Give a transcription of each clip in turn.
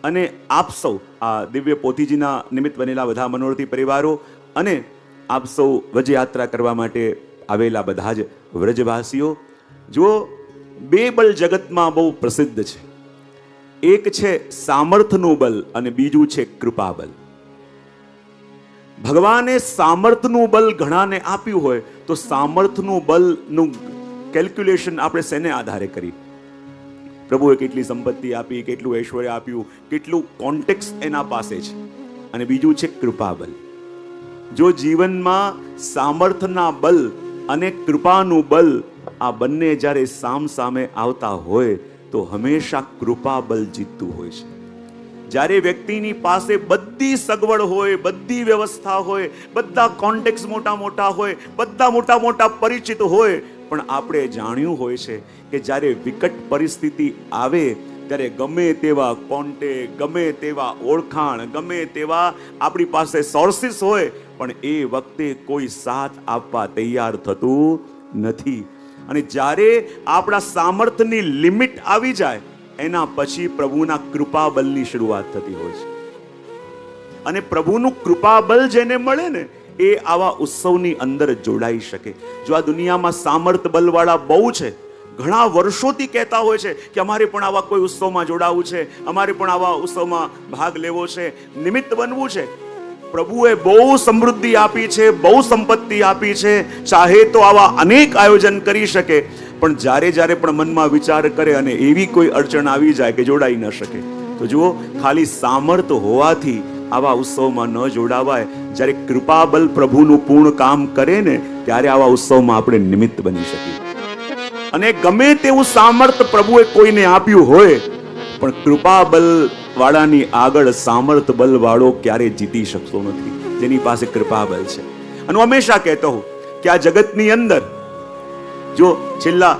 અને આપ સૌ આ દિવ્ય પોથીજીના નિમિત્ત બનેલા બધા મનોરથી પરિવારો અને આપ સૌ વ્રજયાત્રા કરવા માટે આવેલા બધા જ વ્રજવાસીઓ, જુઓ બે બળ જગતમાં બહુ પ્રસિદ્ધ છે. એક છે સામર્થનું બલ અને બીજું છે કૃપા બલ. ભગવાને સામર્થનું બલ ઘણાને આપ્યું હોય તો સામર્થનું બલનું કેલ્ક્યુલેશન આપણે શેને આધારે કરી? પ્રભુએ કેટલી સંપત્તિ આપી, કેટલું ઐશ્વર્ય આપ્યું, કેટલું કોન્ટેક્સ એના પાસે છે. અને બીજું છે કૃપા બલ. જો જીવનમાં સામર્થના બલ અને કૃપાનું બલ આ બંને જ્યારે સામ સામે આવતા હોય તો હંમેશા કૃપા બલ જીતતું હોય છે. જ્યારે વ્યક્તિની પાસે બધી સગવડ હોય, બધી વ્યવસ્થા હોય, બધા કોન્ટેક્ટ મોટા મોટા હોય, બધા મોટા મોટા પરિચિત હોય, પણ આપણે જાણ્યું હોય છે કે જ્યારે વિકટ પરિસ્થિતિ આવે ત્યારે ગમે તેવા કોન્ટેક્ટ, ગમે તેવા ઓળખાણ, ગમે તેવા આપણી પાસે સોર્સિસ હોય, પણ એ વખતે કોઈ સાથ આપવા તૈયાર થતું નથી. અને જ્યારે આપણા સામર્થ્યની લિમિટ આવી જાય એના પછી પ્રભુના કૃપા બલની શરૂઆત થતી હોય છે. અને પ્રભુનું કૃપા બલ જેને મળે ને એ આવા ઉત્સવની અંદર જોડાઈ શકે. જો આ દુનિયામાં સામર્થ્ય બલવાળા બહુ છે, ઘણા વર્ષોથી કહેતા હોય છે કે અમારે પણ આવા કોઈ ઉત્સવમાં જોડાવું છે, અમારે પણ આવા ઉત્સવમાં ભાગ લેવો છે, નિમિત્ત બનવું છે. પ્રભુએ બહુ સમૃદ્ધિ આપી છે, બહુ સંપત્તિ આપી છે, ચાહે તો આવા અનેક આયોજન કરી શકે, પણ જ્યારે જ્યારે પણ મનમાં વિચાર કરે અને એવી કોઈ અડચણ આવી જાય કે જોડાઈ ન શકે, તો જુઓ ખાલી સામર્થ્ય હોવાથી આવા ઉત્સવમાં ન જોડાવાય. જ્યારે કૃપાબલ પ્રભુનું પૂર્ણ કામ કરે ને ત્યારે આવા ઉત્સવમાં આપણે નિમિત્ત બની શકીએ. અને ગમે તેવું સામર્થ્ય પ્રભુએ કોઈને આપ્યું હોય, પણ કૃપાબલ વાળાની આગળ સામર્થ્ય બલ વાળો ક્યારે જીતી શકતો નથી જેની પાસે કૃપાબલ છે. અને હું હંમેશા કહેતો હું કે આ જગતની અંદર જો છેલ્લા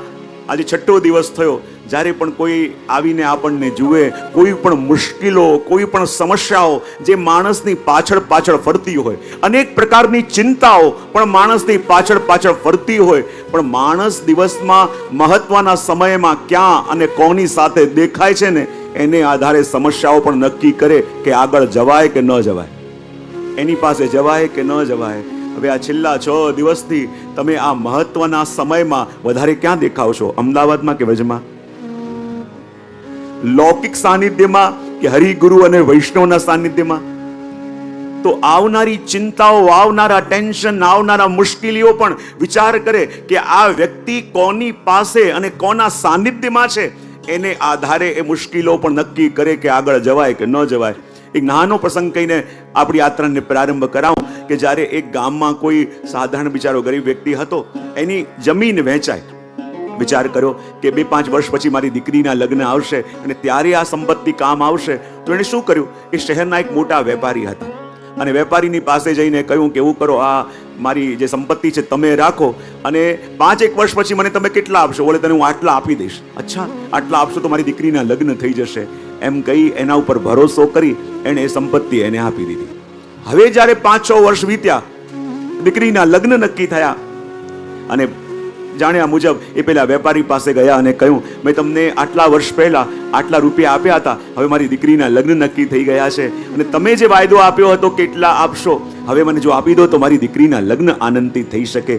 આજે 6 દિવસ થયો, જ્યારે પણ કોઈ આવીને આપણને જુએ, કોઈ પણ મુશ્કેલો, કોઈ પણ સમસ્યાઓ જે માણસની પાછળ પાછળ ફરતી હોય, અનેક પ્રકારની ચિંતાઓ પણ માણસની પાછળ પાછળ ફરતી હોય, પણ માણસ દિવસમાં મહત્વના સમયમાં ક્યાં અને કોની સાથે દેખાય છે ને એને આધારે સમસ્યાઓ પણ નક્કી કરે કે આગળ જવાય કે ન જવાય, એની પાસે જવાય કે ન જવાય. હવે આ છેલ્લા 6 દિવસથી તમે આ મહત્વના સમયમાં વધારે ક્યાં દેખાવશો? અમદાવાદમાં કે વ્રજમાં? લૌકિક સાનિધ્યમાં કે હરિગુરુ અને વૈષ્ણવના સાનિધ્યમાં? તો આવનારી ચિંતાઓ, આવનારા ટેન્શન, આવનારા મુશ્કેલીઓ પણ વિચાર કરે કે આ વ્યક્તિ કોની પાસે અને કોના સાનિધ્યમાં છે, એને આધારે એ મુશ્કેલીઓ પણ નક્કી કરે કે આગળ જવાય કે ન જવાય. એક નાનો પ્રસંગ કહીને આપણી યાત્રાને પ્રારંભ કરાવું કે જ્યારે એક ગામમાં કોઈ સાધારણ બિચારો ગરીબ વ્યક્તિ હતો, એની જમીન વહેંચાય. વિચાર કર્યો કે 2-5 વર્ષ પછી મારી દીકરીના લગ્ન આવશે અને ત્યારે આ સંપત્તિ કામ આવશે. તો એણે શું કર્યું? એ શહેરના એક મોટા વેપારી હતા અને વેપારીની પાસે જઈને કહ્યું કે એવું કરો, આ મારી જે સંપત્તિ છે તમે રાખો અને 5-1 વર્ષ પછી મને તમે કેટલા આપશો? બોલે તને હું આટલા આપી દઈશ. અચ્છા, આટલા આપશો તો મારી દીકરીના લગ્ન થઈ જશે એમ કહી એના ઉપર ભરોસો કરી એણે એ સંપત્તિ એને આપી દીધી. હવે જ્યારે 5-6 વર્ષ વીત્યા, દીકરીના લગ્ન નક્કી થયા અને જાણ્યા મુજબ એ પેલા વેપારી પાસે ગયા અને કહ્યું, મેં તમને આટલા વર્ષ પહેલા આટલા રૂપિયા આપ્યા હતા, હવે મારી દીકરીના લગ્ન નક્કી થઈ ગયા છે અને તમે જે વાયદો આપ્યો હતો કેટલા આપશો, હવે મને જો આપી દો તો મારી દીકરીના લગ્ન આનંદથી થઈ શકે.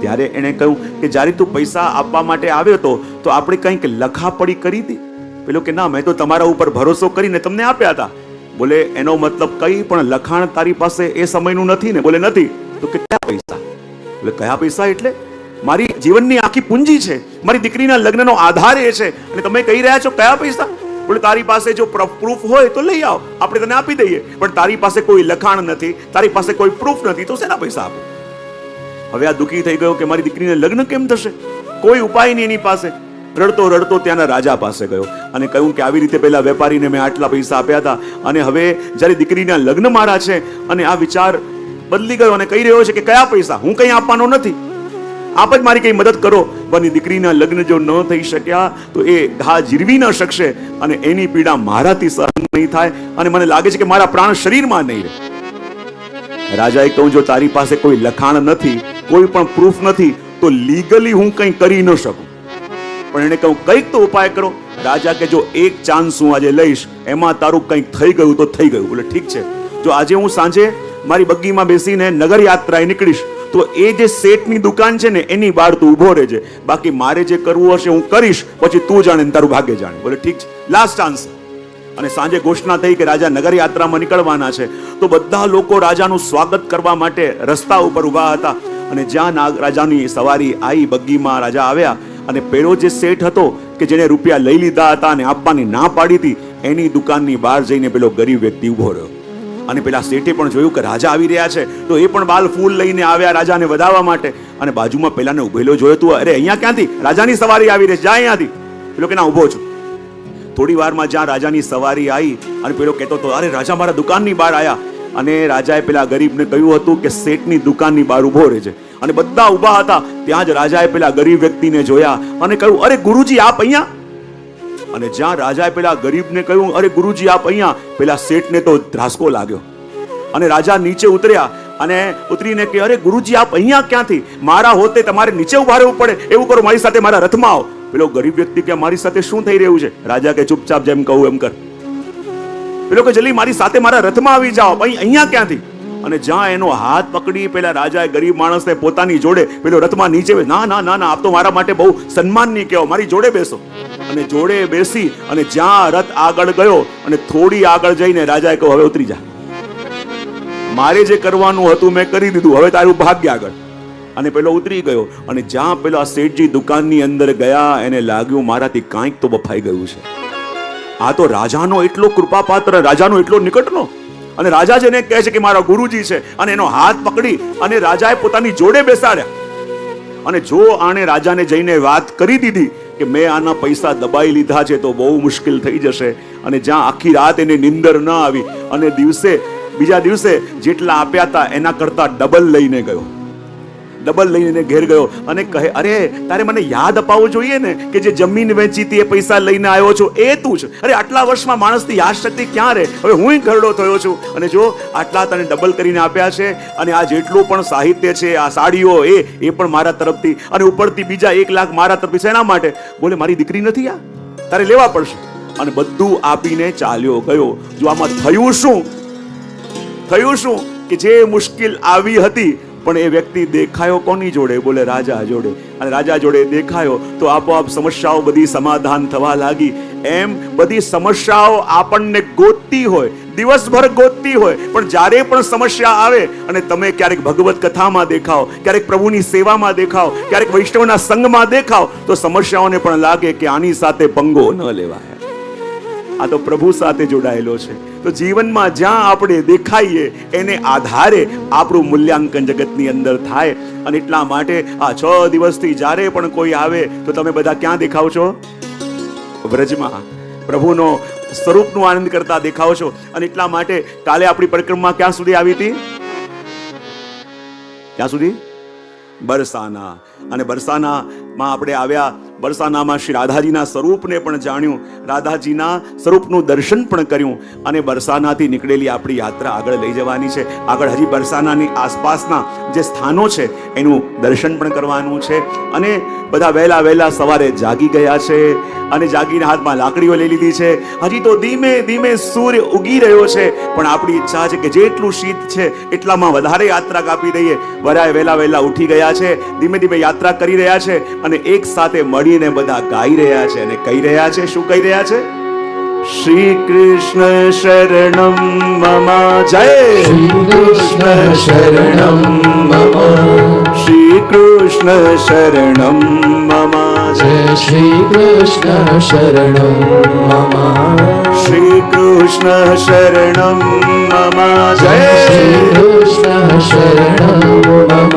ત્યારે એણે કહ્યું કે જ્યારે તું પૈસા આપવા માટે આવ્યો હતો તો આપણે કંઈક લખાપડી કરી હતી? પેલો કે ના, મેં તો તમારા ઉપર ભરોસો કરીને તમને આપ્યા હતા. બોલે એનો મતલબ કંઈ પણ લખાણ તારી પાસે એ સમયનું નથી ને? બોલે નથી. તો કે કયા પૈસા? બોલે કયા પૈસા એટલે મારી જીવનની આખી પૂંજી છે, મારી દીકરીના લગ્નનો આધાર એ છે અને તમે કહી રહ્યા છો કયા પૈસા? બોલે તારી પાસે જો પ્રૂફ હોય તો લઈ આવ, આપણે તને આપી દઈએ, પણ તારી પાસે કોઈ લખાણ નથી, તારી પાસે કોઈ પ્રૂફ નથી, તો શેના પૈસા આપો? હવે આ દુઃખી થઈ ગયો કે મારી દીકરીને લગ્ન કેમ થશે? કોઈ ઉપાય નહીં એની પાસે. રડતો રડતો ત્યાંના રાજા પાસે ગયો અને કહ્યું કે આવી રીતે પેલા વેપારીને મેં આટલા પૈસા આપ્યા હતા અને હવે જ્યારે દીકરીના લગ્ન મારા છે અને આ વિચાર બદલી ગયો અને કહી રહ્યો છે કે કયા પૈસા? હું કંઈ આપવાનો નથી, આપ જ મારી કઈ મદદ કરો. પણ દીકરીના લગ્ન જો ન થઈ શક્યા તો એ ઘા જીરવી ન શકશે અને એની પીડા મારાથી સહન નહીં થાય અને મને લાગે છે કે મારા પ્રાણ શરીરમાં નહીં રહે. રાજાએ કહ્યું, જો તારી પાસે કોઈ લખાણ નથી, કોઈ પણ પ્રૂફ નથી, તો લીગલી હું કંઈ કરી ન શકું. પણ એને કહ્યું કંઈક તો ઉપાય કરો. રાજા કે જો એક ચાન્સ હું આજે લઈશ, એમાં તારું કંઈક થઈ ગયું તો થઈ ગયું. બોલે ઠીક છે, જો આજે હું સાંજે મારી બગ્ગીમાં બેસીને નગર યાત્રાએ નીકળીશ તો એ જે શેઠની દુકાન છે ને એની બહાર તું ઊભો રહેજે, બાકી મારે જે કરવું હશે હું કરીશ, પછી તું જાણે ને તારું ભાગ્ય જાણે. બોલે ઠીક છે, લાસ્ટ ચાન્સ. અને સાંજે ઘોષણા થઈ કે રાજા નગર યાત્રામાં નીકળવાના છે. તો બધા લોકો રાજાનું સ્વાગત કરવા માટે રસ્તા ઉપર ઊભા હતા. અને જ્યાં રાજાની સવારી આવી, બગ્ગીમાં રાજા આવ્યા અને પેલો જે શેઠ હતો કે જેને રૂપિયા લઈ લીધા હતા અને આપવાની ના પાડી હતી, એની દુકાનની બહાર જઈને પેલો ગરીબ વ્યક્તિ ઊભો રહ્યો. અને પેલા શેઠે પણ જોયું કે રાજા આવી રહ્યા છે, તો એ પણ બાલ ફૂલ લઈને આવ્યા રાજાને વધાવવા માટે. અને બાજુમાં પેલાને ઉભેલો જોયો, તું અરે અહીંયા ક્યાંથી? રાજાની સવારી આવી રહી છે, જા અહીંયાથી. પેલો કે ના, ઊભો છું. થોડી વારમાં જ્યાં રાજાની સવારી આવી અને પેલો કહેતો હતો, અરે રાજા મારા દુકાનની બહાર આવ્યા. અને રાજાએ પેલા ગરીબને કહ્યું હતું કે શેઠની દુકાનની બહાર ઊભો રહેજે. અને બધા ઊભા હતા. ત્યાં જ રાજાએ પેલા ગરીબ વ્યક્તિને જોયા અને કહ્યું, અરે ગુરુજી આપ અહીંયા. અને જ્યાં રાજાએ પેલા ગરીબને કહ્યું, અરે ગુરુજી આપ અહીંયા, પેલા શેઠને તો ધ્રાસકો લાગ્યો. અને રાજા નીચે ઉતર્યા અને ઉતરીને કે, અરે ગુરુજી આપ અહીંયા ક્યાંથી? મારા હોતે તમારે નીચે ઉભા રહેવું પડે, એવું કરો મારી સાથે મારા રથમાં આવો. પેલો ગરીબ વ્યક્તિ કે, મારી સાથે શું થઈ રહ્યું છે? રાજા કે, ચૂપચાપ જેમ કહું એમ કર. પેલો કે, જલ્દી મારી સાથે મારા રથમાં આવી જાઓ. અહીંયા ક્યાંથી? અને જ્યાં એનો હાથ પકડી પેલા રાજાએ ગરીબ માણસને પોતાની જોડે પેલો રથમાં નીચે, ના ના ના ના, આપ તો મારા માટે બહુ સન્માનની કહેવો, મારી જોડે બેસો. અને જોડે બેસી અને જ્યાં રથ આગળ ગયો અને થોડી આગળ જઈને રાજાએ કહ્યું, હવે ઉતરી જા, મારે જે કરવાનું હતું મેં કરી દીધું, હવે તારું ભાગ્ય આગળ. અને પેલો ઉતરી ગયો. અને જ્યાં પેલા શેઠજી દુકાનની અંદર ગયા, એને લાગ્યું મારાથી કાંઈક તો બફાઈ ગયું છે. આ તો રાજાનો એટલો કૃપાપાત્ર, રાજાનો એટલો નિકટનો. અને રાજા જેને કહે છે કે મારા ગુરુજી છે, અને એનો હાથ પકડી અને રાજાએ પોતાની જોડે બેસાડ્યા. અને જો આણે રાજાને જઈને વાત કરી દીધી કે મેં આના પૈસા દબાઈ લીધા છે, તો બહુ મુશ્કેલ થઈ જશે. અને જ્યાં આખી રાત એને નિંદર ન આવી અને બીજા દિવસે જેટલા આપ્યા હતા એના કરતા ડબલ લઈને ગયો. ડબલ લઈને ઘેર ગયો અને કહે, અરે તારે મને યાદ અપાવવું જોઈએ ને કે જે જમીન વેચી હતી એ પૈસા લઈને આવ્યો છો એ તું છે. અરે આટલા વર્ષમાં માણસની યાદ શક્તિ ક્યાં રહે? હવે હું ઘરડો થયો છું અને જો આટલા તને ડબલ કરીને આપ્યા છે. અને આ જેટલું પણ સાહિત્ય છે, આ સાડીઓ, એ પણ મારા તરફથી, અને ઉપરથી બીજા 1 લાખ મારા તરફથી. શેના માટે? બોલે મારી દીકરી નથી, આ તારે લેવા પડશે. અને બધું આપીને ચાલ્યો ગયો. જો આમાં થયું શું કે જે મુશ્કેલ આવી હતી પણ એ વ્યક્તિ દેખાયો કોની જોડે? બોલે રાજા જોડે. અને રાજા જોડે દેખાયો તો આપોઆપ સમસ્યાઓ બધી સમાધાન થવા લાગી. એમ બધી સમસ્યાઓ આપણને ગોતતી હોય, દિવસભર ગોતતી હોય, પણ જ્યારે પણ સમસ્યા આવે અને તમે ક્યારેક ભગવત કથામાં દેખાવ, ક્યારેક પ્રભુની સેવામાં દેખાવ, ક્યારેક વૈષ્ણવના સંગમાં દેખાવ, તો સમસ્યાઓને પણ લાગે કે આની સાથે પંગો ન લેવાય, આ તો પ્રભુ સાથે જોડાયેલો છે. તો જીવનમાં જ્યાં આપણે દેખાઈએ એને આધારે આપણું મૂલ્યાંકન જગતની અંદર થાય. અને એટલા માટે આ 6 દિવસથી જ્યારે પણ કોઈ આવે તો તમે બધા ક્યાં દેખાવ છો? વ્રજમાં પ્રભુનો સ્વરૂપનું આનંદ કરતા દેખાવ છો. અને એટલા માટે કાલે આપણી પરિક્રમા ક્યાં સુધી આવી હતી? ક્યાં સુધી? બરસાના. અને બરસાનામાં આપણે આવ્યા. બરસાનામાં શ્રી રાધાજીના સ્વરૂપને પણ જાણ્યું, રાધાજીના સ્વરૂપનું દર્શન પણ કર્યું. અને બરસાનાથી નીકળેલી આપણી યાત્રા આગળ લઈ જવાની છે. આગળ હજી બરસાનાની આસપાસના જે સ્થાનો છે એનું દર્શન પણ કરવાનું છે. અને બધા વહેલા સવારે જાગી ગયા છે અને જાગીને હાથમાં લાકડીઓ લઈ લીધી છે. હજી તો ધીમે ધીમે સૂર્ય ઉગી રહ્યો છે, પણ આપણી ઈચ્છા છે કે જેટલું શીત છે એટલામાં વધારે યાત્રા કાપી દઈએ. વરાય વહેલા ઉઠી ગયા છે, ધીમે ધીમે યાત્રા કરી રહ્યા છે અને એક સાથે મળીને બધા ગાઈ રહ્યા છે. અને કહી રહ્યા છે, શું કહી રહ્યા છે? શ્રી કૃષ્ણ શરણમ મમ, જય શ્રી કૃષ્ણ શરણમ મમ, શ્રી કૃષ્ણ શરણમ મમ, જય શ્રી કૃષ્ણ શરણમ મમ, શ્રી કૃષ્ણ શરણમ મમ, જય શ્રી કૃષ્ણ શરણમ મમ,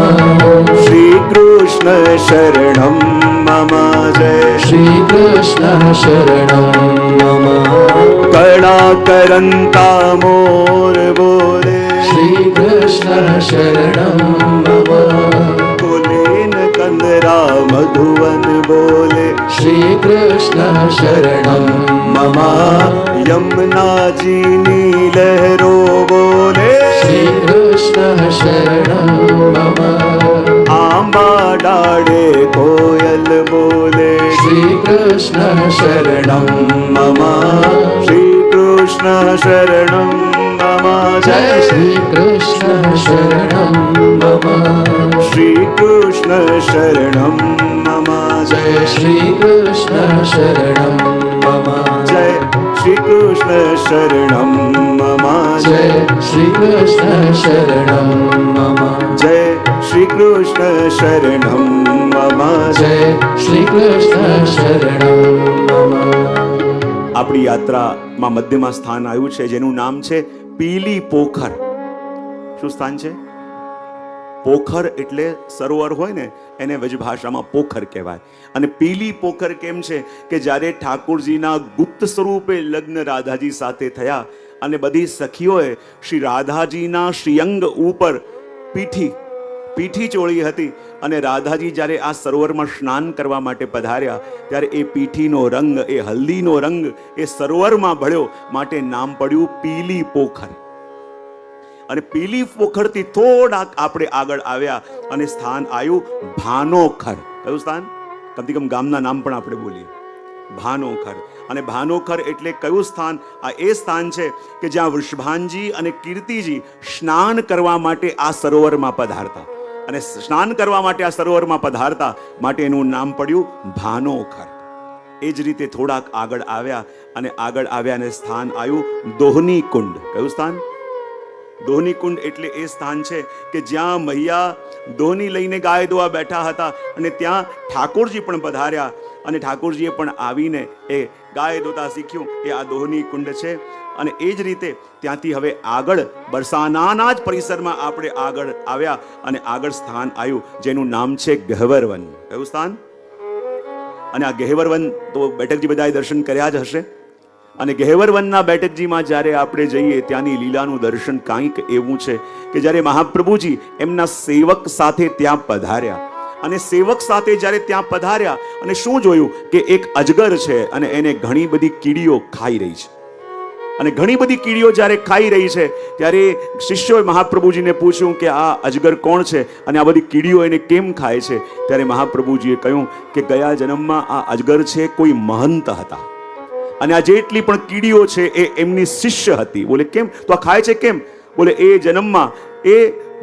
શ્રી કૃષ્ણ શરણમ મમ, જય શ્રી કૃષ્ણ શરણમ મમ. કળા કરંતા મોર બોલે, શ્રી કૃષ્ણ શરણમ મમ. બોલેન કંદરા મધુવન બોલે, શ્રી કૃષ્ણ શરણમ મમ. યમુનાજીની લહેરો બોલે, શ્રી કૃષ્ણ શરણમ મમ. આંબા ડાળે કોયલ બોલે, શ્રી કૃષ્ણ કૃષ્ણ શરણમ મમ. શ્રી કૃષ્ણ શરણમ મમ. જય શ્રી કૃષ્ણ શરણમ મમ. શ્રી કૃષ્ણ શરણમ મમ. જય શ્રી કૃષ્ણ શરણમ મમ. જય શ્રી કૃષ્ણ શરણમ મમ. જય શ્રી કૃષ્ણ શરણમ મમ. જય શ્રી કૃષ્ણ શરણમ મમ. જય શ્રી કૃષ્ણ શરણમ મમ. આપણી યાત્રામાં મધ્યમાં સ્થાન આવ્યું છે જેનું નામ છે પીલી પોખર. શું સ્થાન છે? પોખર એટલે સરોવર હોય ને એને વ્રજભાષામાં પોખર કહેવાય. અને પીલી પોખર કેમ છે કે જ્યારે ઠાકોરજીના ગુપ્ત સ્વરૂપે લગ્ન રાધાજી સાથે થયા અને બધી સખીઓએ શ્રી રાધાજીના શ્રીઅંગ ઉપર પીઠી ચોળી હતી અને રાધાજી જ્યારે આ સરોવરમાં સ્નાન કરવા માટે પધાર્યા ત્યારે એ પીઠીનો રંગ, એ હલ્દીનો રંગ એ સરોવરમાં ભળ્યો, માટે નામ પડ્યું પીલી પોખર. અને પીલી પોખરથી થોડાક આપણે આગળ આવ્યા અને સ્થાન આવ્યું ભાનોખર. કયું સ્થાન? કમથી કમ ગામના નામ પણ આપણે બોલીએ, ભાનોખર. અને ભાનોખર એટલે કયું સ્થાન? આ એ સ્થાન છે કે જ્યાં વૃષભાનજી અને કીર્તિજી સ્નાન કરવા માટે આ સરોવરમાં પધારતા. અને સ્નાન કરવા માટે આ સરોવરમાં પધારતા માટે એનું નામ પડ્યું ભાનોખર. એ જ રીતે થોડાક આગળ આવ્યા અને સ્થાન આવ્યું દોહની કુંડ. કયું સ્થાન? દોહની કુંડ એટલે એ સ્થાન છે કે જ્યાં મૈયા દોહની લઈને ગાય દોવા બેઠા હતા અને ત્યાં ઠાકોરજી પણ પધાર્યા અને ઠાકોરજીએ પણ આવીને એ ગાય દોતા શીખ્યું. એ આ દોહની કુંડ છે. અને એ જ રીતે ત્યાંથી હવે આગળ બરસાનાના જ પરિસરમાં આપણે આગળ આવ્યા અને આગળ સ્થાન આવ્યું જેનું નામ છે ગહેવરવન. કયું સ્થાન? અને આ ગહેવરવન તો બેઠકજી બધાએ દર્શન કર્યા જ હશે. અને ગહેવરવનના બેઠકજીમાં જ્યારે આપણે જઈએ ત્યાંની લીલાનું દર્શન કાંઈક એવું છે કે જ્યારે મહાપ્રભુજી એમના સેવક સાથે ત્યાં પધાર્યા અને સેવક સાથે જ્યારે ત્યાં પધાર્યા અને શું જોયું કે એક અજગર છે અને એને ઘણી બધી કીડીઓ ખાઈ રહી છે. અને ઘણી બધી કીડીઓ જ્યારે ખાઈ રહી છે ત્યારે શિષ્યોએ મહાપ્રભુજીને પૂછ્યું કે આ અજગર કોણ છે અને આ બધી કીડીઓ એને કેમ ખાય છે? ત્યારે મહાપ્રભુજીએ કહ્યું કે ગયા જન્મમાં આ અજગર છે કોઈ મહંત હતા અને આ જેટલી પણ કીડીઓ છે એ એમની શિષ્ય હતી. બોલે કેમ? તો આ ખાય છે કેમ? બોલે એ જન્મમાં એ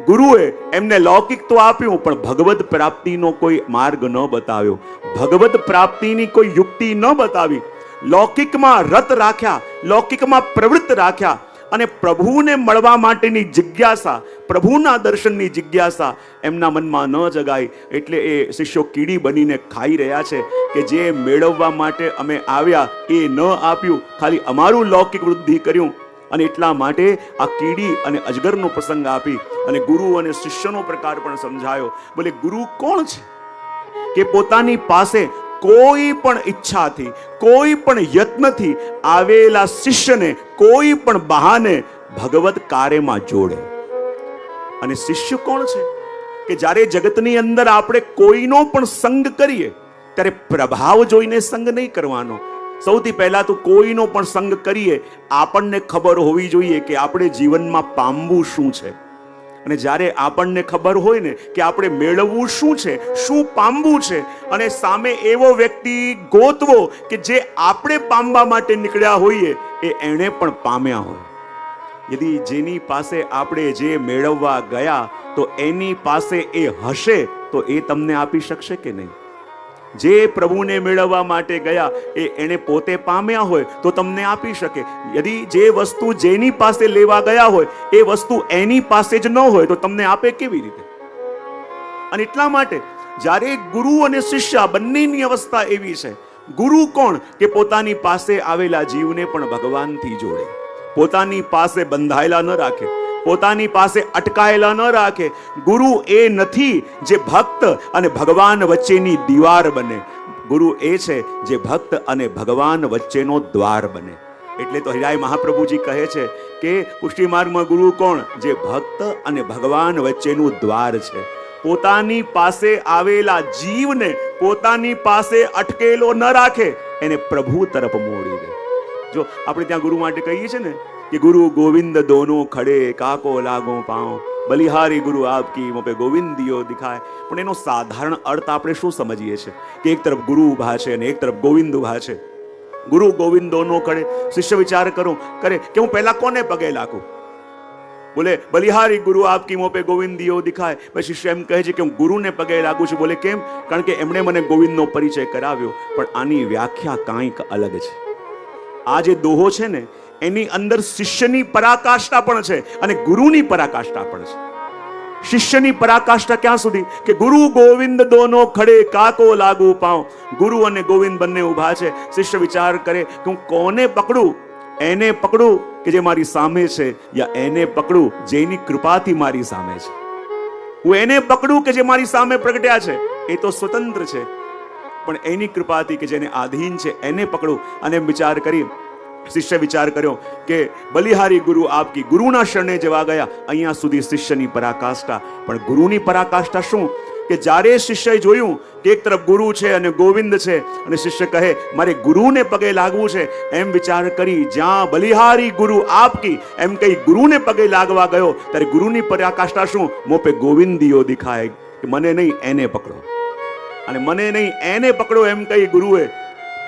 ગુરુએ એમને લૌકિક તો આપ્યું પણ ભગવદ પ્રાપ્તિનો કોઈ માર્ગ ન બતાવ્યો, ભગવદ પ્રાપ્તિની કોઈ યુક્તિ ન બતાવી. લૌકિકમાં રત રાખ્યા, લૌકિકમાં પ્રવૃત્ત રાખ્યા અને પ્રભુને મળવા માટેની જિજ્ઞાસા, પ્રભુના દર્શનની જિજ્ઞાસા એમના મનમાં ન જગાઈ. એટલે એ શિષ્યો કીડી બનીને ખાઈ રહ્યા છે કે જે મેળવવા માટે અમે આવ્યા એ ન આપ્યું, ખાલી અમારું લૌકિક વૃદ્ધિ કર્યું. અને એટલા માટે આ કીડી અને અજગરનો પ્રસંગ આપી અને ગુરુ અને શિષ્યનો પ્રકાર પણ સમજાયો. બોલે ગુરુ કોણ છે કે પોતાની પાસે કોઈ પણ ઈચ્છાથી, કોઈ પણ યત્નથી આવેલા શિષ્યને કોઈ પણ બહાને ભગવત કાર્યમાં જોડે. અને શિષ્ય કોણ છે કે જ્યારે જગતની અંદર આપણે કોઈનો પણ સંગ કરીએ ત્યારે પ્રભાવ જોઈને સંગ નહીં કરવાનો. સૌથી પહેલા તો કોઈનો પણ સંગ કરીએ આપણને ખબર હોવી જોઈએ કે આપણે જીવનમાં પામવું શું છે. અને જ્યારે આપણને ખબર હોય ને કે આપણે મેળવવું શું છે, શું પામવું છે, અને સામે એવો વ્યક્તિ ગોતવો કે જે આપણે પામવા માટે નીકળ્યા હોઈએ એ એણે પણ પામ્યા હોય. યદી જેની પાસે આપણે જે મેળવવા ગયા તો એની પાસે એ હશે તો એ તમને આપી શકશે કે નહીં? જે પ્રભુને મેળવવા માટે ગયા એ એણે પોતે પામ્યા હોય તો તમને આપી શકે. યદી જે વસ્તુ જેની પાસે લેવા ગયા હોય એ વસ્તુ એની પાસે જ ન હોય તો તમને આપે કેવી રીતે? અને એટલા માટે જ્યારે ગુરુ અને શિષ્ય બંનેની અવસ્થા એવી છે. ગુરુ કોણ કે પોતાની પાસે આવેલા જીવને પણ ભગવાનથી જોડે, પોતાની પાસે બંધાયેલા ન રાખે, પોતાની પાસે અટકાયેલા ન રાખે. ગુરુ એ નથી જે ભક્ત અને ભગવાન વચ્ચેની દીવાર બને. ગુરુ એ છે જે ભક્ત અને ભગવાન વચ્ચેનો દ્વાર બને. એટલે તો હિરાય મહાપ્રભુજી કહે છે કે પુષ્ટિ માર્ગમાં ગુરુ કોણ? જે ભક્ત અને ભગવાન વચ્ચેનું દ્વાર છે. પોતાની પાસે આવેલા જીવને પોતાની પાસે અટકેલો ન રાખે, એને પ્રભુ તરફ મોડી દે. જો આપણે ત્યાં ગુરુ માટે કહીએ છીએ ને કે ગુરુ ગોવિંદ દોનો ખડે કાકો લાગો પાઉં, બલિહારી ગુરુ આપકી મોં પે ગોવિંદિયો દિખાય. પણ એનો સાધારણ અર્થ આપણે શું સમજીએ છીએ કે એક તરફ ગુરુ ઉભા છે અને એક તરફ ગોવિંદ ઉભા છે. ગુરુ ગોવિંદ દોનો કરે. શિષ્ય વિચાર કરે કે હું પહેલા કોને પગે લાગુ? બોલે બલિહારી ગુરુ આપકી મોં પે ગોવિંદિયો દિખાય. પછી શિષ્ય એમ કહે છે કે હું ગુરુને પગે લાગુ છું. બોલે કેમ? કારણ કે એમણે મને ગોવિંદનો પરિચય કરાવ્યો. પણ આની વ્યાખ્યા કાંઈક અલગ છે. આ જે દોહો છે ને એની અંદર શિષ્યની પરાકાષ્ઠા પણ છે અને ગુરુની પરાકાષ્ઠા પણ છે. શિષ્યની પરાકાષ્ઠા ક્યાં સુધી કે ગુરુ ગોવિંદ દોનો ખડે કાકો લાગુ પાઉં. ગુરુ અને ગોવિંદ બંને ઉભા છે. શિષ્ય વિચાર કરે કે હું કોને પકડું? એને પકડું કે જે મારી સામે છે, યા એને પકડું જેની કૃપાથી મારી સામે છે? હું એને પકડું કે જે મારી સામે પ્રગટ્યા છે, એ તો સ્વતંત્ર છે, પણ એની કૃપાથી કે જેને આધીન છે એને પકડું. અને વિચાર કરી શિષ્ય વિચાર કર્યો કે બલિહારી ગુરુ આપકી, ગુરુના શરણે જવા ગયા. અહીંયા સુધી શિષ્યની પરાકાષ્ઠા. પણ ગુરુની પરાકાષ્ઠા શું કે જ્યારે શિષ્યએ જોયું કે એક તરફ ગુરુ છે અને ગોવિંદ છે અને શિષ્ય કહે મારે ગુરુને પગે લાગવું છે, એમ વિચાર કરી જ્યાં બલિહારી ગુરુ આપકી એમ કહી ગુરુને પગે લાગવા ગયો ત્યારે ગુરુની પરાકાષ્ઠા શું? મોં પે ગોવિંદિયો દિખાય. કે મને નહીં એને પકડો, અને મને નહીં એને પકડો એમ કહી ગુરુએ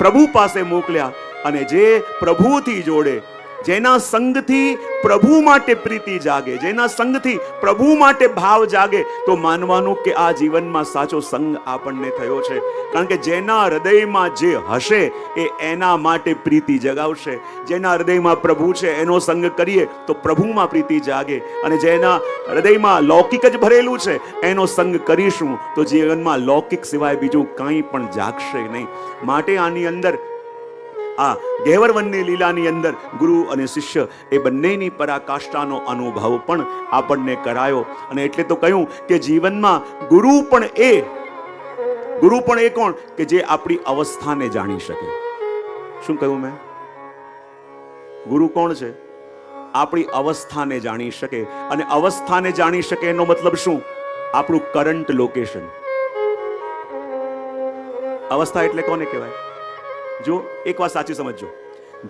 પ્રભુ પાસે મોકલ્યા. અને જે પ્રભુથી જોડે, જેના સંગથી પ્રભુ માટે પ્રીતિ જાગે, જેના સંગથી પ્રભુ માટે ભાવ જાગે, તો માનવાનું કે આ જીવનમાં સાચો સંગ આપણને થયો છે. કારણ કે જેના હૃદયમાં જે હશે એ એના માટે પ્રીતિ જગાવશે. જેના હૃદયમાં પ્રભુ છે એનો સંગ કરીએ તો પ્રભુમાં પ્રીતિ જાગે, અને જેના હૃદયમાં લૌકિક જ ભરેલું છે એનો સંગ કરીશું તો જીવનમાં લૌકિક સિવાય બીજું કંઈ પણ જાગશે નહીં. માટે આની અંદર આ ગેવરવનની લીલાની અંદર ગુરુ અને શિષ્ય એ બંનેની પરાકાષ્ઠાનો અનુભવ પણ આપણને કરાયો. અને એટલે તો કહ્યું કે જીવનમાં ગુરુ પણ એ કોણ કે જે આપણી અવસ્થાને જાણી શકે. શું કહ્યું મેં? ગુરુ કોણ છે? આપણી અવસ્થાને જાણી શકે. અને અવસ્થાને જાણી શકે એનો મતલબ શું? આપણું કરંટ લોકેશન. અવસ્થા એટલે કોને કહેવાય? જો એક વાત સાચી સમજજો,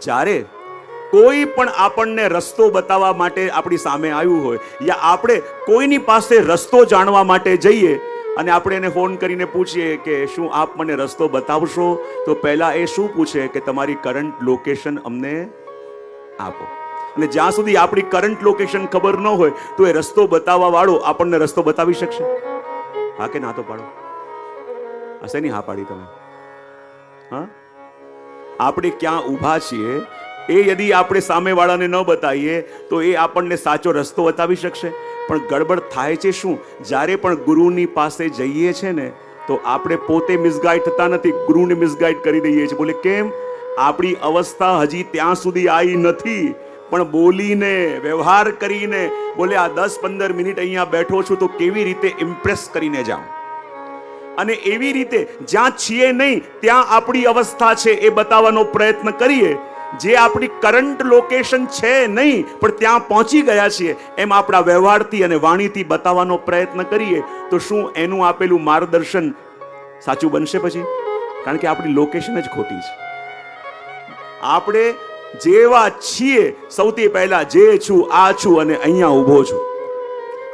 જ્યારે કોઈ પણ આપણને રસ્તો બતાવવા માટે આપણી સામે આવ્યું હોય, યા આપણે કોઈની પાસે રસ્તો જાણવા માટે જઈએ અને આપણે એને ફોન કરીને પૂછીએ કે શું આપ મને રસ્તો બતાવશો, તો પહેલા એ શું પૂછે કે તમારી કરંટ લોકેશન અમને આપો. અને જ્યાં સુધી આપણી કરંટ લોકેશન ખબર ન હોય તો એ રસ્તો બતાવવા વાળો આપણને રસ્તો બતાવી શકશે? હા કે ના? તો પાડો. હશે નહીં? હા પાડી તમે. હા, આપણે ક્યાં ઊભા છીએ એ યદી આપણે સામેવાળાને ન બતાવીએ તો એ આપણને સાચો રસ્તો બતાવી શકશે. પણ ગડબડ થાય છે શું? જ્યારે પણ ગુરુની પાસે જઈએ છે ને તો આપણે પોતે મિસગાઈડ થતા નથી, ગુરુને મિસગાઈડ કરી દઈએ છીએ. બોલે કેમ? આપણી અવસ્થા હજી ત્યાં સુધી આવી નથી, પણ બોલીને વ્યવહાર કરીને બોલે આ 10-15 મિનિટ અહીંયા બેઠો છું તો કેવી રીતે ઇમ્પ્રેસ કરીને જાઉં. અને એવી રીતે જ્યાં છીએ નહીં ત્યાં આપણી અવસ્થા છે એ બતાવવાનો પ્રયત્ન કરીએ. જે આપણી કરંટ લોકેશન છે નહીં પણ ત્યાં પહોંચી ગયા છીએ એમ આપણા વ્યવહારથી અને વાણીથી બતાવવાનો પ્રયત્ન કરીએ તો શું એનું આપેલું માર્ગદર્શન સાચું બનશે પછી? કારણ કે આપણી લોકેશન જ ખોટી છે. આપણે જેવા છીએ સૌથી પહેલા જે છું આ છું અને અહીંયા ઊભો છું,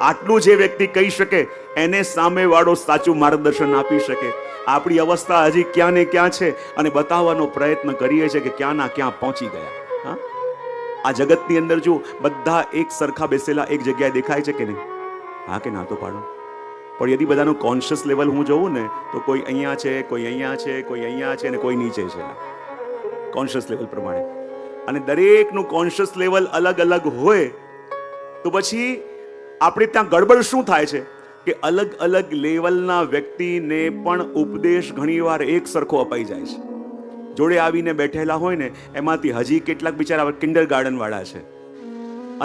આટલું જે વ્યક્તિ કહી શકે એને સામેવાળો સાચું માર્ગદર્શન આપી શકે. આપણી અવસ્થા હજી ક્યાં ને ક્યાં છે અને બતાવવાનો પ્રયત્ન કરીએ છીએ કે ક્યાં ના ક્યાં પહોંચી ગયા. હા, આ જગતની અંદર જો બધા એક સરખા બેસેલા એક જગ્યાએ દેખાય છે કે નહીં? હા કે ના? તો પાડો. પણ યદી બધાનું કોન્શિયસ લેવલ હું જોઉં ને તો કોઈ અહીંયા છે, કોઈ અહીંયા છે, કોઈ અહીંયા છે અને કોઈ નીચે છે, કોન્શિયસ લેવલ પ્રમાણે. અને દરેકનું કોન્શિયસ લેવલ અલગ અલગ હોય તો પછી આપણે ત્યાં ગડબડ શું થાય છે કે અલગ અલગ લેવલના વ્યક્તિને પણ ઉપદેશ ઘણીવાર એક સરખો અપાઈ જાય છે. જોડે આવીને બેઠેલા હોય ને એમાંથી હજી કેટલાક બિચારા કિન્ડર ગાર્ડન વાળા છે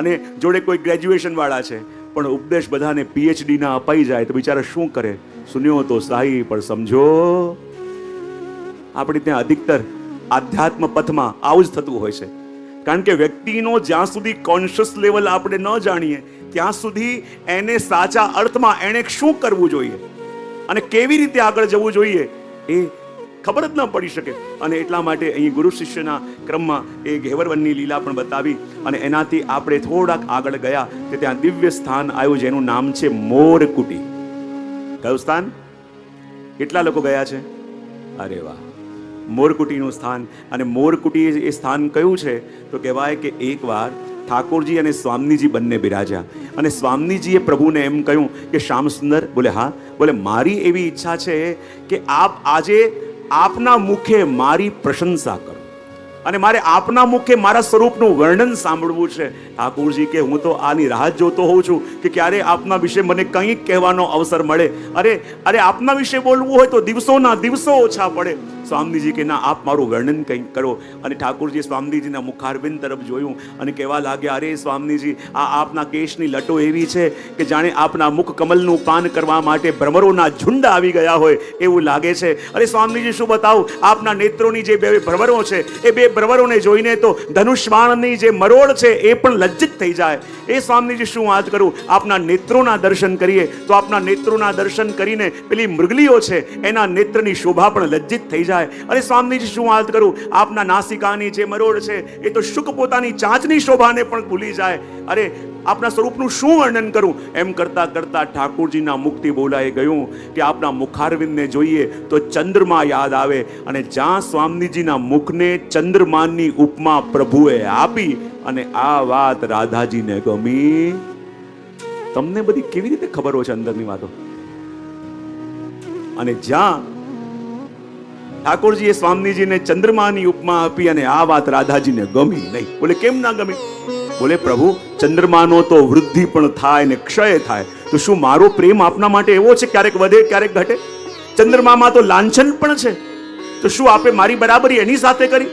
અને જોડે કોઈ ગ્રેજ્યુએશન વાળા છે, પણ ઉપદેશ બધાને PhD ના અપાઈ જાય તો બિચારા શું કરે? સુન્યો તો સાહી પણ સમજો. આપણે ત્યાં અધિકતર આધ્યાત્મ પથમાં આવું જ થતું હોય છે. કારણ કે વ્યક્તિનો જ્યાં સુધી કોન્શિયસ લેવલ આપણે ન જાણીએ ત્યાં સુધી એને સાચા અર્થમાં એને શું કરવું જોઈએ અને કેવી રીતે આગળ જવું જોઈએ એ ખબર જ ન પડી શકે. અને એટલા માટે અહીં ગુરુ શિષ્યના ક્રમમાં એ ઘેવરવનની લીલા પણ બતાવી અને એનાથી આપણે થોડાક આગળ ગયા કે ત્યાં દિવ્ય સ્થાન આવ્યું જેનું નામ છે મોરકુટી. કયું સ્થાન? કેટલા લોકો ગયા છે? અરે વાહ, મોરકુટીનું સ્થાન. અને મોરકુટી એ સ્થાન કયું છે તો કહેવાય કે એકવાર ઠાકોરજી અને સ્વામીજી બંને બિરાજ્યા અને સ્વામીજીએ પ્રભુને એમ કહ્યું કે શ્યામ સુંદર, બોલે હા, બોલે મારી એવી ઈચ્છા છે કે આપ આજે આપના મુખે મારી પ્રશંસા કરો અને મારે આપના મુખે મારા સ્વરૂપનું વર્ણન સાંભળવું છે. ઠાકોરજી કે હું તો આની રાહ જ જોતો હોઉં છું કે ક્યારે આપના વિશે મને કંઈક કહેવાનો અવસર મળે. અરે આપના વિશે બોલવું હોય તો દિવસોના દિવસો ઓછા પડે. સ્વામીજી કે ના, આપ મારું વર્ણન કંઈક કરો. અને ઠાકોરજી સ્વામીજીના મુખારબિંદ તરફ જોયું અને કહેવા લાગ્યા, અરે સ્વામીજી, આ આપના કેશની લટો એવી છે કે જાણે આપના મુખ કમલનું પાન કરવા માટે ભ્રમરોના ઝુંડ આવી ગયા હોય એવું લાગે છે. અરે સ્વામીજી, શું બતાવું, આપના નેત્રોની જે બે ભ્રમરો છે એ બે ભ્રમરોને જોઈને તો ધનુષ્બાણની જે મરોડ છે એ પણ લજ્જિત થઈ જાય. એ સ્વામીજી શું વાત કરું, આપના નેત્રોના દર્શન કરીએ તો આપના નેત્રોના દર્શન કરીને પેલી મૃગલીઓ છે એના નેત્રની શોભા પણ લજ્જિત થઈ જાય. અરે સ્વામીજી, શું વાત કરું, આપના નાસિકાની જે મરોડ છે એ તો શુક પોતાની ચાંચની શોભાને પણ ભૂલી જાય. અરે આપના સ્વરૂપનું શું વર્ણન કરું? એમ કરતા કરતા ઠાકોરજીના મુખથી બોલાઈ ગયું કે આપના મુખારવિંદને જોઈએ તો ચંદ્રમા યાદ આવે. અને જ્યાં સ્વામીજીના મુખને ચંદ્રમાની ઉપમા પ્રભુએ આપી અને આ વાત રાધાજીને ગમી. તમને બધી કેવી રીતે ખબર હોય છે અંદરની વાતો? અને જ્યાં ઠાકોરજીએ સ્વામીજીને ચંદ્રમાની ઉપમા આપી અને આ વાત રાધાજીને ગમી નહીં. બોલે કેમ ના ગમી? બોલે પ્રભુ, ચંદ્રમાનો તો વૃદ્ધિ પણ થાય ને ક્ષય થાય, તો શું મારો પ્રેમ આપના માટે એવો છે ક્યારેક વધે ક્યારેક ઘટે? ચંદ્રમામાં તો લાંછન પણ છે, તો શું આપે મારી બરાબરી એની સાથે કરી?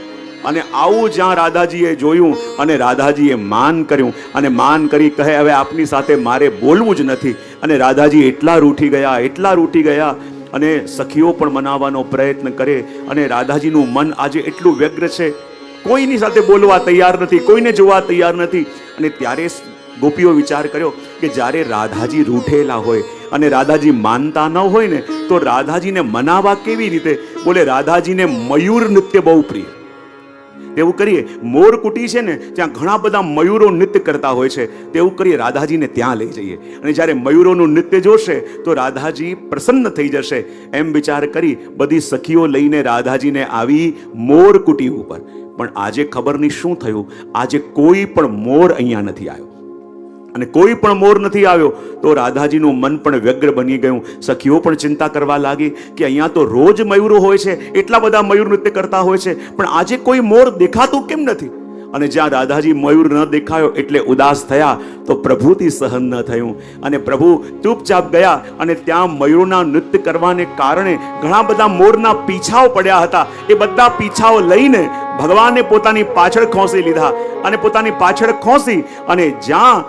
અને આવું જ્યાં રાધાજીએ જોયું અને રાધાજીએ માન કર્યું અને માન કરી કહે હવે આપની સાથે મારે બોલવું જ નથી. અને રાધાજી એટલા રૂઠી ગયા અને સખીઓ પણ મનાવવાનો પ્રયત્ન કરે. અને રાધાજીનું મન આજે એટલું વ્યગ્ર છે, કોઈની સાથે બોલવા તૈયાર નથી, કોઈને જોવા તૈયાર નથી. અને ત્યારે ગોપીઓ વિચાર કર્યો કે જ્યારે રાધાજી રૂઠેલા હોય અને રાધાજી માનતા ન હોય ને તો રાધાજીને મનાવવા કેવી રીતે? બોલે રાધાજીને મયુર નૃત્ય બહુ પ્રિય. તેવું કરીએ, મોરકુટી છે ને ત્યાં ઘણા બધા મયુરો નૃત્ય કરતા હોય છે, તેવું કરીએ રાધાજીને ત્યાં લઈ જઈએ અને જ્યારે મયુરોનું નૃત્ય જોશે તો રાધાજી પ્રસન્ન થઈ જશે. એમ વિચાર કરી બધી સખીઓ લઈને રાધાજીને આવી મોરકુટી ઉપર. પણ આજે ખબર નહીં શું થયું, આજે કોઈ પણ મોર અહીંયા નથી આવ્યો. અને કોઈ પણ મોર નથી આવ્યો તો રાધાજીનું મન પણ વ્યગ્ર બની ગયું. સખીઓ પણ ચિંતા કરવા લાગી કે અહીંયા તો રોજ મયુરો હોય છે, એટલા બધા મયુર નૃત્ય કરતા હોય છે, પણ આજે કોઈ મોર દેખાતું કેમ નથી? અને જ્યાં રાધાજી મયુર ન દેખાયો એટલે ઉદાસ થયા તો પ્રભુથી સહન ન થયું અને પ્રભુ ચૂપચાપ ગયા. અને ત્યાં મયુરોના નૃત્ય કરવાને કારણે ઘણા બધા મોરના પીછાઓ પડ્યા હતા. એ બધા પીછાઓ લઈને ભગવાને પોતાની પાછળ ખોસી લીધા અને પોતાની પાછળ ખોસી અને જ્યાં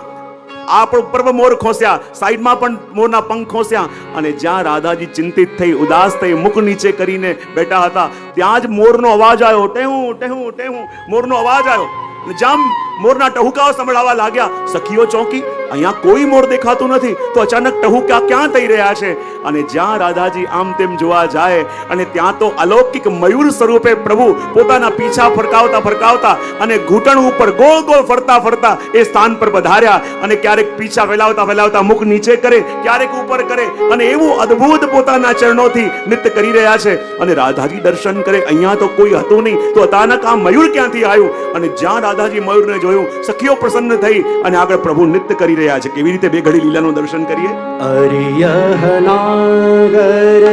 આ પણ ઉપર મોર ખોસ્યા, સાઈડમાં પણ મોરના પંખ ખોસ્યા અને જ્યાં રાધાજી ચિંતિત થઈ, ઉદાસ થઈ, મુખ નીચે કરીને બેઠા હતા ત્યાં જ મોરનો અવાજ આવ્યો. ટેહું ટેહું ટેહું મોરનો અવાજ આવ્યો. જામ મોરના ટહુકાઓ સંભળાવા લાગ્યા. સખીઓ ચોંકી, અહીંયા કોઈ મોર દેખાતું નથી, તો અચાનક ટહુકા ક્યાં થઈ રહ્યા છે? અને જ્યાં રાધાજી આમ તેમ જોવા જાય અને ત્યાં તો અલૌકિક મયુર સ્વરૂપે પ્રભુ પોતાના પીછા ફરકાવતા અને ઘૂંટણ ઉપર ગોળ ગોળ ફરતા એ સ્થાન પર પધાર્યા. અને ક્યારેક પીછા ફેલાવતા મુખ નીચે કરે, ક્યારેક ઉપર કરે અને એવું અદ્ભુત પોતાના ચરણોથી નૃત્ય કરી રહ્યા છે. અને રાધાજી દર્શન કરે, અહીંયા તો કોઈ હતું નહીં, તો અચાનક આ મયુર ક્યાંથી આવ્યું? અને જ્યાં રાધાજી મયુરને જોયું, સખીઓ પ્રસન્ન થઈ અને આગળ પ્રભુ નૃત્ય કરી રહ્યા છે. કેવી રીતે બે ઘડી લીલાનું દર્શન કરીએ. અરિયહનાગર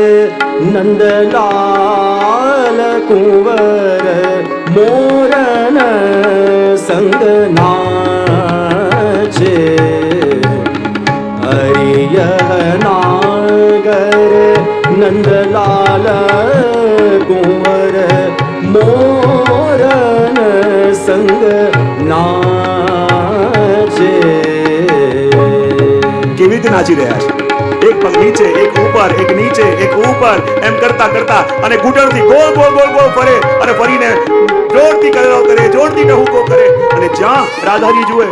નંદલાલ કુંવર મોરન સંગ નાચે. અરિયહનાગર નંદલાલ કુંવર મોરન સંગ નાચે. કેવી રીતે નાચી રહ્યા છે? એક પગ નીચે, એક ઉપર, એક નીચે, એક ઉપર, એમ કરતા અને ઘૂંટણથી ગોળ ફરે અને ફરીને જોરથી ટહુકો કરે અને જ્યાં રાધાજી જુએ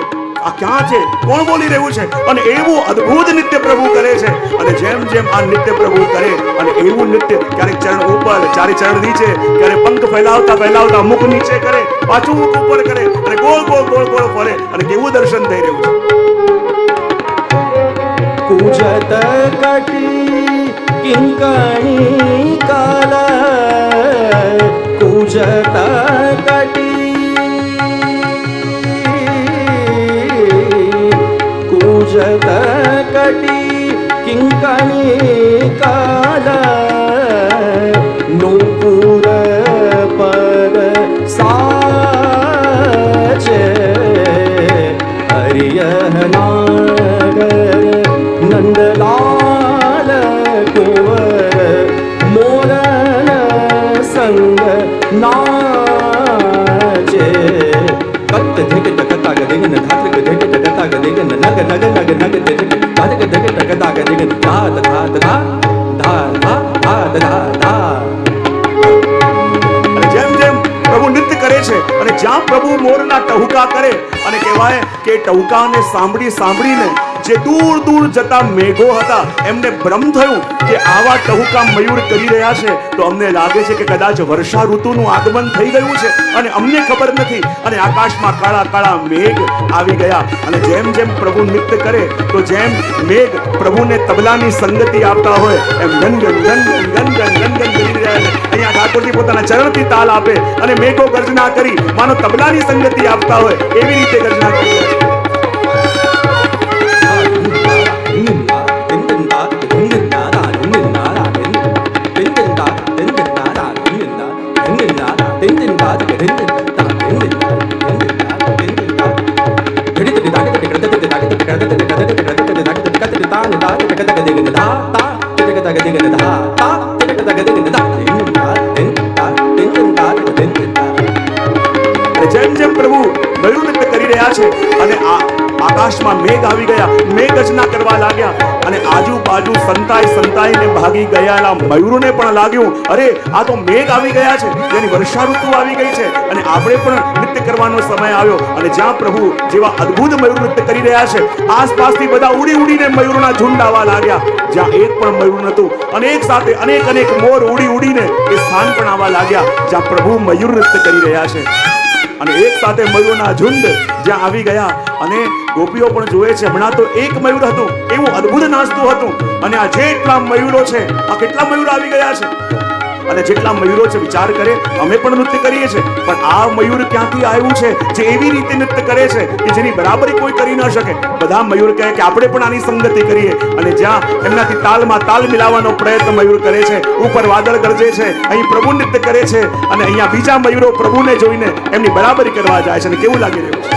આ ક્યાં છે, કોણ બોલી રહ્યું છે? અને એવું અદ્ભુત નૃત્ય પ્રભુ કરે છે. અને જેમ જેમ આ નૃત્ય પ્રભુ કરે અને એવું નૃત્ય, ક્યારેક ચરણ ઉપર, ચારે ચરણ નીચે, ક્યારેક પંખ ફેલાવતા ફેલાવતા મુખ નીચે કરે, પાછું મુખ ઉપર કરે અને ગોળ ગોળ ગોળ ગોળ ફરે. અને કેવું દર્શન થઈ રહ્યું છે. કૂજત કટી કિંકણી કાલ, કૂજત કટી કિંકણી કાલ, નુપુર પર સાચે હરિયહ નાગર નંદલાલ કુંવર મોરન સંગ નાચે. કત ધગ ધગતા ગદિગન ધાત્રિક ધગ ધગતા ગદિગન નગ નગ નગ નગ ધગ ધાત્રિક ધગ ધગતા ગદિગન ધા ધા ધા ધા ધા ધા ધા ધા. અને જેમ જેમ પ્રભુ નૃત્ય કરે છે અને જ્યાં પ્રભુ મોરના ટહુકા કરે, અને કહેવાય કે ટહુકાને સાંભળી સાંભળીને જે દૂર દૂર જતા મેઘો હતા એમને ભ્રમ થયું કે આવા ટહુકા મયુર કરી રહ્યા છે, તો અમને લાગે છે કે કદાચ વર્ષા ઋતુનું આગમન થઈ ગયું છે અને અમને ખબર નથી. અને આકાશમાં કાળા કાળા મેઘ આવી ગયા. અને જેમ જેમ પ્રભુ નૃત્ય કરે તો જેમ મેઘ પ્રભુને તબલાની સંગતિ આપતા હોય એમ ગન ગન ગન ગન ગન ગન ગન કરી રહ્યા છે. અહીંયા ઠાકોરજી પોતાના ચરણથી તાલ આપે અને મેઘો ગર્જના કરી માનો તબલાની સંગતિ આપતા હોય એવી રીતે ગર્જના કરી રહ્યા છે. જેમ જેમ પ્રભુ મયુર નૃત્ય કરી રહ્યા છે અને આકાશમાં મેઘ આવી ગયા, મેઘ રચના કરવા લાગ્યા અને આજુબાજુ સંતાઈ સંતાઈને ભાગી ગયેલા મયુરોને પણ લાગ્યું, અરે આ તો મેઘ આવી ગયા છે, જેની વર્ષા ઋતુ આવી ગઈ છે અને આપણે પણ નૃત્ય કરવાનો સમય આવ્યો. અને જ્યાં પ્રભુ જેવા અદ્ભુત મયુર નૃત્ય કરી રહ્યા છે, આસપાસથી બધા ઉડી ઉડીને મયુરોના ઝુંડ આવવા લાગ્યા. જ્યાં એક પણ મયુર નહોતું અને એક સાથે અનેક અનેક મોર ઉડી ઉડીને એ સ્થાન પણ આવવા લાગ્યા જ્યાં પ્રભુ મયુર નૃત્ય કરી રહ્યા છે. અને એક સાથે મયુરોના ઝુંડ જ્યાં આવી ગયા અને ગોપીઓ પણ જોવે છે, હમણાં તો એક મયુર હતું, એવું અદ્ભુત નાચતું હતું અને આ જેટલા મયુરો છે, આ કેટલા મયુર આવી ગયા છે. અને જેટલા મયુરો છે વિચાર કરે, અમે પણ નૃત્ય કરીએ છીએ, પણ આ મયુર ક્યાંથી આવ્યું છે જે એવી રીતે નૃત્ય કરે છે કે જેની બરાબરી કોઈ કરી ન શકે. બધા મયુર કહે કે આપણે પણ આની સંગતિ કરીએ. અને જ્યાં એમનાથી તાલમાં તાલ મિલાવવાનો પ્રયત્ન મયુર કરે છે, ઉપર વાદળ ગરજે છે, અહીં પ્રભુ નૃત્ય કરે છે અને અહીંયા બીજા મયુરો પ્રભુને જોઈને એમની બરાબરી કરવા જાય છે. અને કેવું લાગી રહ્યું છે?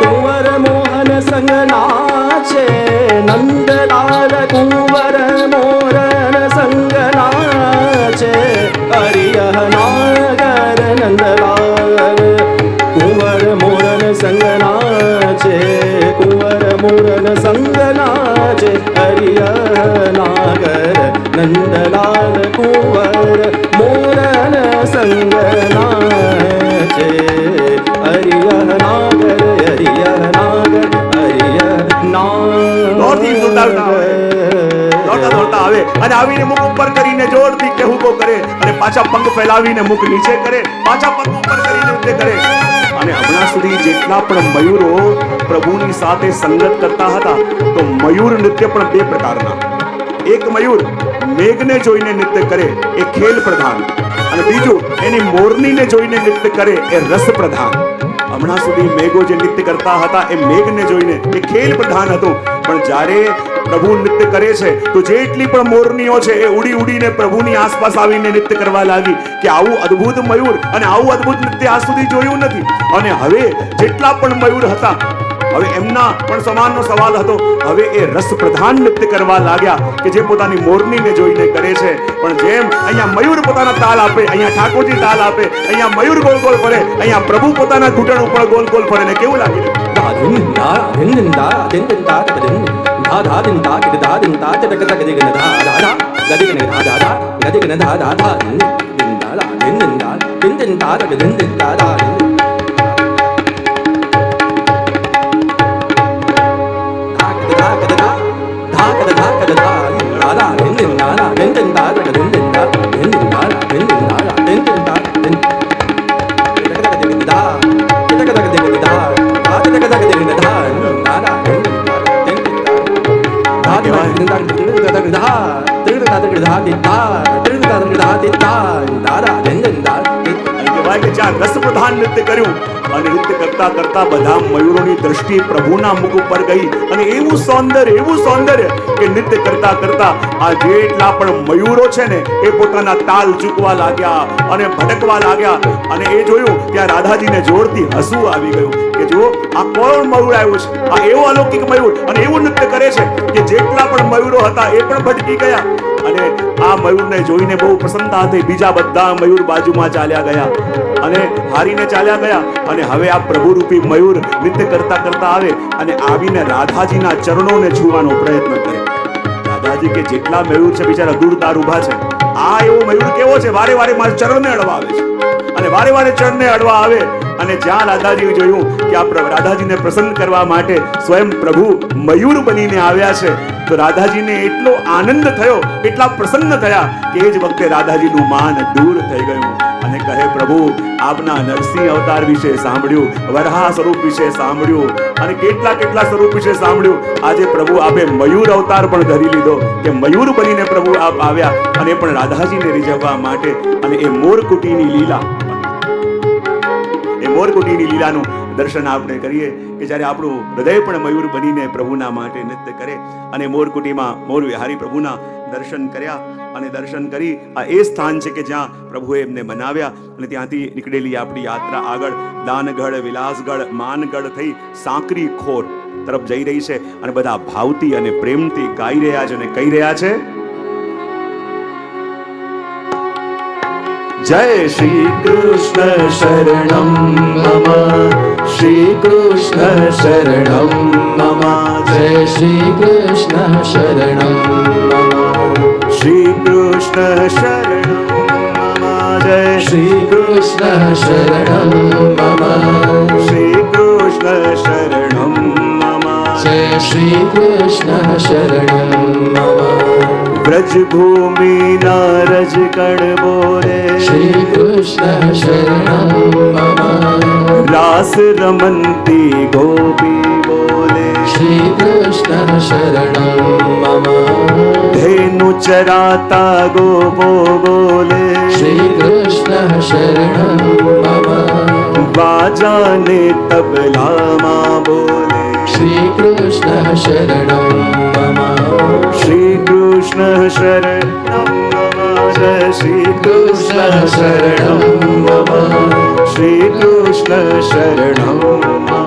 કુંવર મોહન સંગ નાચે નંદલાલ, કુંવર મોરન સંગ નાચે હરિયહ નાગર નંદલાલ, કુંવર મોરન સંગ નાચે, કુંવર મોરન સંગ નાચે હરિયહ નાગર નંદલાલ, કુંવર મોરન સંગ નાચે હરિયહ નાગર હરિયહ નાગર હરિયહ દોડતા દોડતા આવે અને આવીને મુખ ઉપર કરીને જોરથી કહેવું કરે અને પાછા પંખ ફેલાવીને મુખ નીચે કરે, પાછા પંખ ઉપર કરીને નૃત્ય કરે. અને હમણાં સુધી જેટલા પણ મયુરો પ્રભુની સાથે સંગત કરતા હતા, તો મયુર નૃત્ય પણ બે પ્રકારના. એક મયુર મેઘને જોઈને નૃત્ય કરે એ ખેલ પ્રધાન, અને બીજું એની મોરનીને જોઈને નૃત્ય કરે એ રસ પ્રધાન. હમણાં સુધી મેઘો જે નૃત્ય કરતા હતા એ મેઘને જોઈને એ ખેલ પ્રધાન હતું, પણ જ્યારે પ્રભુ નૃત્ય કરે છે તો જેટલી પણ મોરનીઓ છે એ ઉડી ઉડીને પ્રભુની આસપાસ આવીને નૃત્ય કરવા લાગી કે આવું અદ્ભુત મયુર અને આવું અદ્ભુત નૃત્ય આજ સુધી જોયું નથી. અને હવે જેટલા પણ મયુર હતા, હવે એમના પણ સમાનનો સવાલ હતો, હવે એ રસ પ્રધાન નૃત્ય કરવા લાગ્યા કે જે પોતાની મોરનીને જોઈને કરે છે. પણ જેમ અહીંયા મયુર પોતાના તાલ આપે, અહીંયા ઠાકોરજી તાલ આપે, અહીંયા મયુર ગોલ ગોલ ફરે, અહીંયા પ્રભુ પોતાના ઘૂંટણ ઉપર ગોલ ગોલ ફરે. ને કેવું લાગે? ધક દેગન ધા દાદા કહેવાય કે જ્યાં રસ પ્રધાન નૃત્ય કર્યું અને નૃત્ય કરતા કરતા બધા મયુરોની દ્રષ્ટિ પ્રભુના મુખ ઉપર ગઈ અને એવું સૌંદર્ય કે નૃત્ય કરતા કરતા આ જેટલા પણ મયુરો છે ને એ પોતાના તાલ ચૂકવા લાગ્યા અને ભટકવા લાગ્યા અને એ જોયું ત્યાં રાધાજીને જોરથી હસવું આવી ગયું કે જો આ કોણ મયુર આવ્યું છે, આ એવો અલૌકિક મયુર અને એવું નૃત્ય કરે છે કે જેટલા પણ મયુરો હતા એ પણ ભટકી ગયા અને આ મયુરને જોઈને બહુ પ્રસન્નતા થઈ. બીજા બધા મયુર બાજુમાં ચાલ્યા ગયા અને હારીને ચાલ્યા ગયા અને હવે આ પ્રભુરૂપી મયુર નૃત્ય કરતા કરતા આવે અને આવીને રાધાજીના ચરણોને છૂવાનો પ્રયત્ન કરે. રાધાજી કે જેટલા મયુર છે બિચારા દૂર દાર ઊભા છે, આ એવો મયુર કેવો છે વારે વારે મારા ચરણને અડવા આવે છે અને વારે વારે ચરણને અડવા આવે અને જ્યાં રાધાજી જોયું કે આ રાધાજીને પ્રસન્ન કરવા માટે સ્વયં પ્રભુ મયુર બનીને આવ્યા છે તો રાધાજીને એટલો આનંદ થયો, એટલા પ્રસન્ન થયા કે એ જ વખતે રાધાજીનું માન દૂર થઈ ગયું અને કહે પ્રભુ આપના નરસિંહ અવતાર વિશે સાંભળ્યું, વરહા સ્વરૂપ વિશે સાંભળ્યું અને કેટલા સ્વરૂપ વિશે સાંભળ્યું. આજે પ્રભુ આપે મયુર અવતાર પણ ધરી લીધો કે મયુર બનીને પ્રભુ આપ આવ્યા અને પણ રાધાજીને રીઝવવા માટે. અને એ મોરકુટીની લીલાનું દર્શન આપણે કરીએ કે જ્યારે આપણું હૃદય પણ મયુર બનીને પ્રભુના માટે નૃત્ય કરે અને મોરકુટીમાં મોર વિહારી પ્રભુના દર્શન કર્યા અને દર્શન કરી આ એ સ્થાન છે કે જ્યાં પ્રભુએ એમને બનાવ્યા અને ત્યાંથી નીકળેલી આપણી યાત્રા આગળ દાનગઢ, વિલાસગઢ, માનગઢ થઈ સાંકરી ખોર તરફ જઈ રહી છે અને બધા ભાવથી અને પ્રેમથી ગાઈ રહ્યા છે અને કહી રહ્યા છે જય શ્રી કૃષ્ણ શરણમ મમ, શ્રી કૃષ્ણ શરણમ મમ, જય શ્રી કૃષ્ણ શરણમ મમ, શ્રી કૃષ્ણ શરણમ મમ, જય શ્રી કૃષ્ણ શરણમ મમ, શ્રી કૃષ્ણ શરણમ મમ, જય શ્રી કૃષ્ણ શરણમ મમ, વ્રજભૂમિના રજકણ બોલે શ્રી કૃષ્ણ શરણમ મમ, રાસ રમંતી ગોપી બોલે શ્રી કૃષ્ણ શરણમ મમ, ધેનુ ચરાતા ગોપો બોલે શ્રી કૃષ્ણ શરણમ મમ, બાજાને તબલામાં બોલે શ્રી કૃષ્ણ શરણમ મમ, શ્રી કૃષ્ણ શરણમ મમ, જય શ્રી કૃષ્ણ શરણમ મમ, શ્રી કૃષ્ણ શરણમ મમ,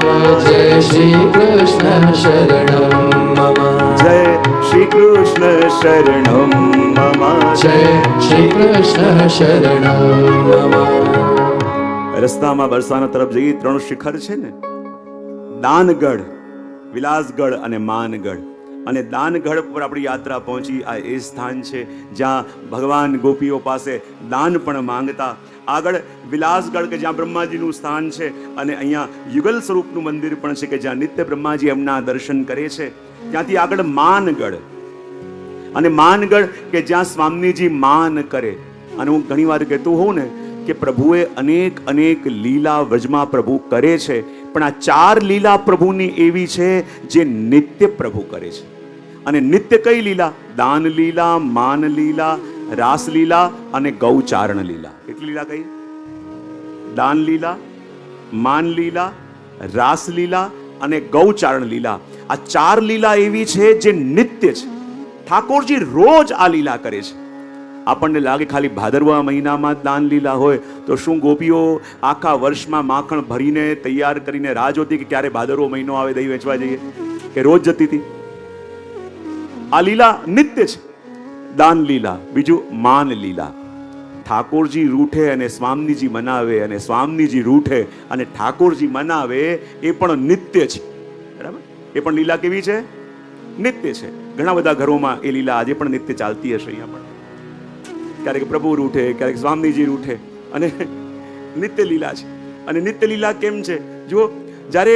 જય શ્રી કૃષ્ણ શરણમ મમ, જય શ્રી કૃષ્ણ શરણમ મમ, જય શ્રી કૃષ્ણ શરણમ મમ. રસ્તામાં બરસાના તરફ જઈ 3 શિખર છે ને, દાનગઢ, વિલાસગઢ અને માનગઢ. અને દાનગઢ પર આપણી યાત્રા પહોંચી. આ એ સ્થાન છે જ્યાં ભગવાન ગોપીઓ પાસે દાન પણ માંગતા. આગળ વિલાસગઢ કે જ્યાં બ્રહ્માજીનું સ્થાન છે અને અહીંયા યુગલ સ્વરૂપનું મંદિર પણ છે કે જ્યાં નિત્ય બ્રહ્માજી એમના દર્શન કરે છે. ત્યાંથી આગળ માનગઢ અને માનગઢ કે જ્યાં સ્વામીજી માન કરે. અને હું ઘણી વાર કહેતો હોઉં ને કે પ્રભુએ અનેક લીલા વ્રજમાં પ્રભુ કરે છે, પણ આ 4 લીલા પ્રભુની એવી છે જે નિત્ય પ્રભુ કરે છે. અને નિત્ય કઈ લીલા? દાન લીલા, માન લીલા, રાસ લીલા અને ગૌચારણ લીલા. કેટલી લીલા કઈ? દાન લીલા, માન લીલા, રાસ લીલા અને ગૌચારણ લીલા. આ 4 લીલા એવી છે જે નિત્ય છે. ઠાકોરજી રોજ આ લીલા કરે છે. આપણને લાગે ખાલી ભાદરવા મહિનામાં દાન લીલા હોય તો શું ગોપીઓ આખા વર્ષમાં માખણ ભરીને તૈયાર કરીને રાહ જોતી કે ક્યારે ભાદરવો મહિનો આવે દહીં વેચવા જઈએ, કે રોજ જતી હતી? આ લીલા નિત્ય છે, દાન લીલા. બીજું માન લીલા. ઠાકોરજી રૂઠે અને સ્વામીજી મનાવે અને સ્વામીજી રૂઠે અને ઠાકોરજી મનાવે, એ પણ નિત્ય છે. બરાબર? એ પણ લીલા કેવી છે? નિત્ય છે. ઘણા બધા ઘરોમાં એ લીલા આજે પણ નિત્ય ચાલતી હશે. અહીંયા પણ ક્યારેક પ્રભુ રૂઠે, ક્યારેક સ્વામીજી રૂઠે અને નિત્ય લીલા છે. અને નિત્ય લીલા કેમ છે? જો જ્યારે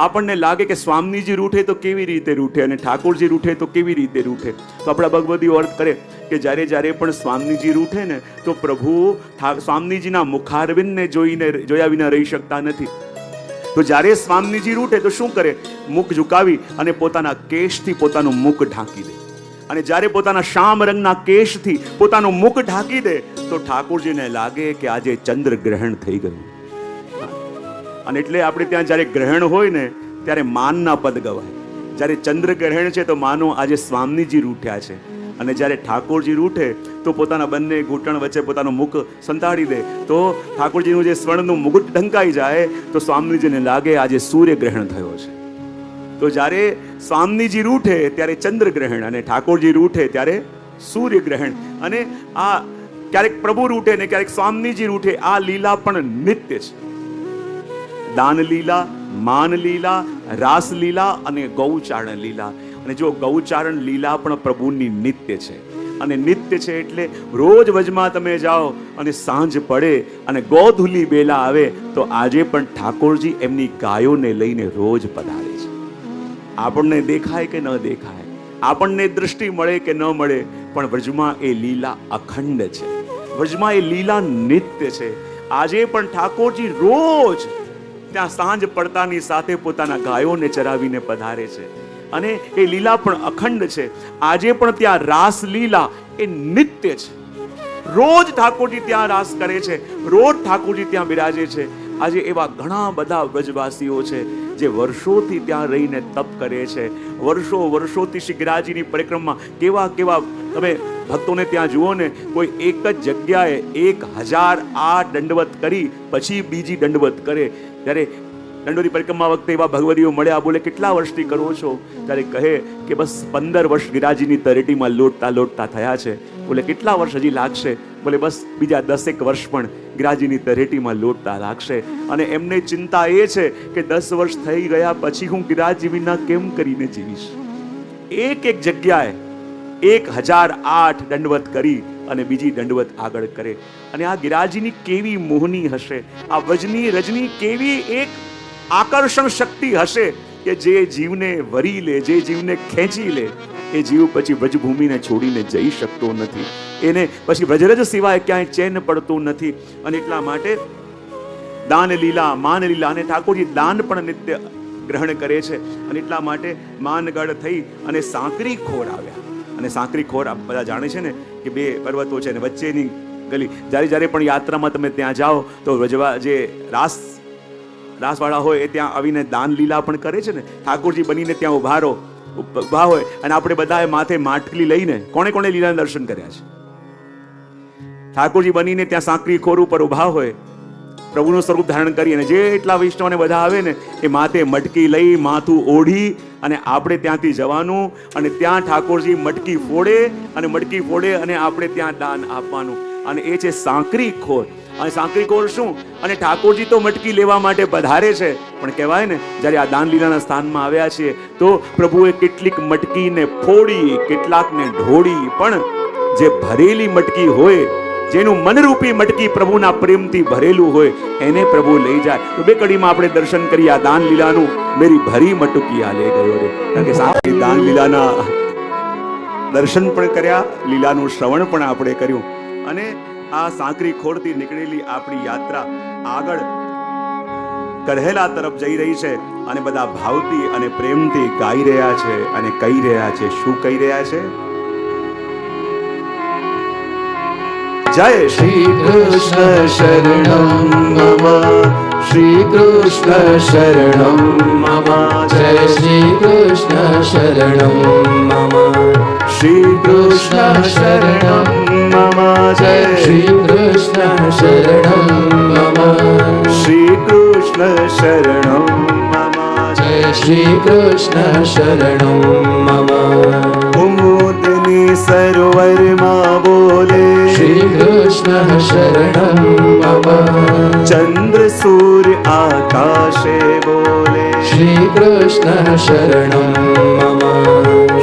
આપણને લાગે કે સ્વામીજી રૂઠે તો કેવી રીતે રૂઠે અને ઠાકોરજી રૂઠે તો કેવી રીતે રૂઠે, તો આપણા ભગવદીઓ અર્થ કરે કે જ્યારે પણ સ્વામીજી રૂઠે ને તો પ્રભુ સ્વામીજીના મુખારવિંદને જોયા વિના રહી શકતા નથી. તો જ્યારે સ્વામીજી રૂઠે તો શું કરે? મુખ ઝુકાવી અને પોતાના કેશથી પોતાનું મુખ ઢાંકી દે. અને જ્યારે પોતાના શામ રંગના કેશથી પોતાનું મુખ ઢાંકી દે તો ઠાકોરજીને લાગે કે આજે ચંદ્ર ગ્રહણ થઈ ગયું. અને એટલે આપણે ત્યાં જ્યારે ગ્રહણ હોય ને ત્યારે માનના પદ ગવાય. જ્યારે ચંદ્ર ગ્રહણ છે તો માનો આજે સ્વામીજી રૂઠ્યા છે. અને જ્યારે ઠાકોરજી રૂઠે તો પોતાના બંને ઘૂંટણ વચ્ચે પોતાનું મુખ સંતાડી દે તો ઠાકોરજીનું જે સ્વર્ણનું મુગુટ ઢંકાઈ જાય તો સ્વામીજીને લાગે આજે સૂર્ય ગ્રહણ થયો છે. તો જ્યારે સ્વામીજી રૂઠે ત્યારે ચંદ્ર ગ્રહણ અને ઠાકોરજી રૂઠે ત્યારે સૂર્ય ગ્રહણ. અને આ ક્યારેક પ્રભુ રૂઠે ને ક્યારેક સ્વામીજી રૂઠે. આ લીલા પણ નિત્ય છે. દાન લીલા, માન લીલા, રાસ લીલા અને ગૌચારણ લીલા. અને જો ગૌચારણ લીલા પણ પ્રભુની નિત્ય છે. અને નિત્ય છે એટલે રોજ વજમાં તમે જાઓ અને સાંજ પડે અને ગોધુલી બેલા આવે તો આજે પણ ઠાકોરજી એમની ગાયોને લઈને રોજ પધારે છે. આપણને દેખાય કે ન દેખાય, આપણને દ્રષ્ટિ મળે કે ન મળે, પણ વ્રજમાં એ લીલા અખંડ છે. વ્રજમાં એ લીલા નિત્ય છે. આજે પણ ઠાકોરજી રોજ ત્યાં સાંજ પડતાની સાથે પોતાના ગાયોને ચરાવીને પધારે છે. અને એ લીલા પણ અખંડ છે. આજે પણ ત્યાં રાસ લીલા એ નિત્ય છે. રોજ ઠાકોરજી ત્યાં રાસ કરે છે, રોજ ઠાકોરજી ત્યાં બિરાજે છે. આજે એવા ઘણા બધા વ્રજવાસીઓ છે જે વર્ષોથી ત્યાં રહીને તપ કરે છે. વર્ષોથી શ્રી ગિરાજીની પરિક્રમા કેવા તમે ભક્તોને ત્યાં જુઓ ને, કોઈ એક જ જગ્યાએ 1008 દંડવત કરી પછી બીજી દંડવત કરે. જ્યારે દંડોની પરિક્રમા વખતે એવા ભગવદીઓ મળ્યા, બોલે કેટલા વર્ષથી કરો છો? ત્યારે કહે કે બસ 15 વર્ષ ગિરાજીની તરેટીમાં લોટતા થયા છે. બોલે કેટલા વર્ષ હજી લાગશે? બોલે બસ બીજા 10 વર્ષ પણ ગિરાજીની તરેટીમાં લોટતા લાગશે. અને એમને ચિંતા એ છે કે 10 વર્ષ થઈ ગયા પછી હું ગિરાજી વિના કેમ કરીને જીવીશ. એક જગ્યાએ 1008 દંડવત કરી અને બીજી દંડવત આગળ કરે. અને આ ગિરાજીની કેવી મોહની હશે, આ વજની રજની કેવી એક આકર્ષણ શક્તિ હશે કે જે જીવને વરી લે, જે જીવને ખેંચી લે, એ જીવ પછી વ્રજભૂમિને છોડીને જઈ શકતો નથી. એને પછી વ્રજરજ સિવાય ક્યાંય ચેન પડતું નથી. અને એટલા માટે દાન લીલા, માન લીલા, અને ઠાકોરજી દાન પણ નિત્ય ગ્રહણ કરે છે. અને એટલા માટે માનગઢ થઈ અને સાંકરી ખોર આવ્યા. અને સાંકરી ખોર બધા જાણે છે ને કે 2 પર્વતો છે અને વચ્ચેની ગલી. જ્યારે પણ યાત્રામાં તમે ત્યાં જાઓ તો વ્રજવા જે રાસવાળા હોય એ ત્યાં આવીને દાન લીલા પણ કરે છે ને. ઠાકોરજી બનીને ત્યાં ઉભા હોય અને આપણે બધાએ માથે માટલી લઈને કોણે લીલાના દર્શન કર્યા છે? ઠાકોરજી બનીને ત્યાં સાંકરી ખોર ઉપર ઉભા હોય, પ્રભુનું સ્વરૂપ ધારણ કરી, અને જેટલા વૈષ્ણવને બધા આવે ને એ માથે મટકી લઈ માથું ઓઢી અને આપણે ત્યાંથી જવાનું. અને ત્યાં ઠાકોરજી મટકી ફોડે અને આપણે ત્યાં દાન આપવાનું. અને એ છે સાંકરી ખોર. અને સાંકરી ખોર શું? અને ઠાકોરજી તો મટકી લેવા માટે પધારે છે, પણ કહેવાય ને જ્યારે આ દાન લીલાના સ્થાનમાં આવ્યા છીએ તો પ્રભુએ કેટલીક મટકીને ફોડી, કેટલાકને ઢોળી, પણ જે ભરેલી મટકી હોય, જેનું મનરૂપી મટકી પ્રભુના પ્રેમથી ભરેલું હોય, એને પ્રભુ લઈ જાય. તો 2 કડીમાં આપણે દર્શન કરી આ દાન લીલાનું. મેરી ભરી મટકી આ લઈ ગયો રે. કારણ કે સાંકરી દાન લીલાના દર્શન પણ કર્યા, લીલાનું શ્રવણ પણ આપણે કર્યું. અને આ સાંકરી ખોરથી નીકળેલી આપણી યાત્રા આગળ કરહેલા તરફ જઈ રહી છે. અને બધા ભાવથી અને પ્રેમથી ગાઈ રહ્યા છે અને કહી રહ્યા છે. શું કહી રહ્યા છે? જય શ્રી કૃષ્ણ શરણમ મમ, શ્રી કૃષ્ણ શરણમ મમ, જય શ્રી કૃષ્ણ શરણમ મમ, શ્રી કૃષ્ણ શરણમ મમ, જય શ્રી કૃષ્ણ શરણમ મમ, શ્રી કૃષ્ણ શરણમ મમ, જય શ્રી કૃષ્ણ શરણમ મમ. કુમુદની સરોવરમાં બોલે શ્રી કૃષ્ણ શરણમ મમ, ચંદ્ર સૂર્ય આકાશે બોલે શ્રી કૃષ્ણ શરણમ મમ,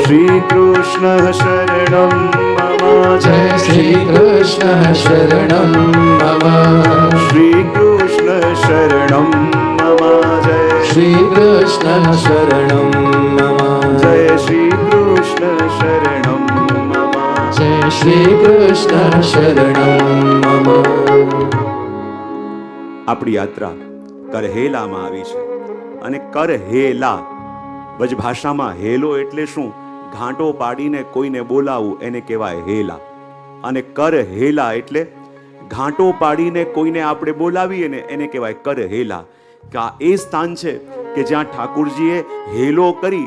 શ્રી કૃષ્ણ શરણમ મમ, જય શ્રી કૃષ્ણ શરણમ મમ, શ્રી કૃષ્ણ શરણમ મમ, જય શ્રી કૃષ્ણ શરણમ મમ, જય શ્રી કૃષ્ણ શરણમ મમ, જય શ્રી કૃષ્ણ શરણમ મમ. આપણી યાત્રા કરહેલામાં આવી છે. અને કર હેલા. વ્રજભાષામાં હેલો એટલે શું? ઘાંટો પાડીને કોઈને બોલાવવું એને કહેવાય હેલા. અને કર હેલા એટલે ઘાંટો પાડીને કોઈને આપણે બોલાવીએ ને એને કહેવાય કર હેલા. કે આ એ સ્થાન છે કે જ્યાં ઠાકોરજીએ હેલો કરી,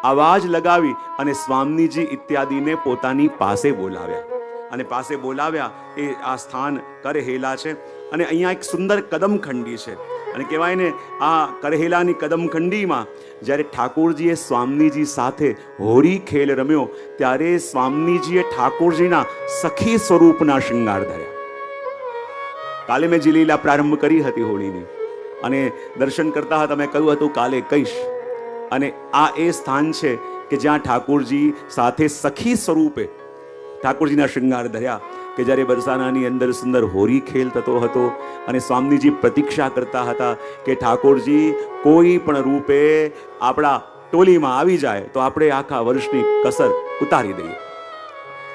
આવાજ લગાવી અને સ્વામીજી ઇત્યાદિને પોતાની પાસે બોલાવ્યા. અને પાસે બોલાવ્યા એ આ સ્થાન કરહેલા છે. અને અહીંયા એક સુંદર કદમખંડી છે. અને કહેવાય ને આ કરહેલાની કદમખંડીમાં જ્યારે ઠાકોરજીએ સ્વામીજી સાથે હોળી ખેલ રમ્યો ત્યારે સ્વામીજીએ ઠાકોરજીના સખી સ્વરૂપના શૃંગાર ધર્યા. કાલે મેં જે લીલા પ્રારંભ કરી હતી હોળીની અને દર્શન કરતા હતા, મેં કહ્યું હતું કાલે કહીશ. અને આ એ સ્થાન છે કે જ્યાં ઠાકોરજી સાથે સખી સ્વરૂપે ઠાકોરજીના શૃંગાર ધર્યા. કે જ્યારે બરસાનાની અંદર સુંદર હોળી ખેલ થતો હતો અને સ્વામીજી પ્રતીક્ષા કરતા હતા કે ઠાકોરજી કોઈ પણ રૂપે આપણા ટોલીમાં આવી જાય તો આપણે આખા વર્ષની કસર ઉતારી દઈએ.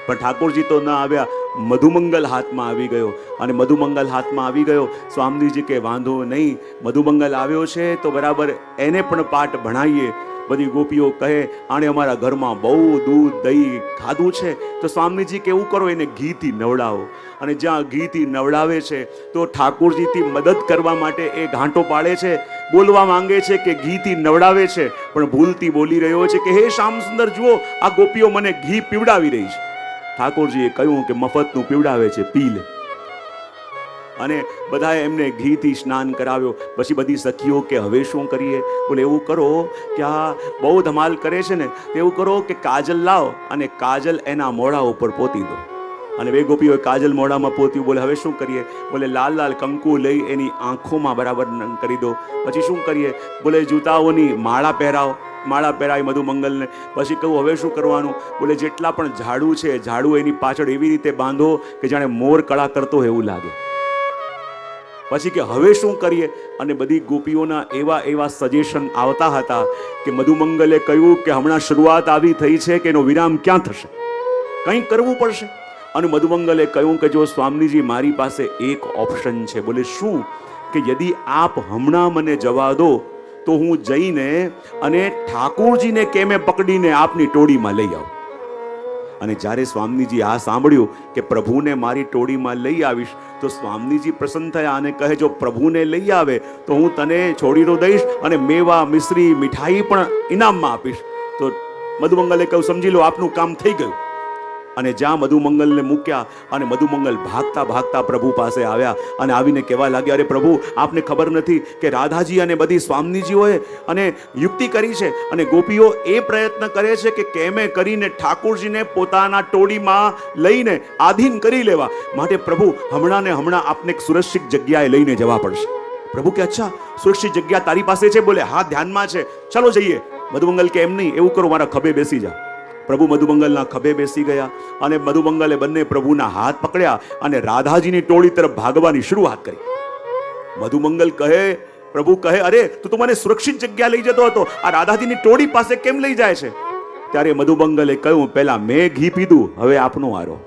પણ ઠાકોરજી તો ન આવ્યા. મધુમંગલ હાથમાં આવી ગયો. અને મધુમંગલ હાથમાં આવી ગયો. સ્વામીજી કે વાંધો નહીં, મધુમંગલ આવ્યો છે તો બરાબર એને પણ પાઠ ભણાવીએ. બધી ગોપીઓ કહે આણે અમારા ઘરમાં બહુ દૂધ દહીં ખાધું છે, તો સ્વામીજી કે એવું કરો, એને ઘીથી નવડાવો. અને જ્યાં ઘીથી નવડાવે છે તો ઠાકોરજીથી મદદ કરવા માટે એ ઘાંટો પાડે છે, બોલવા માંગે છે કે ઘીથી નવડાવે છે, પણ ભૂલથી બોલી રહ્યો છે કે હે શ્યામ સુંદર જુઓ, આ ગોપીઓ મને ઘી પીવડાવી રહી છે. ઠાકોરજીએ કહ્યું કે મફતનું પીવડાવે છે, પી લે. અને બધાએ એમને ઘીથી સ્નાન કરાવ્યો. પછી બધી સખીઓ કે હવે શું કરીએ? બોલે એવું કરો કે આ બહુ ધમાલ કરે છે ને, એવું કરો કે કાજલ લાવો અને કાજલ એના મોઢા ઉપર પોતી દો. અને બે ગોપીઓએ કાજલ મોઢામાં પોત્યું. બોલે હવે શું કરીએ? બોલે લાલ લાલ કંકુ લઈ એની આંખોમાં બરાબર કરી દો. પછી શું કરીએ? બોલે જૂતાઓની માળા પહેરાવો. માળા પહેરાવી મધુમંગલને. પછી કહું હવે શું કરવાનું? બોલે જેટલા પણ ઝાડુ છે, ઝાડુ એની પાછળ એવી રીતે બાંધો કે જાણે મોર કળા કરતો હોય એવું લાગે. પછી કે હવે શું કરીએ? અને બધી ગોપીઓના એવા સજેશન આવતા હતા કે મધુમંગલે કહ્યું કે હમણાં શરૂઆત આવી થઈ છે કે એનો વિરામ ક્યાં થશે, કંઈક કરવું પડશે. અને મધુમંગલે કહ્યું કે જો સ્વામીજી મારી પાસે એક ઓપ્શન છે. બોલે શું? કે યદી આપ હમણાં મને જવા દો તો હું જઈને અને ઠાકોરજીને કેમે પકડીને આપની ટોળીમાં લઈ આવું. અને જ્યારે સ્વામીજી આ સાંભળ્યું કે પ્રભુને મારી ટોળીમાં લઈ આવીશ, તો સ્વામીજી પ્રસન્ન થયા અને કહે જો પ્રભુને લઈ આવે તો હું તને છોડી તો દઈશ અને મેવા મિશ્રી મીઠાઈ પણ ઇનામમાં આપીશ. તો મધુમંગલે કહ્યું સમજી લો આપનું કામ થઈ ગયું. અને જ્યાં મધુમંગલને મૂક્યા અને મધુમંગલ ભાગતા ભાગતા પ્રભુ પાસે આવ્યા અને આવીને કહેવા લાગ્યા અરે પ્રભુ, આપને ખબર નથી કે રાધાજી અને બધી સ્વામીજીઓએ અને યુક્તિ કરી છે અને ગોપીઓ એ પ્રયત્ન કરે છે કે કેમે કરીને ઠાકોરજીને પોતાના ટોળીમાં લઈને આધીન કરી લેવા માટે પ્રભુ હમણાં ને હમણાં આપને એક સુરક્ષિત જગ્યાએ લઈને જવા પડશે. પ્રભુ કે અચ્છા સુરક્ષિત જગ્યા તારી પાસે છે? બોલે હા ધ્યાનમાં છે, ચલો જઈએ. મધુમંગલ કે એમ નહીં, એવું કરો મારા ખભે બેસી જા. પ્રભુ મધુમંગલના ખભે બેસી ગયા અને મધુમંગલે બંને પ્રભુના હાથ પકડ્યા અને રાધાજીની ટોળી તરફ ભાગવાની શરૂઆત કરી. મધુમંગલ કહે, પ્રભુ કહે અરે તું તો મને સુરક્ષિત જગ્યા લઈ જતો હતો, આ રાધાજીની ટોળી પાસે કેમ લઈ જાય છે? ત્યારે મધુમંગલે કહ્યું પહેલા મેં ઘી પીધું, હવે આપનો વારો.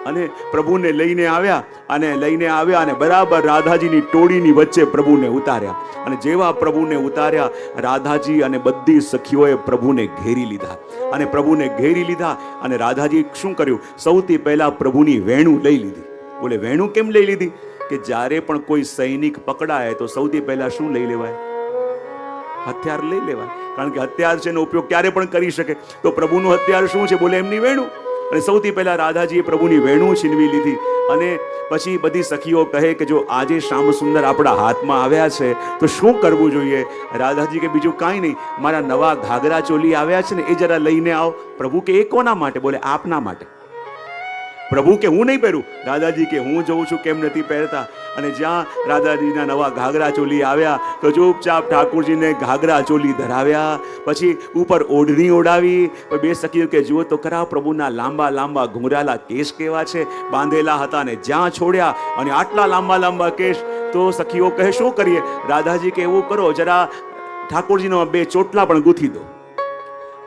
અને પ્રભુને લઈને આવ્યા અને બરાબર રાધાજીની ટોળીની વચ્ચે પ્રભુને ઉતાર્યા. અને જેવા પ્રભુને ઉતાર્યા રાધાજી અને બધી સખીઓએ પ્રભુને ઘેરી લીધા. અને પ્રભુને ઘેરી લીધા અને રાધાજી શું કર્યું? સૌથી પહેલા પ્રભુની વેણુ લઈ લીધી. બોલે વેણુ કેમ લઈ લીધી? કે જ્યારે પણ કોઈ સૈનિક પકડાય તો સૌથી પહેલા શું લઈ લેવાય? હથિયાર લઈ લેવાય. કારણ કે હથિયાર છે એનો ઉપયોગ ક્યારે પણ કરી શકે. તો પ્રભુનું હથિયાર શું છે? બોલે એમની વેણુ. અને સૌથી પહેલા રાધાજીએ પ્રભુની વેણુ છીનવી લીધી. અને પછી બધી સખીઓ કહે કે જો આજે શ્યામ સુંદર આપણા હાથમાં આવ્યા છે તો શું કરવું જોઈએ? રાધાજી કે બીજું કાંઈ નહીં, મારા નવા ઘાઘરા ચોલી આવ્યા છે ને એ જરા લઈને આવો. પ્રભુ કે એ કોના માટે? બોલે આપના માટે. પ્રભુ કે હું નહીં પહેરું. રાધાજી કે હું જોઉં છું કેમ નથી પહેરતા. અને જ્યાં રાધાજીના નવા ઘાઘરા ચોલી આવ્યા તો ચૂપચાપ ઠાકોરજીને ઘાઘરા ચોલી ધરાવ્યા. પછી ઉપર ઓઢણી ઓઢાવી. બે સખીઓ કે જુઓ તો ખરા પ્રભુના લાંબા લાંબા ઘૂંઘરાલા કેશ કેવા છે, બાંધેલા હતા ને જ્યાં છોડ્યા અને આટલા લાંબા લાંબા કેશ. તો સખીઓ કહે શું કરીએ? રાધાજી કે એવું કરો જરા ઠાકોરજીનો બે ચોટલા પણ ગૂંથી દો.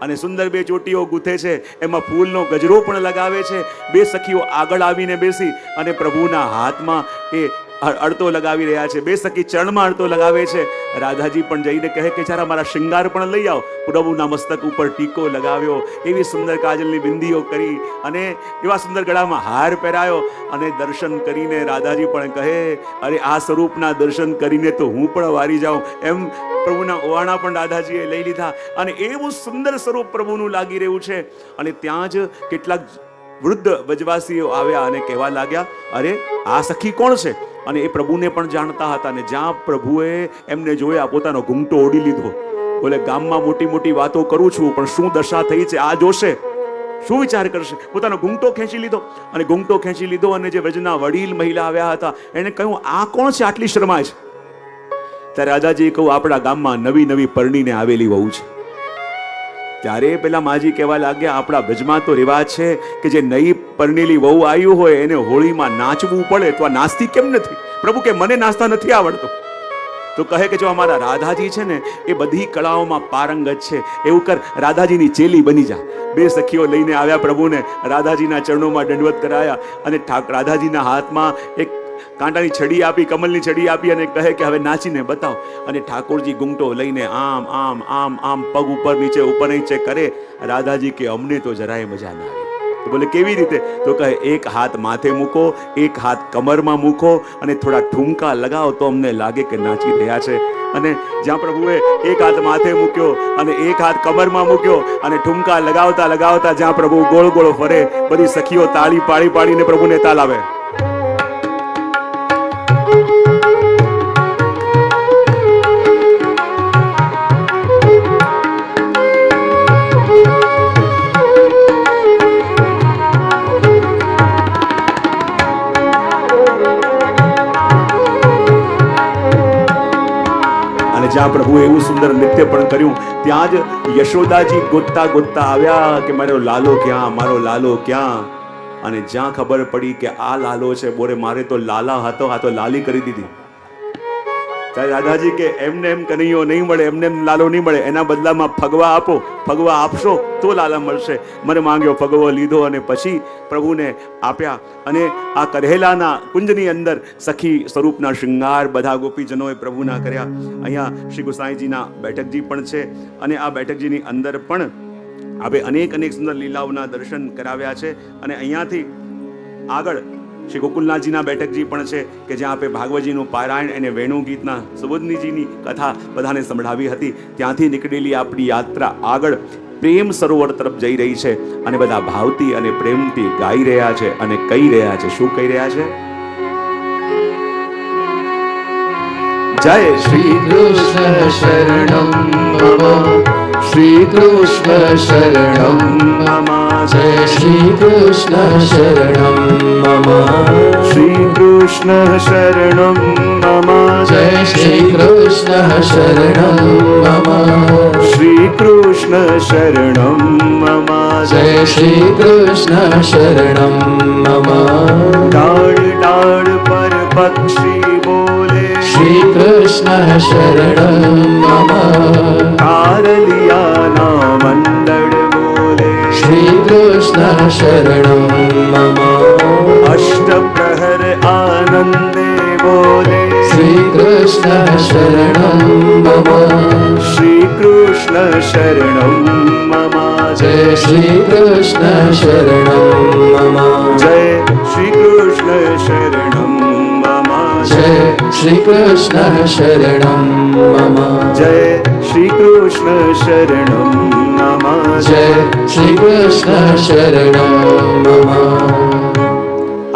અને સુંદર બે ચોટીઓ ગૂંથે છે, એમાં ફૂલનો ગજરો પણ લગાવે છે. બે સખીઓ આગળ આવીને બેસી અને પ્રભુના હાથમાં એ અડતો લગાવી રહ્યા છે, બે સખી ચરણમાં અડતો લગાવે છે. રાધાજી પણ જઈને કહે કે જરા મારા શૃંગાર પણ લઈ આવો. પ્રભુના મસ્તક ઉપર ટીકો લગાવ્યો, એવી સુંદર કાજલની બિંદીઓ કરી અને એવા સુંદર ગળામાં હાર પહેરાયો અને દર્શન કરીને રાધાજી પણ કહે, અરે આ સ્વરૂપના દર્શન કરીને તો હું પણ વારી જાઉં. એમ પ્રભુના ઓવાણા પણ રાધાજીએ લઈ લીધા અને એવું સુંદર સ્વરૂપ પ્રભુનું લાગી રહ્યું છે. અને ત્યાં જ કેટલાક વૃદ્ધ વ્રજવાસીઓ આવ્યા અને કહેવા લાગ્યા, અરે આ સખી કોણ છે? અને એ પ્રભુને પણ જાણતા હતા. અને જ્યાં પ્રભુએ એમને જોયા પોતાનો ઘૂંઘટો ઓઢી લીધો. બોલે, ગામમાં મોટી મોટી વાતો કરું છું, પણ શું દશા થઈ છે આ જોશે, શું વિચાર કરશે? પોતાનો ઘૂંઘટો ખેંચી લીધો અને ઘૂંઘટો ખેંચી લીધો. અને જે વ્રજના વડીલ મહિલા આવ્યા હતા એને કહ્યું, આ કોણ છે આટલી શરમાય છે? ત્યારે રાજાજીએ કહ્યું, આપણા ગામમાં નવી નવી પરણીને આવેલી વહુ છે. ત્યારે પેલા માજી કહેવા લાગ્યા, આપણા બ્રજમાં તો રિવાજ છે કે જે નવી પરણેલી વહુ આવ્યું હોય એને હોળીમાં નાચવું પડે, તો આ નાચતી કેમ નથી? પ્રભુ કે મને નાચતા નથી આવડતું. તો કહે કે જો અમારા રાધાજી છે ને એ બધી કળાઓમાં પારંગત છે, એવું કર રાધાજીની ચેલી બની જા. બે સખીઓ લઈને આવ્યા પ્રભુને, રાધાજીના ચરણોમાં દંડવત કરાયા અને રાધાજીના હાથમાં એક કાંટાની છડી આપી, કમલની છડી આપી અને કહે કે હવે નાચીને બતાવો. અને ઠાકોરજી ઘૂંઘટો લઈને આમ આમ આમ આમ પગ ઉપર નીચે કરે. રાધાજી કે અમને તો જરાય મજા ના આવી. તો બોલે કેવી રીતે? તો કહે, એક હાથ માથે મૂકો, એક હાથ કમરમાં મૂકો અને થોડા ઠુમકા લગાવો તો અમને લાગે કે નાચી રહ્યા છે. અને જ્યાં પ્રભુએ એક હાથ માથે મૂક્યો અને એક હાથ કમરમાં મૂક્યો અને ઠુમકા લગાવતા લગાવતા જ્યાં પ્રભુ ગોળ ગોળ ફરે, બધી સખીઓ તાળી પાડી પાડીને પ્રભુને તાલાવે. જ્યાં પ્રભુ એવું સુંદર નૃત્ય પણ કર્યું, ત્યાં જ યશોદાજી ગોતતા ગોતતા આવ્યા કે મારો લાલો ક્યાં, મારો લાલો ક્યાં? અને જ્યાં ખબર પડી કે આ લાલો છે, બોરે મારે તો લાલા હતો, આ તો લાલી કરી દીધી. ત્યારે રાધાજી કે એમને એમ કનૈયો નહીં મળે, એમને એમ લાલો નહીં મળે, એના બદલામાં ફગવા આપો, ફગવા આપશો તો લાલા મળશે. મને માંગ્યો, ફગવો લીધો અને પછી પ્રભુને આપ્યા. અને આ કરેલાના કુંજની અંદર સખી સ્વરૂપના શૃંગાર બધા ગોપીજનોએ પ્રભુના કર્યા. અહીંયા શ્રી ગુસાઈજીના બેઠકજી પણ છે અને આ બેઠકજીની અંદર પણ આપણે અનેક અનેક સુંદર લીલાઓના દર્શન કરાવ્યા છે. અને અહીંયાથી આગળ શ્રી ગોકુલનાથજીના બેઠકજી પણ છે કે જ્યાં આપણે ભાગવતજીનું પારાયણ અને વેણુ ગીતના સુબોધનીજીની કથા બધાને સંભળાવી હતી. ત્યાંથી નીકળેલી આપણી યાત્રા આગળ પ્રેમ સરોવર તરફ જઈ રહી છે અને બધા ભાવથી અને પ્રેમથી ગાઈ રહ્યા છે અને કહી રહ્યા છે. શું કહી રહ્યા છે? જય શ્રી કૃષ્ણ શરણમ મમ, શ્રી કૃષ્ણ શરણમ મમ, જય શ્રી કૃષ્ણ શરણમ મમ, શ્રી કૃષ્ણ શરણમ મમ, જય શ્રી કૃષ્ણ શરણમ મમ, શ્રી કૃષ્ણ શરણમ મમ, જય શ્રી કૃષ્ણ શરણમ મમ. ડાળ ડાળ પર પક્ષી બોલે, શ્રી કૃષ્ણ શરણમ મમ, કારલિયાના મંડળ બોલે, શ્રી કૃષ્ણ શરણમ મમ, અષ્ટપ્રહર આનંદે બોલે, શ્રી કૃષ્ણ શરણમ મમ, શ્રી કૃષ્ણ શરણમ મમ, જય શ્રી કૃષ્ણ શરણમ મમ, જય શ્રી કૃષ્ણ શરણમ મમ, જય શ્રી કૃષ્ણ શરણમ મમ, જય શ્રી કૃષ્ણ શરણમ મમ, જય શ્રી કૃષ્ણ શરણમ મમ.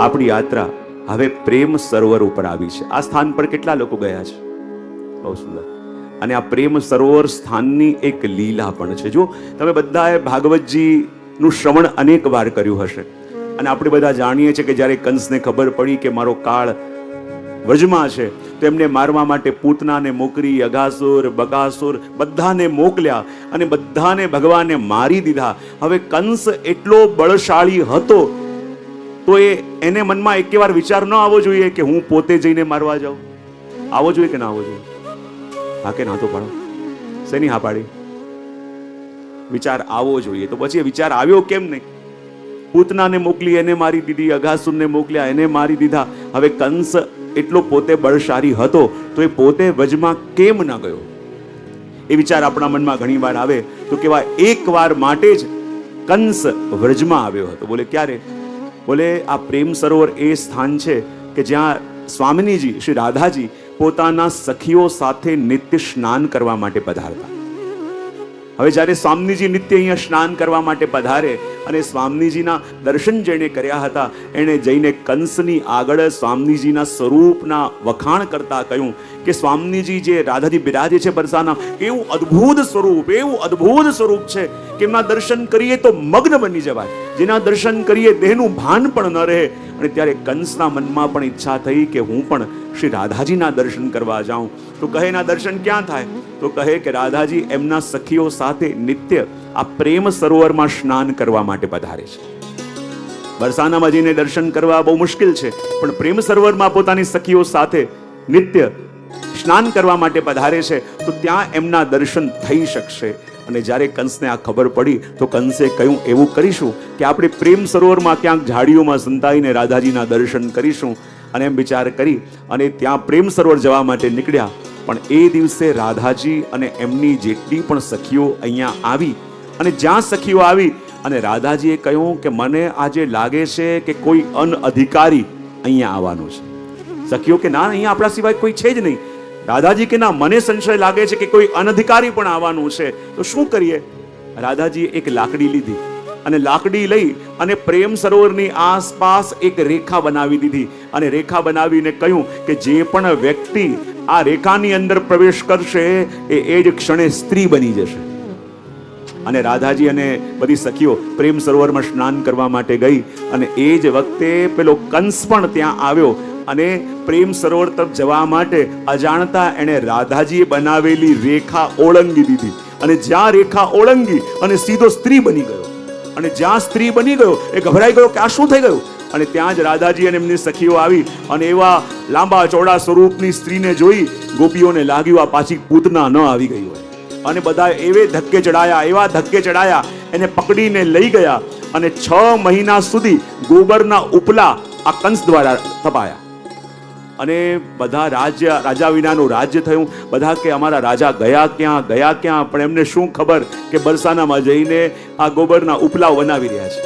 આપણી યાત્રા હવે પ્રેમ સરોવર ઉપર આવી છે. આ સ્થાન પર કેટલા લોકો ગયા છે? બહુ સુંદર. અને આ પ્રેમ સરોવર સ્થાનની એક લીલા પણ છે. જો તમે બધાએ ભાગવતજીનું શ્રવણ અનેક વાર કર્યું હશે અને આપણે બધા જાણીએ છીએ કે જ્યારે કંસને ખબર પડી કે મારો કાળ વ્રજમાં છે તો એમને મારવા માટે પૂતનાને મોકલી, અઘાસુર, બકાસુર બધાને મોકલ્યા અને બધાને ભગવાને મારી દીધા. હવે કંસ એટલો બળશાળી હતો તો એને મનમાં એક વાર વિચાર ન આવવો જોઈએ કે હું પોતે જઈને મારવા જાઉં? આવો જોઈએ કે ના આવવો જોઈએ? હા કે ના? તો પાડો. શેની હા પાડી? વિચાર આવવો જોઈએ. તો પછી એ વિચાર આવ્યો કેમ નહીં? પૂતનાને મોકલી, એને મારી દીધી, અઘાસુરને મોકલ્યા, એને મારી દીધા. હવે કંસ એટલો પોતે બળશાળી હતો તો એ પોતે વ્રજમાં કેમ ન ગયો? એ વિચાર આપણા મનમાં ઘણી વાર આવે તો કેવા એક વાર માટે જ કંસ વ્રજમાં આવ્યો હતો. બોલે ક્યારે? બોલે આ પ્રેમ સરોવર એ સ્થાન છે કે જ્યાં સ્વામિનીજી શ્રી રાધાજી પોતાના સખીઓ સાથે નિત્ય સ્નાન કરવા માટે પધારતા. હવે જ્યારે સ્વામીજી નિત્ય અહીંયા સ્નાન કરવા માટે પધારે અને સ્વામીજીના દર્શન જેણે કર્યા હતા એણે જઈને કંસની આગળ સ્વામીજીના સ્વરૂપના વખાણ કરતા કહ્યું કે સ્વામીજી જે રાધાજી બિરાજે છે બરસાના, એવું અદ્ભુત સ્વરૂપ છે કે એમના દર્શન કરીએ તો મગ્ન બની જવાય, જેના દર્શન કરીએ દેહનું ભાન પણ ન રહે. અને ત્યારે કંસના મનમાં પણ ઈચ્છા થઈ કે હું પણ શ્રી રાધાજીના દર્શન કરવા જાઉં. તો કહે એના દર્શન ક્યાં થાય? તો કહે કે રાધાજી એમના સખીઓ સાથે નિત્ય આ પ્રેમ સરોવરમાં સ્નાન કરવા માટે પધારે છે. બરસાનામાં જઈને દર્શન કરવા બહુ મુશ્કેલ છે, પણ પ્રેમ સરોવરમાં પોતાની સખીઓ સાથે નિત્ય સ્નાન કરવા માટે પધારે છે તો ત્યાં એમના દર્શન થઈ શકશે. અને જ્યારે કંસને આ ખબર પડી તો કંસે કહ્યું એવું કરીશું કે આપણે પ્રેમ સરોવરમાં ક્યાંક ઝાડીઓમાં સંતાઈને રાધાજીના દર્શન કરીશું. અને એમ વિચાર કરી અને ત્યાં પ્રેમ સરોવર જવા માટે નીકળ્યા. પણ એ દિવસે રાધાજી અને એમની જેટલી પણ સખીઓ અહીંયા આવી અને જ્યાં સખીઓ આવી અને રાધાજીએ કહ્યું કે મને આજે લાગે છે કે કોઈ અનઅધિકારી અહીંયા આવવાનું છે. સખીઓ કે ના, અહીંયા આપણા સિવાય કોઈ છે જ નહીં. રાધાજી કે ના, મને સંશય લાગે છે કે કોઈ અનધિકારી પણ આવવાનું છે, તો શું કરીએ? રાધાજીએ એક લાકડી લીધી અને લાકડી લઈ અને પ્રેમ સરોવરની આસપાસ એક રેખા બનાવી દીધી અને રેખા બનાવીને કહ્યું કે જે પણ વ્યક્તિ આ રેખાની અંદર પ્રવેશ કરશે એ જ ક્ષણે સ્ત્રી બની જશે. અને રાધાજી અને બધી સખીઓ પ્રેમ સરોવરમાં સ્નાન કરવા માટે ગઈ અને એ જ વખતે પેલો કંસ પણ ત્યાં આવ્યો અને પ્રેમ સરોવર તરફ જવા માટે અજાણતા એણે રાધાજીએ બનાવેલી રેખા ઓળંગી દીધી અને જ્યાં રેખા ઓળંગી અને સીધો સ્ત્રી બની ગયો. અને જ્યાં સ્ત્રી બની ગયો એ ગભરાઈ ગયો કે આ શું થઈ ગયું. અને ત્યાં જ રાધાજી અને એમની સખીઓ આવી અને એવા લાંબા ચોડા સ્વરૂપની સ્ત્રીને જોઈ ગોપીઓને લાગ્યું આ પાછી પૂતના ન આવી ગઈ હોય. અને બધા એવા ધક્કે ચડાયા એને પકડીને લઈ ગયા અને 6 મહિના સુધી ગોબરના ઉપલા આ કંસ દ્વારા તપાયા. અને બધા રાજા વિનાનું રાજ્ય થયું. બધા કે અમારા રાજા ગયા ક્યાં? પણ એમને શું ખબર કે બરસાનામાં જઈને આ ગોબરના ઉપલાઓ બનાવી રહ્યા છે.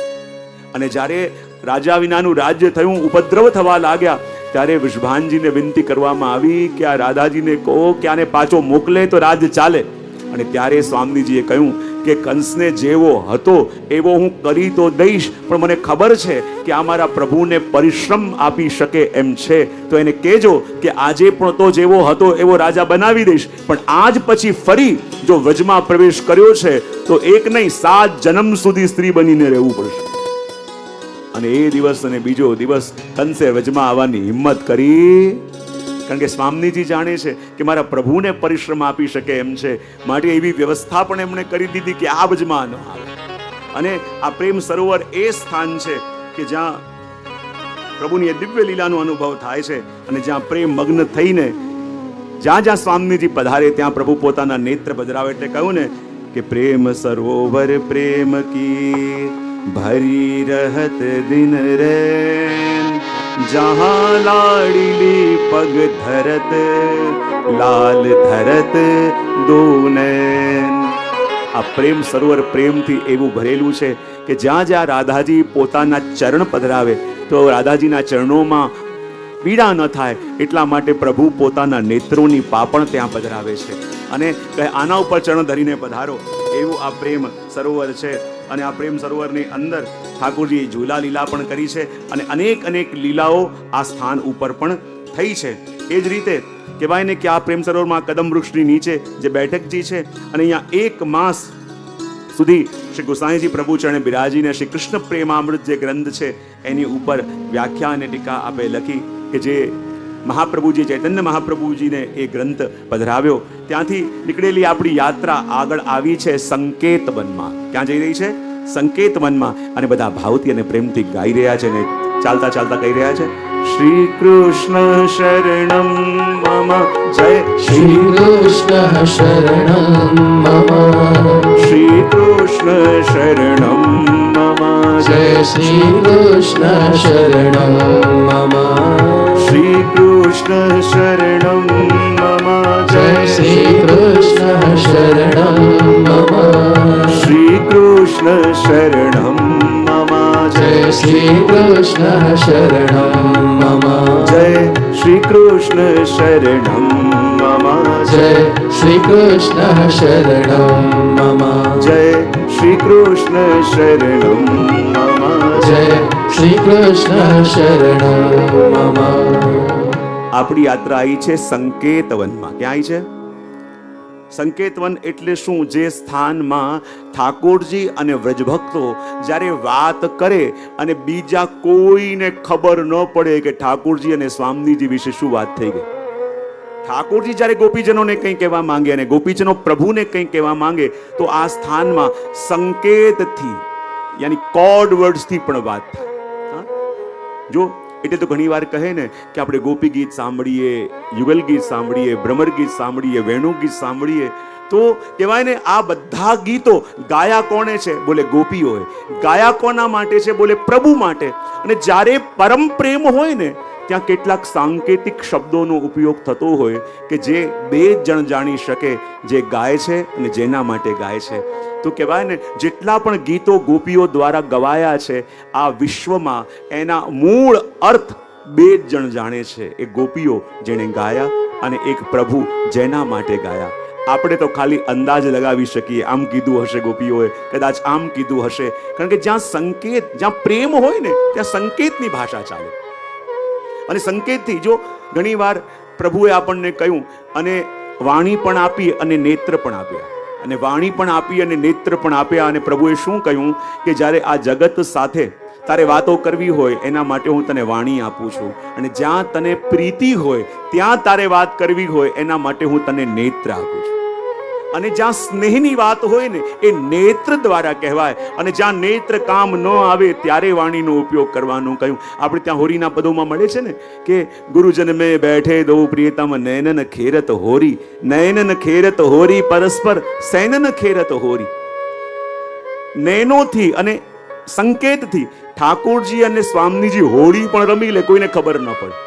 અને જ્યારે રાજા વિનાનું રાજ્ય થયું, ઉપદ્રવ થવા લાગ્યા, ત્યારે વૃષભાનજીને વિનંતી કરવામાં આવી કે આ રાધાજીને કહો કે આને પાછો મોકલે તો રાજ્ય ચાલે. અને ત્યારે સ્વામીજીએ કહ્યું કે કંસને જેવો હતો એવો હું કરી તો દઈશ, પણ મને ખબર છે કે આ મારા પ્રભુને પરિશ્રમ આપી શકે એમ છે, તો એને કહેજો કે આજે પણ તો જેવો હતો એવો રાજા બનાવી દઈશ, પણ આજ પછી ફરી જો વ્રજમાં પ્રવેશ કર્યો છે તો એક નહીં 7 જન્મ સુધી સ્ત્રી બનીને રહેવું પડશે. અને એ દિવસ અને બીજો દિવસ કંસે વ્રજમાં આવવાની હિંમત કરી, કારણ કે સ્વામીજી જાણે છે કે મારા પ્રભુને પરિશ્રમ આપી શકે એમ છે, માટે એવી વ્યવસ્થા પણ એમણે કરી દીધી કે આ વ્રજમાં ન આવે. અને આ પ્રેમ સરોવર એ સ્થાન છે કે જ્યાં પ્રભુની દિવ્ય લીલાનો અનુભવ થાય છે અને જ્યાં પ્રેમ મગ્ન થઈને જ્યાં સ્વામીજી પધારે ત્યાં પ્રભુ પોતાના નેત્ર પધરાવે. એટલે કહ્યું ને કે પ્રેમ સરોવર પ્રેમ કી ભરી રહત દિન રેન, જહાં લાડીલી પગ ધરત લાલ ધરત દોનૈન. આ પ્રેમ સરોવર પ્રેમથી એવું ભરેલું છે કે જ્યાં જ્યાં રાધાજી પોતાના ચરણ પધરાવે તો રાધાજીના ચરણોમાં પીડા ન થાય એટલા માટે પ્રભુ પોતાના નેત્રોની પાપણ ત્યાં પધરાવે છે અને આના ઉપર ચરણ ધરીને પધારો, એવું આ પ્રેમ સરોવર છે. અને આ પ્રેમ સરોવરની અંદર ઠાકોરજીએ ઝૂલા લીલા પણ કરી છે અને અનેક લીલાઓ આ સ્થાન ઉપર પણ થઈ છે. એ જ રીતે કહેવાય ને કે આ પ્રેમ સરોવરમાં કદમ વૃક્ષની નીચે જે બેઠકજી છે અને અહીંયા 1 માસ સુધી શ્રી ગોસાઈજી પ્રભુ ચરણે બિરાજીને શ્રી કૃષ્ણ પ્રેમામૃત જે ગ્રંથ છે એની ઉપર વ્યાખ્યા અને ટીકા આપે લખી કે જે મહાપ્રભુજી ચૈતન્ય મહાપ્રભુજીને એ ગ્રંથ પધરાવ્યો. ત્યાંથી નીકળેલી આપણી યાત્રા આગળ આવી છે સંકેત વનમાં. ક્યાં જઈ રહી છે? સંકેત વનમાં. અને બધા ભાવથી અને પ્રેમથી ગાઈ રહ્યા છે ને ચાલતા ચાલતા કહી રહ્યા છે શ્રી કૃષ્ણ શરણમ મમ જય શ્રી કૃષ્ણ શરણમ મમ શ્રી કૃષ્ણ શરણમ મમ જય શ્રી કૃષ્ણ શરણમ મમ શ્રી કૃષ્ણ શરણમ મમ જય શ્રી કૃષ્ણ શરણમ મમ શ્રી કૃષ્ણ શરણમ મમ જય શ્રી કૃષ્ણ શરણમ મમ જય શ્રી કૃષ્ણ શરણમ મમ જય શ્રી કૃષ્ણ શરણમ મમ જય શ્રી કૃષ્ણ શરણમ મમ જય શ્રી કૃષ્ણ શરણમ મમ આપણી યાત્રા આવી છે સંકેતવનમાં. ક્યાં આવી છે? સંકેતવન એટલે શું? જે સ્થાનમાં ઠાકોરજી અને વ્રજભક્તો જ્યારે વાત કરે અને બીજા કોઈને ખબર ન પડે કે ઠાકોરજી અને સ્વામીજી વિશે શું વાત થઈ ગઈ. ઠાકોરજી જ્યારે ગોપીજનોને કંઈ કહેવા માંગે અને ગોપીજનો પ્રભુને કંઈ કહેવા માંગે તો આ સ્થાનમાં સંકેતથી યાની કોડ વર્ડ્સથી પણ વાત થાય. હા? જો એટલે તો ઘણી વાર કહે ને કે આપણે ગોપી ગીત સાંભળીએ, યુગલ ગીત સાંભળીએ, ભ્રમર ગીત સાંભળીએ, વેણુ ગીત સાંભળીએ તો કહેવાય ને આ બધા ગીતો ગાયા કોણે છે? બોલે ગોપીઓએ. ગાયા કોના માટે છે? બોલે પ્રભુ માટે. અને જ્યારે પરમ પ્રેમ હોય ને ત્યાં કેટલાક સાંકેતિક શબ્દોનો ઉપયોગ થતો હોય કે જે બે જ જણ જાણી શકે, જે ગાય છે અને જેના માટે ગાય છે. તો કહેવાય ને જેટલા પણ ગીતો ગોપીઓ દ્વારા ગવાયા છે આ વિશ્વમાં એના મૂળ અર્થ બે જ જણ જાણે છે. એક ગોપીઓ જેણે ગાયા અને એક પ્રભુ જેના માટે ગાયા. આપણે તો ખાલી અંદાજ લગાવી શકીએ, આમ કીધું હશે ગોપીઓએ, કદાચ આમ કીધું હશે. કારણ કે જ્યાં સંકેત, જ્યાં પ્રેમ હોય ને ત્યાં સંકેતની ભાષા ચાલે. અને સંકેતથી જો ઘણીવાર પ્રભુએ આપણને કહ્યું અને વાણી પણ આપી અને નેત્ર પણ આપ્યા, અને વાણી પણ આપી અને નેત્ર પણ આપ્યા. અને પ્રભુએ શું કહ્યું કે જ્યારે આ જગત સાથે તારે વાતો કરવી હોય એના માટે હું તને વાણી આપું છું, અને જ્યાં તને પ્રીતિ હોય ત્યાં તારે વાત કરવી હોય એના માટે હું તને નેત્ર આપું છું. અને જ્યાં સ્નેહની વાત હોય ને એ નેત્ર દ્વારા કહેવાય, અને જ્યાં નેત્ર કામ ન આવે ત્યારે વાણીનો ઉપયોગ કરવાનું કહ્યું. આપણે ત્યાં હોરીના પદોમાં મળે છે ને કે ગુરુજન મેં બેઠે દો પ્રિયતમ નયનન ખેરત હોરી, નયનન ખેરત હોરી પરસ્પર સૈનન ખેરત હોરી. નયનોથી અને સંકેતથી ઠાકોરજી અને સ્વામીજી હોળી પણ રમી લે, કોઈને ખબર ન પડે.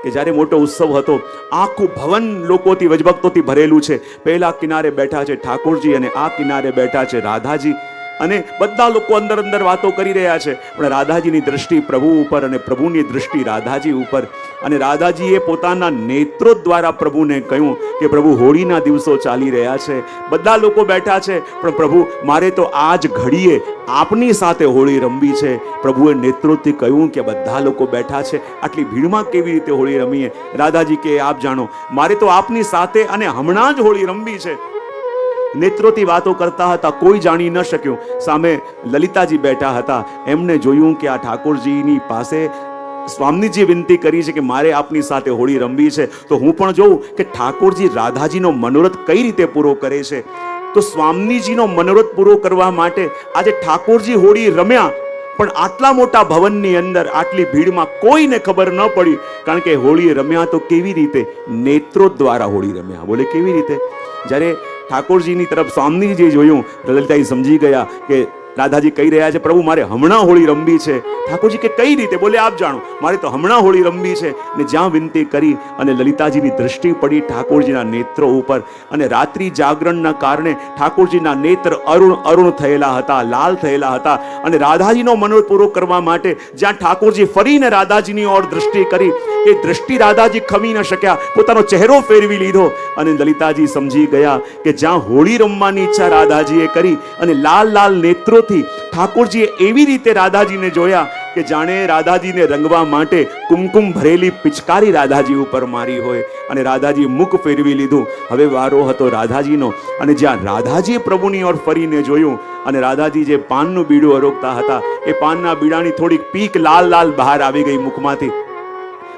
કે જ્યારે મોટો ઉત્સવ હતો, આખું ભવન લોકોથી, વજભક્તોથી ભરેલું છે. પહેલા કિનારે બેઠા છે ઠાકોરજી અને આ કિનારે બેઠા છે રાધાજી, અને બધા લોકો અંદર અંદર વાતો કરી રહ્યા છે, પણ રાધાજીની દ્રષ્ટિ પ્રભુ ઉપર અને પ્રભુની દ્રષ્ટિ રાધાજી ઉપર. અને રાધાજીએ પોતાના નેત્રો દ્વારા પ્રભુને કહ્યું કે પ્રભુ હોળીના દિવસો ચાલી રહ્યા છે, બધા લોકો બેઠા છે, પણ પ્રભુ મારે તો આ જ ઘડીએ આપની સાથે હોળી રમવી છે. પ્રભુએ નેત્રોથી કહ્યું કે બધા લોકો બેઠા છે, આટલી ભીડમાં કેવી રીતે હોળી રમીએ? રાધાજી કે આપ જાણો, મારે તો આપની સાથે અને હમણાં જ હોળી રમવી છે. નેત્રોથી વાતો કરતા હતા, કોઈ જાણી ન શક્યું. સામે લલિતાજી બેઠા હતા, એમને જોયું કે આ ઠાકોરજીની પાસે સ્વામીજીએ વિનંતી કરી છે કે મારે આપની સાથે હોળી રમવી છે, તો હું પણ જોઉં કે ઠાકોરજી રાધાજીનો મનોરથ કઈ રીતે પૂરો કરે છે. તો સ્વામીજીનો મનોરથ પૂરો કરવા માટે આજે ઠાકોરજી હોળી રમ્યા, પણ આટલા મોટા ભવનની અંદર આટલી ભીડમાં કોઈને ખબર ન પડી, કારણ કે હોળી રમ્યા તો કેવી રીતે? નેત્રો દ્વારા હોળી રમ્યા. બોલે કેવી રીતે? જ્યારે ઠાકોરજીની તરફ સ્વામીજી જોયું, લલિતાજી સમજી ગયા કે રાધાજી કહી રહ્યા છે પ્રભુ મારે હમણાં હોળી રમવી છે. ઠાકોરજી કે કઈ રીતે? બોલે આપ જાણો, મારે તો હમણાં હોળી રમવી છે. ને જ્યાં વિનંતી કરી અને લલિતાજીની દ્રષ્ટિ પડી ઠાકોરજીના નેત્રો ઉપર, અને રાત્રિ જાગરણના કારણે ઠાકોરજીના નેત્ર અરુણ અરુણ થયેલા હતા, લાલ થયેલા હતા. અને રાધાજીનો મનોરથ પૂરો કરવા માટે જ્યાં ઠાકોરજી ફરીને રાધાજીની ઓર દ્રષ્ટિ કરી, એ દ્રષ્ટિ રાધાજી ખમી ન શક્યા, પોતાનો ચહેરો ફેરવી લીધો. અને લલિતાજી સમજી ગયા કે જ્યાં હોળી રમવાની ઈચ્છા રાધાજીએ કરી અને લાલ લાલ નેત્રો ઠાકોરજીએ એવી રીતે રાધાજીને જોયા કે જાણે રાધાજીને રંગવા માટે કુમકુમ ભરેલી પિચકારી રાધાજી ઉપર મારી હોય. અને રાધાજી મુખ ફેરવી લીધું. હવે વારો હતો રાધાજીનો. અને જ્યાં રાધાજીએ પ્રભુની ઓર ફરીને જોયું, અને રાધાજી જે પાનનું બીડું અરોગતા હતા, એ પાનના બીડાની થોડીક પીક લાલ લાલ બહાર આવી ગઈ મુખમાંથી.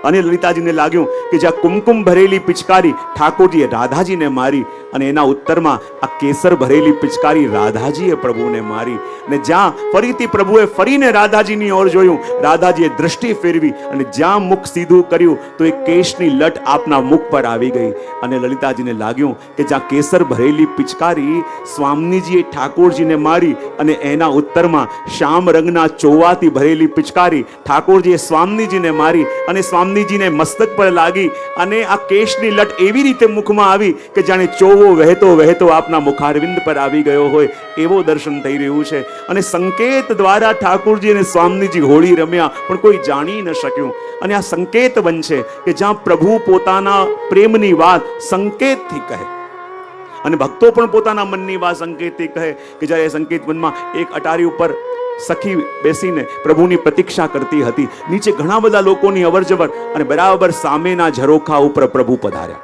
અને લલિતાજીને લાગ્યું કે જ્યાં કુમકુમ ભરેલી પિચકારી ઠાકોરજીએ રાધાજીને મારી અને એના ઉત્તરમાં આ કેસર ભરેલી પિચકારી રાધાજીએ પ્રભુને મારી. અને જ્યાં ફરીથી પ્રભુએ ફરીને રાધાજીની ઓર જોયું, રાધાજીએ દૃષ્ટિ ફેરવી અને જ્યાં મુખ સીધું કર્યું તો એ કેશની લટ આપના મુખ પર આવી ગઈ. અને લલિતાજીને લાગ્યું કે જ્યાં કેસર ભરેલી પિચકારી સ્વામીજીએ ઠાકોરજીને મારી અને એના ઉત્તરમાં શ્યામ રંગના ચોવાથી ભરેલી પિચકારી ઠાકોરજીએ સ્વામીજીને મારી અને સ્વામીજીને મસ્તક પર લાગી અને આ કેશની લટ એવી રીતે મુખમાં આવી કે જાણે ચોવો વહેતો વહેતો આપના મુખારવિંદ પર આવી ગયો હોય એવો દર્શન થઈ રહ્યું છે. અને સંકેત દ્વારા ઠાકોરજી અને સ્વામીજી હોળી રમ્યા પણ કોઈ જાણી ન શક્યું. અને આ સંકેત વન છે કે જ્યાં પ્રભુ પોતાના પ્રેમની વાત સંકેતથી કહે અને ભક્તો પણ પોતાના મનની વાત સંકેતથી કહે. કે જ્યારે સંકેત વનમાં એક અટારી ઉપર સખી બેસીને પ્રભુની પ્રતીક્ષા કરતી હતી. નીચે ઘણા બધા લોકોની અવરજવર અને બરાબર સામેના ઝરોખા ઉપર પ્રભુ પધાર્યા.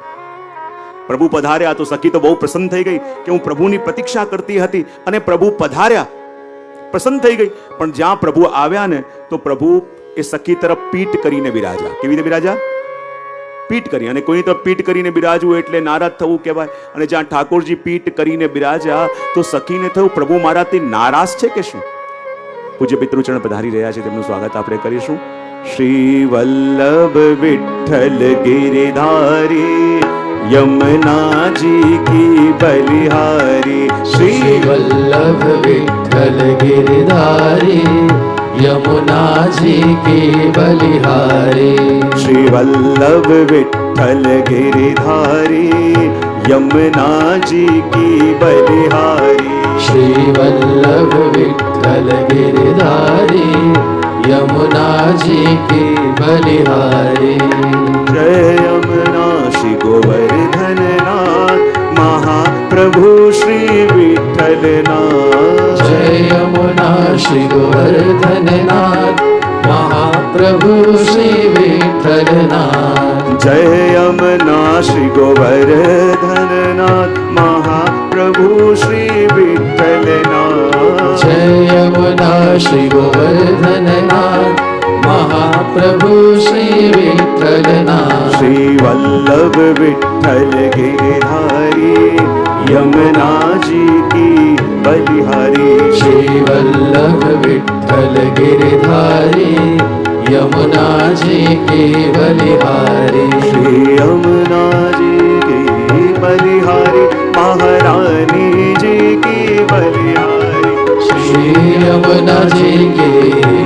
પ્રભુ પધાર્યા તો સખી તો બહુ પ્રસન્ન થઈ ગઈ કે હું પ્રભુની પ્રતીક્ષા કરતી હતી અને પ્રભુ પધાર્યા, પ્રસન્ન થઈ ગઈ. પણ જ્યાં પ્રભુ આવ્યા ને તો પ્રભુ એ સખી તરફ પીઠ કરીને બિરાજ્યા. કેવી રીતે બિરાજ્યા? પીઠ કરી. અને કોઈની તરફ પીઠ કરીને બિરાજવું એટલે નારાજ થવું કહેવાય. અને જ્યાં ઠાકોરજી પીઠ કરીને બિરાજ્યા તો સખીને થયું પ્રભુ મારાથી નારાજ છે કે શું? પૂજ્ય પિતૃચરણ પધારી રહ્યા છે, તેમનું સ્વાગત આપણે કરીશું. શ્રી વલ્લભ વિઠ્ઠલ ગિરિધારી यमुना जी की बलिहारी श्री वल्लभ विठ्ठल गिरधारी यमुना जी की बलिहारी श्री वल्लभ विठ्ठल गिरिधारी यमुना जी की बलिहारी श्री वल्लभ विठ्ठल गिरधारी यमुना जी की बलिहारी जय यमुना श्री गोवर्धननाथ महाप्रभु श्री विठ्ठलनाथ जय यमुना श्री गोवर्धननाथ महाप्रभु श्री विठ्ठलनाथ जय यमुना श्री गोवर्धननाथ महाप्रभु श्री विठ्ठलनाथ जय यमुना श्री गोवर्धननाथ महाप्रभु श्री विठ्ठलनाथ श्री वल्लभ विठ्ठल गिरिधारी यमुना जी की बलिहारी श्री वल्लभ विठ्ठल गिरधारी यमुना जी की बलिहारी श्री यमुना जी की बलिहारी महारानी जी की बलिहारी श्री यमुना जी की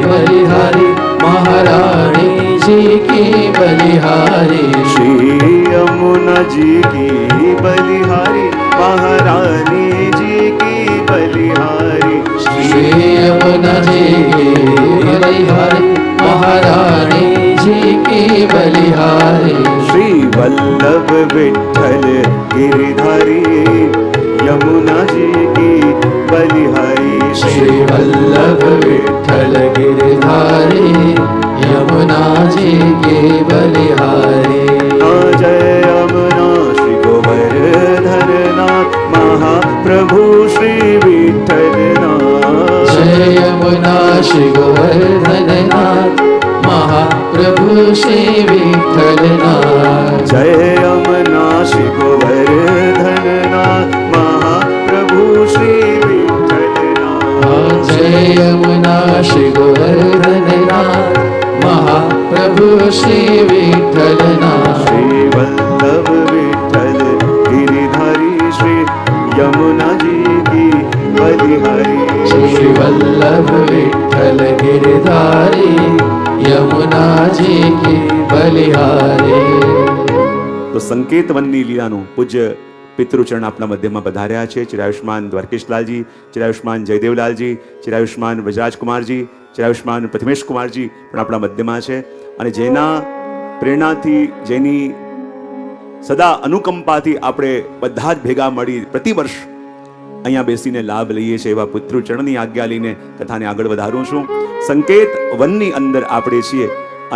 बलिहारी महारानी जी की बलिहारी श्री यमुना जी की बलिहारी महारानी जी की बलिहारी श्री यमुना जी की बलिहारी महारानी जी की बलिहारी श्री वल्लभ विठ्ठल गिरिधारी यमुना जी की बलिहारी श्री वल्लभ विठ्ठल गिरधारी यमुना जी की बलिहारी जय यमुना श्री गोवर्धननाथ महाप्रभु श्री विठ्ठलनाथ जय यमुना श्री गोवर्धननाथ महाप्रभु श्री विठ्ठलनाथ जय यमुना श्री गोवर्धननाथ महाप्रभु श्री विठ्ठलनाथ जय यमुना श्री गोवर्धननाथ महाप्रभु श्री विठ्ठलनाथ श्री वल्लभ विठ्ठल गिरिधारी श्री यमुना जी की बलिहारी श्री वल्लभ विठ्ठल गिरधारी यमुना जी की बलिहारी। તો સંકેત વનની લીલાનું પૂજ્ય પિતૃચરણ આપણા મધ્યમાં પધાર્યા છે. ચિરાયુષ્માન દ્વારકેશલાલજી, ચિરાયુષ્માન જયદેવલાલજી, ચિરાયુષ્માન વજરાજકુમારજી, ચિરાયુષ્માન પ્રથમેશ કુમારજી પણ આપણા મધ્યમાં છે. અને જેના પ્રેરણાથી, જેની સદા અનુકંપાથી આપણે બધા જ ભેગા મળી પ્રતિવર્ષ અહીંયા બેસીને લાભ લઈએ છીએ એવા પિતૃચરણની આજ્ઞા લઈને કથાને આગળ વધારું છું. સંકેત વનની અંદર આપણે છીએ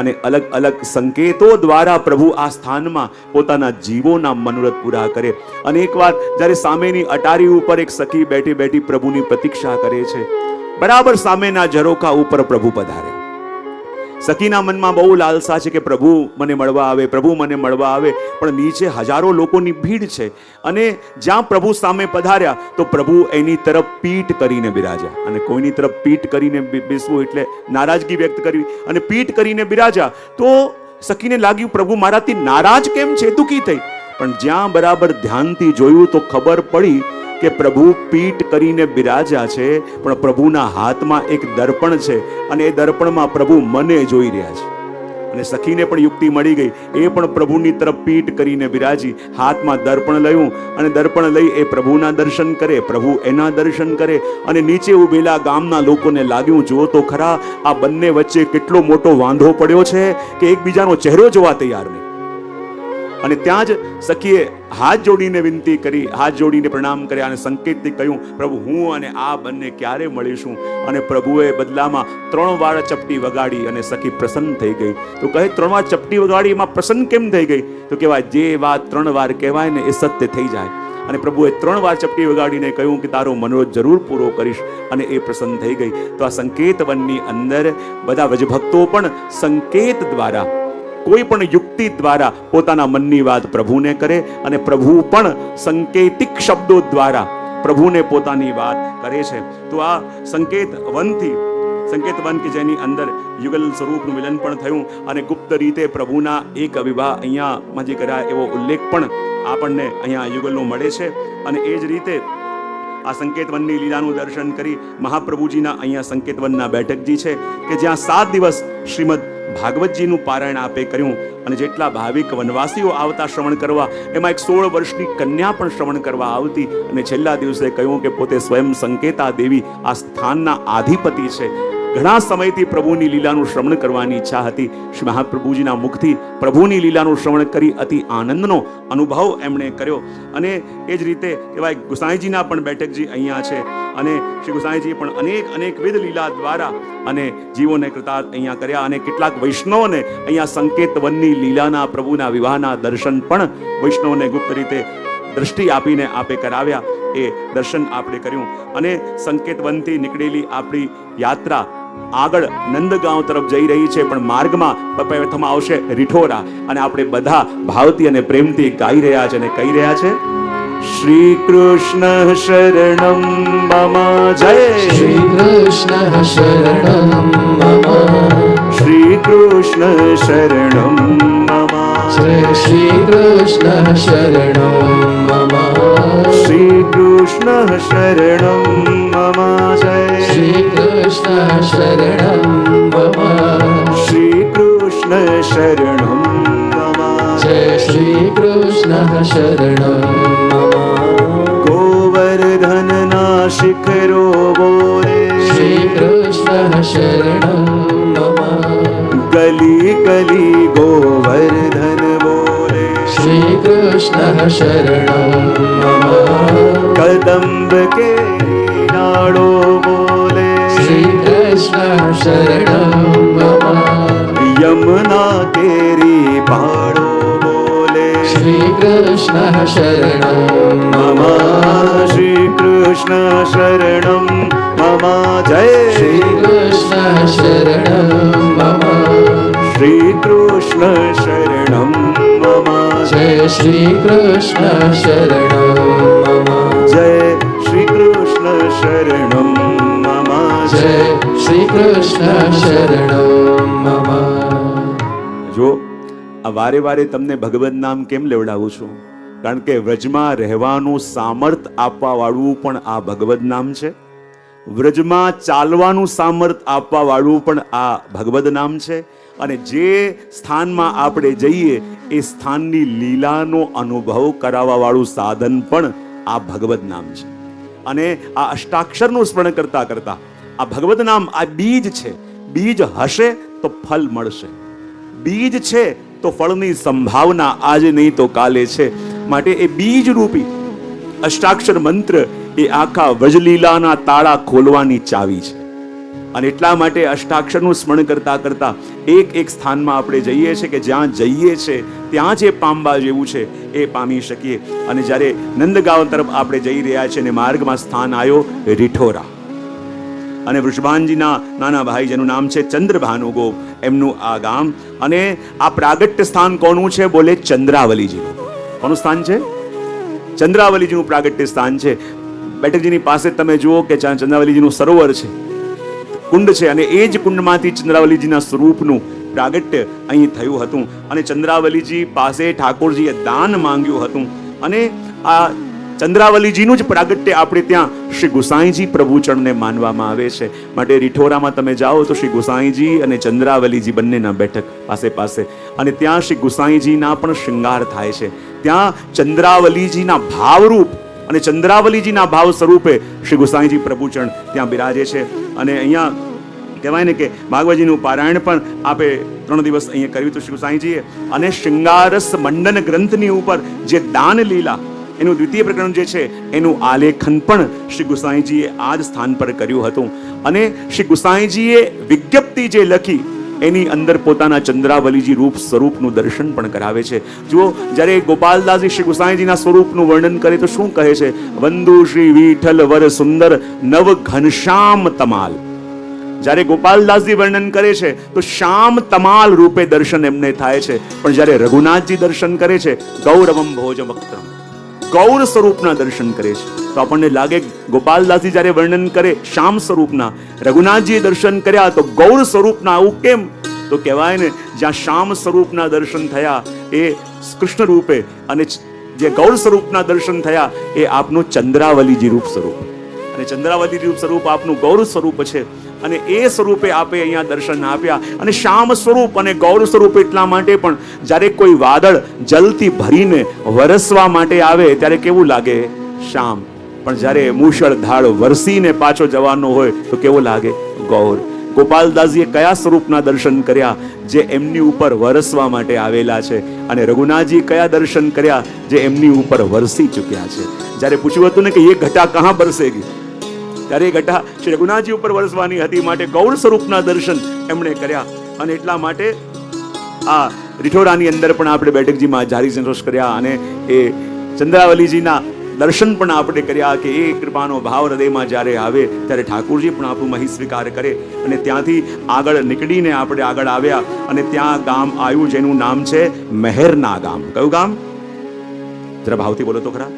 અને અલગ અલગ સંકેતો દ્વારા પ્રભુ આ સ્થાનમાં પોતાના જીવોના મનોરથ પૂરા કરે. અને એકવાર જ્યારે સામેની અટારી ઉપર એક સખી બેઠી બેઠી પ્રભુની પ્રતીક્ષા કરે છે, બરાબર સામેના ઝરોખા ઉપર પ્રભુ પધારે. સખીના મનમાં બહુ લાલસા છે કે પ્રભુ મને મળવા આવે, પ્રભુ મને મળવા આવે, પણ નીચે હજારો લોકોની ભીડ છે અને જ્યાં પ્રભુ સામે પધાર્યા તો પ્રભુ એની તરફ પીઠ કરીને બિરાજ્યા. અને કોઈની તરફ પીઠ કરીને બેસવું એટલે નારાજગી વ્યક્ત કરવી, અને પીઠ કરીને બિરાજ્યા તો સખીને લાગ્યું પ્રભુ મારાથી નારાજ કેમ છે, દુઃખી થઈ. પણ જ્યાં બરાબર ધ્યાનથી જોયું તો ખબર પડી કે પ્રભુ પીઠ કરીને બિરાજ્યા છે, પણ પ્રભુના હાથમાં એક દર્પણ છે અને એ દર્પણમાં પ્રભુ મને જોઈ રહ્યા છે. અને સખીને પણ યુક્તિ મળી ગઈ, એ પણ પ્રભુની તરફ પીઠ કરીને બિરાજી, હાથમાં દર્પણ લયું અને દર્પણ લઈ એ પ્રભુના દર્શન કરે, પ્રભુ એના દર્શન કરે. અને નીચે ઉભેલા ગામના લોકોને લાગ્યું, જુઓ તો ખરા આ બંને વચ્ચે કેટલો મોટો વાંધો પડ્યો છે કે એકબીજાનો ચહેરો જોવા તૈયાર નહીં. અને ત્યાં જ સખીએ હાથ જોડીને વિનંતી કરી, હાથ જોડીને પ્રણામ કર્યા અને સંકેતથી કહ્યું, પ્રભુ હું અને આ બંને ક્યારે મળીશું? અને પ્રભુએ બદલામાં 3 વાર ચપટી વગાડી અને સખી પ્રસન્ન થઈ ગઈ. તો કહે 3 વાર ચપટી વગાડી, એમાં પ્રસન્ન કેમ થઈ ગઈ? તો કહેવાય જે વાત 3 વાર કહેવાય ને એ સત્ય થઈ જાય. અને પ્રભુએ 3 વાર ચપટી વગાડીને કહ્યું કે તારો મનોરથ જરૂર પૂરો કરીશ, અને એ પ્રસન્ન થઈ ગઈ. તો આ સંકેત વનની અંદર બધા વ્રજભક્તો પણ સંકેત દ્વારા, કોઈ પણ યુક્તિ દ્વારા પોતાના મનની વાત પ્રભુને કરે, અને પ્રભુ પણ સંકેતિક શબ્દો દ્વારા પ્રભુને પોતાની વાત કરે છે. તો આ સંકેત વન કે જેની અંદર યુગલ સ્વરૂપનું મિલન પણ થયું અને ગુપ્ત રીતે પ્રભુના એક વિવાહ અહીંયા માજી કર્યા એવો ઉલ્લેખ પણ આપણને અહીંયા યુગલનો મળે છે. અને એ જ રીતે આ સંકેતવનની લીલાનું દર્શન કરી મહાપ્રભુજીના અહીંયા સંકેતવનના બેઠકજી છે કે જ્યાં 7 દિવસ શ્રીમદ ભાગવતજીનું પારાયણ આપે કર્યું. અને જેટલા ભાવિક વનવાસીઓ આવતા શ્રવણ કરવા, એમાં એક 16 વર્ષની કન્યા પણ શ્રવણ કરવા આવતી. અને છેલ્લા દિવસે કહ્યું કે પોતે સ્વયં સંકેતા દેવી આ સ્થાનના આધિપતિ છે. ઘણા સમયથી પ્રભુની લીલાનું શ્રવણ કરવાની ઈચ્છા હતી. શ્રી મહાપ્રભુજીના મુખથી પ્રભુની લીલાનું શ્રવણ કરી અતિ આનંદનો અનુભવ એમણે કર્યો. અને એ જ રીતે કહેવાય ગુસાઈજીના પણ બેઠકજી અહીંયા છે. અને શ્રી ગુસાઈજી પણ અનેકવિધ લીલા દ્વારા અને જીવોને કૃતાર્થ અહીંયા કર્યા. અને કેટલાક વૈષ્ણવોને અહીંયા સંકેત વનની લીલાના પ્રભુના વિવાહના દર્શન પણ વૈષ્ણવોને ગુપ્ત રીતે દ્રષ્ટિ આપીને આપે કરાવ્યા. એ દર્શન આપણે કર્યું. અને સંકેત વનથી નીકળેલી આપણી યાત્રા આગળ નંદગાંવ તરફ જઈ રહી છે. પણ માર્ગમાં પ્રથમ આવશે રીઠોરા, અને આપણે બધા ભાવથી અને પ્રેમથી ગાઈ રહ્યા છે અને કહી રહ્યા છે, શ્રી કૃષ્ણ શરણમ મમ જય, શ્રી કૃષ્ણ શરણમ મમ, શ્રી કૃષ્ણ શરણમ મમ જય શ્રી કૃષ્ણ શરણમ મમ, શ્રી કૃષ્ણ શરણમ મમ જય, શ્રી કૃષ્ણ શરણમ મમ, શ્રી કૃષ્ણ શરણમ મમ જય શ્રી કૃષ્ણ શરણમ મમ, ગોવર્ધનના શિખરો બોલે, શ્રી કૃષ્ણ શરણમ મમ, ગલી ગલી ગોવર્ધન બોલે, શ્રી કૃષ્ણ શરણમ મમ, કદંબ કે નાળો બોલે, શ્રી કૃષ્ણ શરણમ મમ, યમુના કેરી પાડો બોલે, શ્રી કૃષ્ણ શરણમ મમ મમ, શ્રી કૃષ્ણ શરણમ મમ જય, શ્રી કૃષ્ણ શરણમ મમ, શ્રી કૃષ્ણ શરણમ મમ જય શ્રી કૃષ્ણ શરણમ મમ, જય શ્રી કૃષ્ણ શરણમ મમ જય શ્રી કૃષ્ણ શરણમ મમ. જો આ વારે વારે તમને ભગવદ નામ કેમ લેવડાવું છું? કારણ કે વ્રજમાં રહેવાનું સામર્થ આપવા વાળું પણ આ ભગવદ નામ છે. વ્રજમાં ચાલવાનું સામર્થ આપવા વાળું પણ આ ભગવદ નામ છે. અને જે સ્થાનમાં આપણે જઈએ એ સ્થાનની લીલાનો અનુભવ કરાવવા વાળું સાધન પણ આ ભગવદ નામ છે. અને આ અષ્ટાક્ષરનું સ્મરણ કરતા કરતા આ ભગવદ નામ આ બીજ છે. બીજ હશે તો ફળ મળશે, બીજ છે તો ફળની સંભાવના આજે નહીં તો કાલે છે. માટે એ બીજ રૂપી અષ્ટાક્ષર મંત્ર એ આખા વ્રજલીલાના તાળા ખોલવાની ચાવી છે. અને એટલા માટે અષ્ટાક્ષરનું સ્મરણ કરતા કરતા એક સ્થાનમાં આપણે જઈએ છીએ કે જ્યાં જઈએ છે ત્યાં જે પામવા જેવું છે એ પામી શકીએ. અને જ્યારે નંદગાંવ તરફ આપણે જઈ રહ્યા છીએ અને માર્ગમાં સ્થાન આવ્યો રીઠોરા. અને વૃષભાનજીના નાના ભાઈ જેનું નામ છે ચંદ્રભાનુગોપ, એમનું આ ગામ. અને આ પ્રાગટ્ય સ્થાન કોનું છે? બોલે ચંદ્રાવલીજીનું. કોનું સ્થાન છે? ચંદ્રાવલીજીનું પ્રાગટ્ય સ્થાન છે. બેઠકજીની પાસે તમે જુઓ કે ચંદ્રાવલીજીનું સરોવર છે, કુંડ છે, અને એ જ કુંડમાંથી ચંદ્રાવલીજીના સ્વરૂપનું પ્રાગટ્ય અહીં થયું હતું. અને ચંદ્રાવલીજી પાસે ઠાકોરજીએ દાન માંગ્યું હતું. અને આ ચંદ્રાવલીજીનું જ પ્રાગટ્ય આપણે ત્યાં શ્રી ગુસાઈજી પ્રભુચરણને માનવામાં આવે છે. માટે રીઠોરામાં તમે જાઓ તો શ્રી ગુસાઈજી અને ચંદ્રાવલીજી બંનેના બેઠક પાસે પાસે, અને ત્યાં શ્રી ગુસાઈજીના પણ શૃંગાર થાય છે. ત્યાં ચંદ્રાવલીજીના ભાવરૂપ અને ચંદ્રાવલીજીના ભાવ સ્વરૂપે શ્રી ગુસાઈજી પ્રભુચરણ ત્યાં બિરાજે છે. અને અહીંયા કહેવાય ને કે ભાગવતજીનું પારાયણ પણ આપે 3 દિવસ અહીંયા કર્યું હતું શ્રી ગુસાઈજીએ. અને શૃંગારસ મંડન ગ્રંથની ઉપર જે દાન લીલા એનું દ્વિતીય પ્રકરણ જે છે એનું આલેખન પણ શ્રી ગુસાઈજીએ આ જ સ્થાન પર કર્યું હતું. અને શ્રી ગુસાઈજીએ વિજ્ઞપ્તિ જે લખી એની અંદર પોતાના ચંદ્રાવલીજી રૂપ સ્વરૂપનું દર્શન પણ કરાવે છે. જુઓ, જ્યારે ગોપાલદાસજી શ્રી ગુસાઈજીના સ્વરૂપનું વર્ણન કરે તો શું કહે છે? વંદુ શ્રી વિઠ્ઠલ વર સુંદર નવ ઘનશ્યામ તમાલ. જ્યારે ગોપાલદાસજી વર્ણન કરે છે તો શ્યામ તમાલ રૂપે દર્શન એમને થાય છે. પણ જ્યારે રઘુનાથજી દર્શન કરે છે ગૌરવમ ભોજ વક્ત્રમ, ગૌર સ્વરૂપના દર્શન કરે છે. તો આપણને લાગે ગોપાલદાસજી જ્યારે વર્ણન કરે શ્યામ સ્વરૂપના, રઘુનાથજીએ દર્શન કર્યા તો ગૌર સ્વરૂપના. આવું કેમ? તો કહેવાય ને, જ્યાં શ્યામ સ્વરૂપના દર્શન થયા એ કૃષ્ણ રૂપે, અને જે ગૌર સ્વરૂપના દર્શન થયા એ આપનું ચંદ્રાવલીજી રૂપ સ્વરૂપ, અને ચંદ્રાવલી રૂપ સ્વરૂપ આપનું ગૌર સ્વરૂપ છે. અને એ સ્વરૂપે આપે અહીંયા દર્શન આપ્યા. અને શ્યામ સ્વરૂપ અને ગૌર સ્વરૂપ એટલા માટે પણ જ્યારે કોઈ વાદળ જલથી ભરીને વરસવા માટે આવે ત્યારે કેવું લાગે? શ્યામ. પણ જ્યારે મૂષળધાર વરસીને પાછો જવાનો હોય તો કેવો લાગે? ગૌર. ગોપાલદાસજીએ કયા સ્વરૂપના દર્શન કર્યા? જે એમની ઉપર વરસવા માટે આવેલા છે. અને રઘુનાથજી કયા દર્શન કર્યા? જે એમની ઉપર વરસી ચૂક્યા છે. જ્યારે પૂછ્યું હતું ને કે એ ઘટા કહાં બરસેગી, ત્યારે એ ઘટા શ્રી રઘુનાથજી ઉપર વરસવાની હતી. માટે ગૌર સ્વરૂપના દર્શન એમણે કર્યા. અને એટલા માટે આ રીઠોરાની અંદર પણ આપણે બેઠકજીમાં જારી સંતોષ કર્યા, અને એ ચંદ્રાવલીજીના દર્શન પણ આપણે કર્યા કે એ કૃપાનો ભાવ હૃદયમાં જ્યારે આવે ત્યારે ઠાકોરજી પણ આપણું મહી સ્વીકાર કરે. અને ત્યાંથી આગળ નીકળીને આપણે આગળ આવ્યા, અને ત્યાં ગામ આવ્યું જેનું નામ છે મહેરના ગામ. કયું ગામ? જરા ભાવથી બોલો તો ખરા.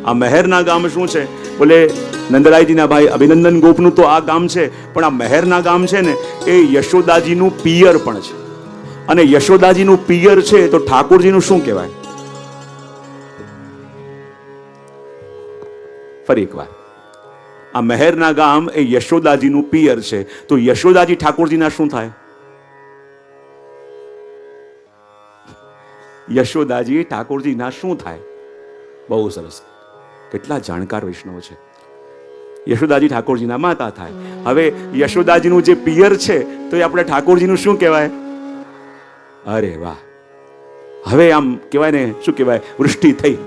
આ મહેરના ગામ શું છે? બોલે નંદરાયજીના ભાઈ અભિનંદન ગોપનું તો આ ગામ છે, પણ આ મહેરના ગામ છે ને એ યશોદાજીનું પિયર પણ છે. અને યશોદાજીનું પિયર છે તો ઠાકોરજીનું શું કહેવાય? ફરી એકવાર, આ મહેરના ગામ એ યશોદાજીનું પિયર છે, તો યશોદાજી ઠાકોરજીના શું થાય? યશોદાજી ઠાકોરજીના શું થાય? બહુ સરસ, કેટલા જાણકાર વૈષ્ણવ છે. યશોદાજી ઠાકોરજીના માતા થાય. હવે યશોદાજીનું જે પિયર છે તો એ આપણે ઠાકોરજીનું શું કહેવાય? અરે વાહ! હવે આમ કહેવાય ને, શું કહેવાય? વૃષ્ટિ થઈ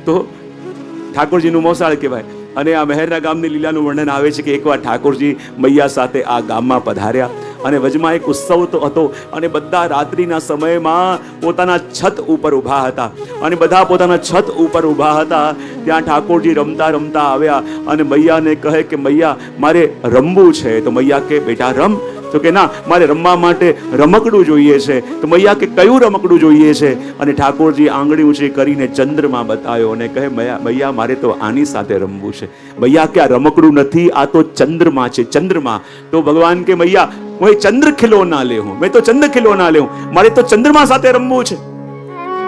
તો ઠાકોરજીનું મોસાળ કહેવાય. અને આ મહેરના ગામની લીલાનું વર્ણન આવે છે કે એકવાર ઠાકોરજી મૈયા સાથે આ ગામમાં પધાર્યા, અને વચમાં એક ઉત્સવ તો હતો, અને બધા રાત્રિના સમયમાં પોતાના છત ઉપર ઊભા હતા. અને બધા પોતાના છત ઉપર ઊભા હતા. ત્યાં ઠાકોરજી રમતા રમતા આવ્યા, અને મૈયાને કહે કે મૈયા મારે રમવું છે. તો મૈયા કે બેટા રમ. તો કે ના, મારે રમવા માટે રમકડું જોઈએ છે. તો મૈયા કે કયું રમકડું જોઈએ છે? અને ઠાકોરજી આંગળી ઊંચી કરીને ચંદ્રમાં બતાવ્યો અને કહે મૈયા મારે તો આની સાથે રમવું છે. મૈયા કે આ રમકડું નથી, આ તો ચંદ્રમા છે, ચંદ્રમા. તો ભગવાન કે મૈયા હું ચંદ્ર ખિલોના લે હું, મેં તો ચંદ્ર ખિલોના લે હું, મારે તો ચંદ્રમા સાથે રમવું છે.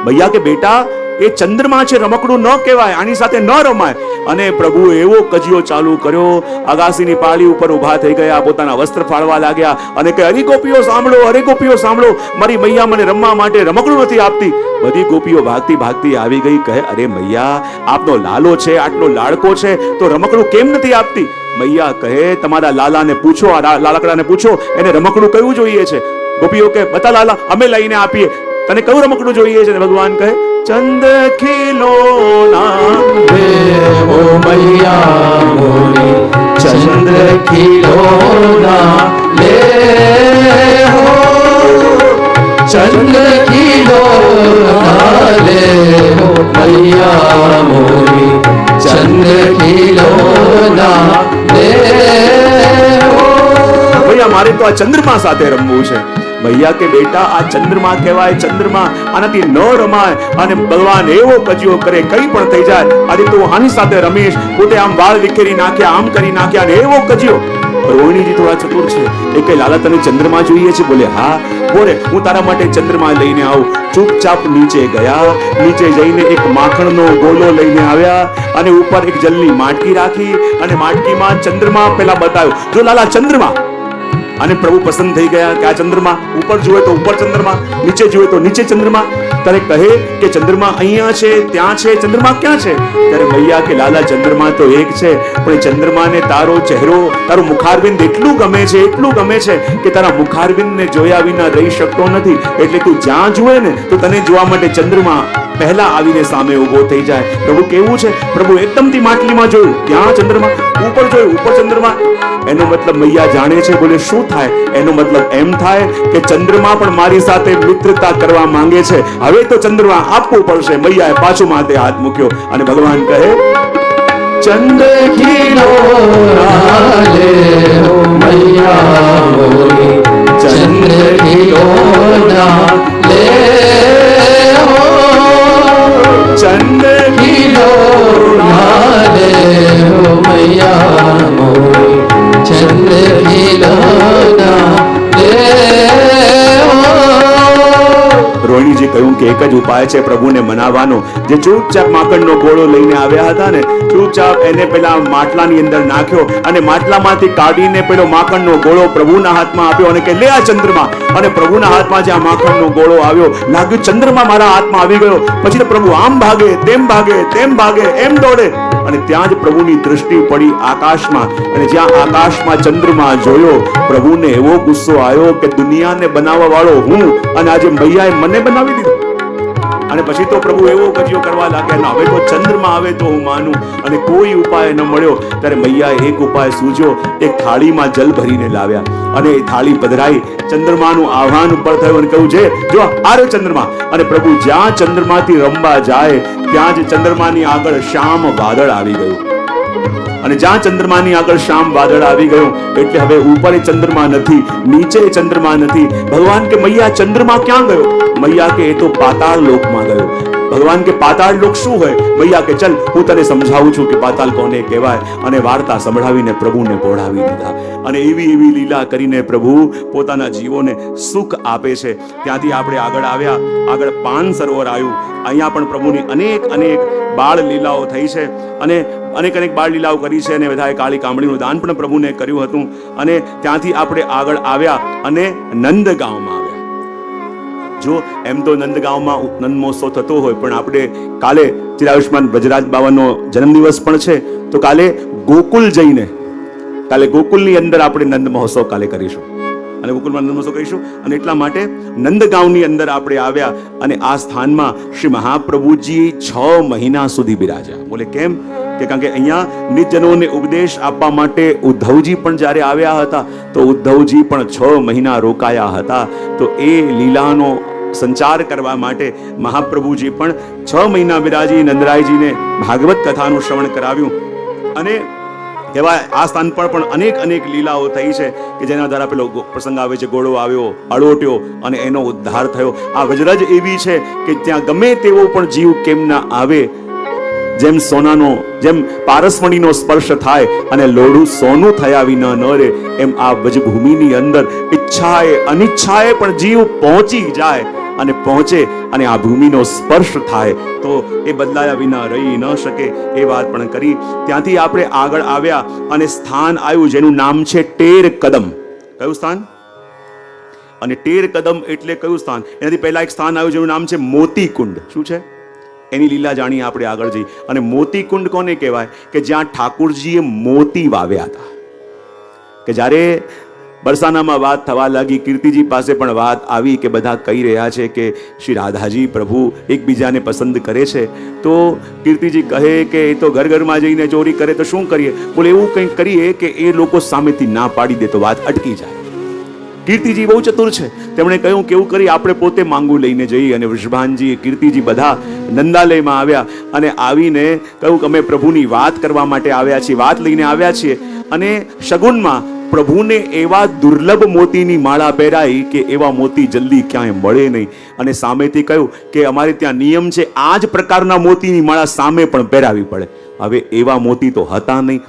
મૈયા કે બેટા એ ચંદ્રમા છે, રમકડું ન કહેવાય, આની સાથે ન રમાય. અને પ્રભુ એવો કજિયો ચાલુ કર્યો, અગાસીની પાળી ઉપર ઊભા થઈ ગયા, પોતાના વસ્ત્ર ફાળવા લાગ્યા, અને કે અરે ગોપીઓ સાંભળો, અરે ગોપીઓ સાંભળો, મારી મૈયા મને રમવા માટે રમકડું નથી આપતી. બધી ગોપીઓ ભાગતી ભાગતી આવી ગઈ. કહે અરે મૈયા, આપનો લાલો છે, આટલો લાડકો છે, તો રમકડું કેમ નથી આપતી? મૈયા કહે તમારા લાલાને પૂછો, આ લાલકડાને પૂછો, એને રમકડું કયું જોઈએ છે. ગોપીઓ કે બતા લાલા, અમે લઈને આપીએ, તને કયું રમકડું જોઈએ છે? ભગવાન કહે ચંદ્ર ખિલોના દેવો મૈયા મોરી, ચંદ્ર ખિલોના લે હો, ચંદ્ર ખિલોના લે હો મૈયા મોરી, ચંદ્ર ખિલોના મારે તો આ ચંદ્રમા સાથે રમવું છે. ભૈયા કે બેટા આ ચંદ્રમા કહેવાય, ચંદ્રમા, આનાથી ન રમાય. અને ભગવાન એવો કજિયો કરે, કઈ પણ થઈ જાય, આજે તું આની સાથે રમીશ, પોતે આમ વાળ વિખેરી નાખ્યા, આમ કરી નાખ્યા, અને એવો કજિયો. રોહિણીજી થોડા ચતુર છે. એ કે લાલા તને ચંદ્રમા જોઈએ છે? બોલે હા. બોલે હું તારા માટે ચંદ્રમા લઈને આવું. ચૂપચાપ નીચે ગયા. નીચે જઈને એક માખણનો ગોલો લઈને આવ્યા અને ઉપર એક જલની માટકી રાખી અને માટકીમાં ચંદ્રમા પેલા બતાવ્યો, જો લાલા ચંદ્રમા. અને પ્રભુ પસંદ થઈ ગયા કે આ ચંદ્રમા, ઉપર જુએ તો ઉપર ચંદ્રમા, નીચે જુએ તો નીચે ચંદ્રમા. ત્યારે કહે કે ચંદ્રમા અહીંયા છે, ત્યાં છે, ચંદ્રમા ક્યાં છે? ત્યારે ભૈયા કે લાલા ચંદ્રમા તો એક છે, પણ ચંદ્રમાને તારો ચહેરો, તારું મુખારબિંદ એટલું ગમે છે, એટલું ગમે છે કે તારા મુખારબિંદને જોયા વિના રહી શકતો નથી. એટલે તું જ્યાં જુએ ને તો તને જોવા માટે ચંદ્રમા પહેલા આવીને સામે ઉભો થઈ જાય. પ્રભુ કેવું છે, પ્રભુ એકદમથી માટલીમાં જોયું, ત્યાં ચંદ્રમા, ઉપર જોયું, ઉપર ચંદ્રમા. એનો મતલબ મૈયા જાણે છે. બોલે શું થાય? એનો મતલબ એમ થાય કે ચંદ્રમા પણ મારી સાથે મિત્રતા કરવા માંગે છે. હવે તો ચંદ્રમા આપવું પડશે. મૈયાએ પાછું માથે હાથ મૂક્યો અને ભગવાન કહે, ચંદ્ર ખીલો રાલે હો મૈયા મોરી, ચંદ્ર ખીલો ના લે હો, ચંદ્ર ખીલો રાલે હો મૈયા મોરી, ચંદ્ર ખીલો ના લે હો. રોહિણીજી કહ્યું કે એક જ ઉપાય છે પ્રભુને મનાવવાનો. જે ચૂપચાપ માખણનો ગોળો લઈને આવ્યા હતા ને, ચૂપચાપ એને પેલા માટલાની અંદર નાખ્યો અને માટલામાંથી કાઢીને પેલો માખણનો ગોળો પ્રભુના હાથમાં આપ્યો અને કે લે આ ચંદ્રમા. અને પ્રભુના હાથમાં જે આ માખણનો ગોળો આવ્યો, લાગ્યું ચંદ્રમા મારા હાથમાં આવી ગયો. પછી તો પ્રભુ આમ ભાગે, તેમ ભાગે, તેમ ભાગે, એમ દોડે. અને ત્યાં જ પ્રભુની દૃષ્ટિ પડી આકાશમાં, અને જ્યાં આકાશમાં ચંદ્રમા જોયો, પ્રભુને એવો ગુસ્સો આવ્યો કે દુનિયાને બનાવવા વાળો હું, અને આજે મૈયાએ મને બનાવી દીધો. અને પછી તો પ્રભુ એવો કજિયો કરવા લાગ્યા, હવે તો ચંદ્રમા આવે તો હું માનું. અને કોઈ ઉપાય ન મળ્યો. ત્યારે મૈયાએ એક ઉપાય સૂઝ્યો. એક થાળીમાં જલ ભરીને લાવ્યા અને એ થાળી પધરાઈ. ચંદ્રમાનું આહ્વાન ઉપર થયું અને કહ્યું, છે જો આ રહ્યો ચંદ્રમા. અને પ્રભુ જ્યાં ચંદ્રમાથી રમવા જાય ત્યાં જ ચંદ્રમાની આગળ શ્યામ વાદળ આવી ગયું. અને જ્યાં ચંદ્રમાની આગળ શ્યામ વાદળ આવી ગયું એટલે હવે ઉપર ચંદ્રમા નથી, નીચે ચંદ્રમા નથી. ભગવાન કે મૈયા ચંદ્રમા ક્યાં ગયો? મૈયા કે એ તો પાતાળ લોકમાં ગયો. ભગવાન કે પાતાળ લોક શું હોય? મૈયા કે ચલ હું તને સમજાવું છું કે પાતાળ કોને કહેવાય. અને વાર્તા સંભળાવીને પ્રભુને પોઢાવી દીધા. અને એવી એવી લીલા કરીને પ્રભુ પોતાના જીવોને સુખ આપે છે. ત્યાંથી આપણે આગળ આવ્યા, આગળ પાન સરોવર આવ્યું. અહીંયા પણ પ્રભુની અનેક અનેક બાળ લીલાઓ થઈ છે અને અનેક અનેક બાળ લીલાઓ કરી છે. અને બધાએ કાળી કામળીનું દાન પણ પ્રભુને કર્યું હતું. અને ત્યાંથી આપણે આગળ આવ્યા અને નંદગાંવમાં આવ્યા. જો એમ તો નંદગાંવમાં નંદ મહોત્સવ થતો હોય, પણ આપણે કાલે ચિરાયુષ્માન વ્રજરાજ બાવાનો જન્મદિવસ પણ છે, તો કાલે ગોકુલ જઈને, કાલે ગોકુલની અંદર આપણે નંદ મહોત્સવ કાલે કરીશું અને ગોકુલમાં નંદ મહોત્સવ કરીશું. અને એટલા માટે નંદગાંવની અંદર આપણે આવ્યા અને આ સ્થાનમાં શ્રી મહાપ્રભુજી 6 મહિના સુધી બિરાજ્યા. બોલે કેમ? કે કારણ કે અહીંયા નિજજનોને ઉપદેશ આપવા માટે ઉદ્ધવજી પણ જ્યારે આવ્યા હતા તો ઉદ્ધવજી પણ 6 મહિના રોકાયા હતા. તો એ લીલાનો સંચાર કરવા માટે મહાપ્રભુજી પણ 6 મહિના બિરાજી નંદરાયજીને ભાગવત કથાનું શ્રવણ કરાવ્યું. અને કહેવાય આ સ્થાન પર પણ અનેક અનેક લીલાઓ થઈ છે કે જેના દ્વારા પેલો પ્રસંગ આવે છે, ઘોડો આવ્યો, અડોટ્યો અને એનો ઉદ્ધાર થયો. આ વ્રજ એવી છે કે ત્યાં ગમે તેવો પણ જીવ કેમ ના આવે, જેમ સોનાનો, જેમ પારસમણીનો સ્પર્શ થાય અને લોઢું સોનું થયા વિના ન રહે, એમ આ વ્રજભૂમિની અંદર ઈચ્છાએ અનિચ્છાએ પણ જીવ પહોંચી જાય અને પહોંચે અને આ ભૂમિનો સ્પર્શ થાય તો એ બદલાયા વિના રહી ન શકે. એ વાત પણ કરી. ત્યાંથી આપણે આગળ આવ્યા અને સ્થાન આવ્યું જેનું નામ છે ટેર કદમ. કયું સ્થાન? અને ટેર કદમ એટલે કયું સ્થાન? એનાથી પહેલા એક સ્થાન આવ્યું જેનું નામ છે મોતી કુંડ. શું છે? એની લીલા જાણીએ આપણે આગળ જઈ. અને મોતી કુંડ કોને કહેવાય? કે જ્યાં ઠાકુરજીએ મોતી વાવ્યા હતા. કે જ્યારે બરસાનામાં વાત થવા લાગી, કીર્તિજી પાસે પણ વાત આવી કે બધા કહી રહ્યા છે કે શ્રી રાધાજી પ્રભુ એકબીજાને પસંદ કરે છે. તો કીર્તિજી કહે કે એ તો ઘર ઘરમાં જઈને ચોરી કરે તો શું કરીએ? બોલે એવું કંઈક કરીએ કે એ લોકો સામેથી ના પાડી દે તો વાત અટકી જાય. કીર્તિજી બહુ ચતુર છે. તેમણે કહ્યું કે એવું કરી આપણે પોતે માંગુ લઈને જઈએ. અને વૃષભાનજી, કીર્તિજી બધા નંદાલયમાં આવ્યા અને આવીને કહ્યું કે અમે પ્રભુની વાત કરવા માટે આવ્યા છીએ, વાત લઈને આવ્યા છીએ. અને શગુનમાં પ્રભુને એવા દુર્લભ મોતીની માળા પહેરાઈ કે એવા મોતી જલ્દી ક્યાંય મળે નહીં. અને સામેથી કહ્યું કે અમારે ત્યાં નિયમ છે આ જ પ્રકારના મોતીની માળા સામે પણ પહેરાવી પડે. હવે એવા મોતી તો હતા નહીં.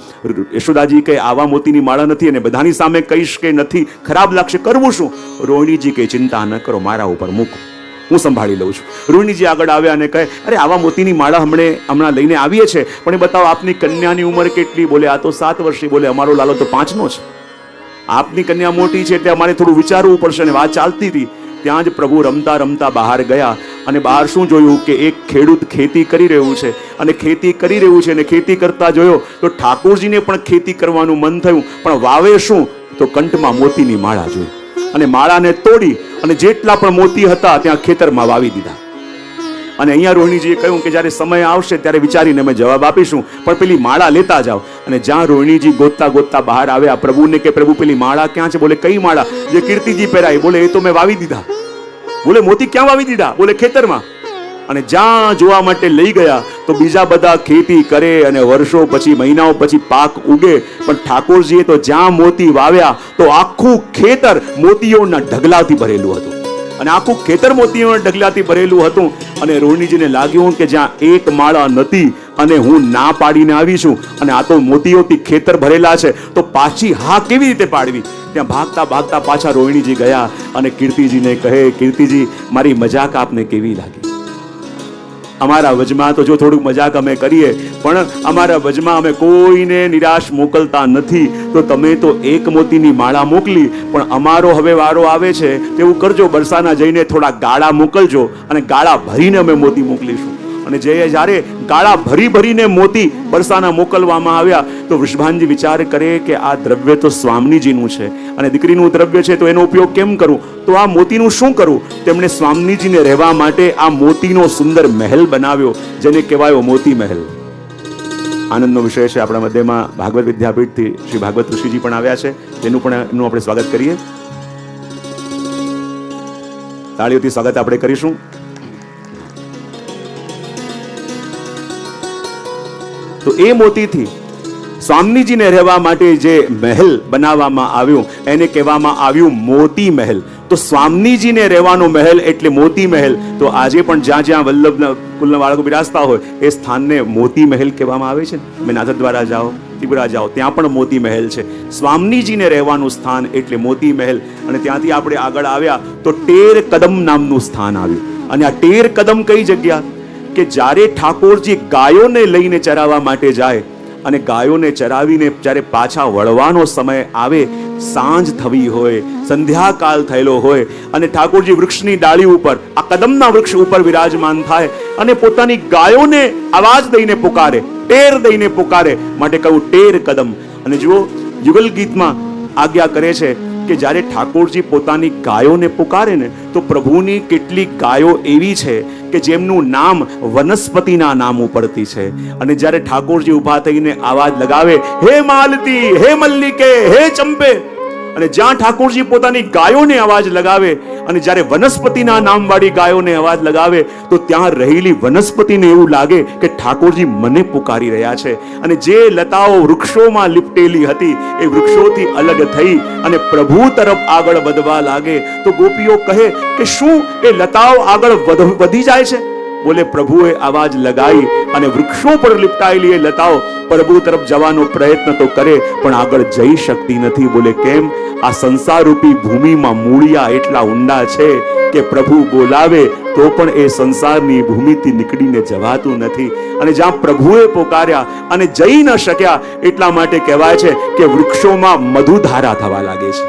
યશોદાજી કહે આવા મોતીની માળા નથી, અને બધાની સામે કહીશ કે નથી, ખરાબ લાગશે, કરવું શું? રોહિણીજી કહે ચિંતા ન કરો, મારા ઉપર મૂકો, હું સંભાળી લઉં છું. રોહિણીજી આગળ આવ્યા અને કહે અરે આવા મોતીની માળા હમણાં લઈને આવીએ છે, પણ એ બતાવો આપની કન્યાની ઉંમર કેટલી? બોલે આ તો 7 વર્ષની. બોલે અમારો લાલો તો 5નો છે. આપની કન્યા મોટી છે એટલે અમારે થોડું વિચારવું પડશે. અને વાત ચાલતી હતી ત્યાં જ પ્રભુ રમતા રમતા બહાર ગયા, અને બહાર શું જોયું કે એક ખેડૂત ખેતી કરી રહ્યું છે, અને ખેતી કરી રહ્યું છે, અને ખેતી કરતા જોયો તો ઠાકોરજીને પણ ખેતી કરવાનું મન થયું, પણ વાવે શું? તો કંઠમાં મોતીની માળા જોઈ, અને માળાને તોડી અને જેટલા પણ મોતી હતા ત્યાં ખેતરમાં વાવી દીધા. અને અહીંયા રોહિણીજીએ કહ્યું કે જ્યારે સમય આવશે ત્યારે વિચારીને અમે જવાબ આપીશું, પણ પેલી માળા લેતા જાઓ. અને જ્યાં રોહિણીજી ગોતતા ગોતતા બહાર આવ્યા, પ્રભુને કે પ્રભુ પેલી માળા ક્યાં છે? બોલે કઈ માળા? જે કીર્તિજી પહેરાઈ. બોલે એ તો મેં વાવી દીધા. બોલે મોતી ક્યાં વાવી દીધા? બોલે ખેતરમાં. અને જ્યાં જોવા માટે લઈ ગયા તો બીજા બધા ખેતી કરે અને વર્ષો પછી, મહિનાઓ પછી પાક ઉગે, પણ ઠાકોરજીએ તો જ્યાં મોતી વાવ્યા તો આખું ખેતર મોતીઓના ઢગલાથી ભરેલું હતું. અને આખું ખેતર મોતીઓના ઢગલાથી ભરેલું હતું. અને રોહિણીજીને લાગ્યું કે જ્યાં એક માળા નથી અને હું ના પાડીને આવી છું, અને આ તો મોતીઓથી ખેતર ભરેલા છે, તો પાછી હા કેવી રીતે પાડવી? ત્યાં ભાગતા ભાગતા પાછા રોહિણીજી ગયા અને કીર્તિજીને કહે કીર્તિજી મારી મજાક આપને કેવી લાગી? અમારા વજમાં તો જો થોડુંક મજાક અમે કરીએ, પણ અમારા વજમાં અમે કોઈને નિરાશ મોકલતા નથી. તો તમે તો એક મોતીની માળા મોકલી, પણ અમારો હવે વારો આવે છે તેવું કરજો, બરસાના જઈને થોડા ગાળા મોકલજો, અને ગાળા ભરીને અમે મોતી મોકલીશું. અને જ્યારે ગાળા ભરીને મોતી બરસાના મોકલવામાં આવ્યા તો વૃષભાનજી વિચાર કરે કે આ દ્રવ્ય તો સ્વામીજીનું છે, અને દીકરીનું દ્રવ્ય છે, તો એનો ઉપયોગ કેમ કરું? તો આ મોતીનું શું કરું? તેમણે સ્વામીજીને રહેવા માટે આ મોતીનો સુંદર મહેલ બનાવ્યો, જેને કહેવાયો મોતી મહેલ. આનંદનો વિષય છે. આપણા મધ્યમાં ભાગવત વિદ્યાપીઠથી શ્રી ભાગવત ઋષિજી પણ આવ્યા છે, એમનું આપણે સ્વાગત કરીએ. તાળીઓથી સ્વાગત આપણે કરીશું. તો એ મોતીથી સ્વામીજીને રહેવા માટે જે મહેલ બનાવવામાં આવ્યું એને કહેવામાં આવ્યું મોતી મહેલ. તો સ્વામીજીને રહેવાનો મહેલ એટલે મોતી મહેલ. તો આજે પણ જ્યાં જ્યાં વલ્લભ કુલના બાળકો બિરાજતા હોય એ સ્થાનને મોતી મહેલ કહેવામાં આવે છે. નાથદ્વાર દ્વારા જાઓ, ત્રિપુરા જાઓ, ત્યાં પણ મોતી મહેલ છે. સ્વામીજીને રહેવાનું સ્થાન એટલે મોતી મહેલ. અને ત્યાંથી આપણે આગળ આવ્યા તો ટેર કદમ નામનું સ્થાન આવ્યું. અને આ ટેર કદમ કઈ જગ્યા? કે જ્યારે ઠાકોરજી ગાયોને લઈને ચરાવવા માટે જાય, અને ગાયોને ચરાવીને જ્યારે પાછા વળવાનો સમય આવે, સાંજ થવી હોય, સંધ્યાકાલ થયેલો હોય, અને ઠાકોરજી વૃક્ષની ડાળી ઉપર, આ કદમના વૃક્ષ ઉપર વિરાજમાન થાય અને પોતાની ગાયોને આવાજ દઈને પુકારે, ટેર દઈને પુકારે, માટે કહ્યું ટેર કદમ. અને જુઓ યુગલ ગીતમાં આજ્ઞા કરે છે કે જ્યારે ઠાકોરજી પોતાની ગાયોને પુકારે ને, તો પ્રભુની કેટલીક ગાયો એવી છે કે જેમનું નામ વનસ્પતિના નામ ઉપરથી છે. અને જ્યારે ઠાકોરજી ઉભા થઈને આવાજ લગાવે, હે માલતી, હે મલ્લિકે, હે ચંપે, અને જ્યાં ઠાકોરજી પોતાની ગાયોને અવાજ લગાવે, અને જ્યારે વનસ્પતિના નામવાળી ગાયોને અવાજ લગાવે, તો ત્યાં રહેલી વનસ્પતિને એવું લાગે કે ઠાકોરજી મને પુકારી રહ્યા છે. અને જે લતાઓ વૃક્ષોમાં લિપટેલી હતી એ વૃક્ષોથી અલગ થઈ અને પ્રભુ તરફ આગળ વધવા લાગે. તો ગોપીઓ કહે કે શું એ લતાઓ આગળ વધી જાય છે? બોલે પ્રભુએ આવાજ લગાવી અને વૃક્ષો પર લિપટાયેલી એ લતાઓ પ્રભુ તરફ જવાનો પ્રયત્ન તો કરે, પણ આગળ જઈ શકતી નથી. બોલે કેમ? આ સંસારરૂપી ભૂમિમાં મૂળિયા એટલા ઊંડા છે કે પ્રભુ બોલાવે તો પણ એ સંસારની ભૂમિથી નીકળીને જવાતું નથી. અને જ્યાં પ્રભુએ પોકાર્યા અને જઈ ન શક્યા, એટલા માટે કહેવાય છે કે વૃક્ષોમાં મધુધારા થવા લાગે છે.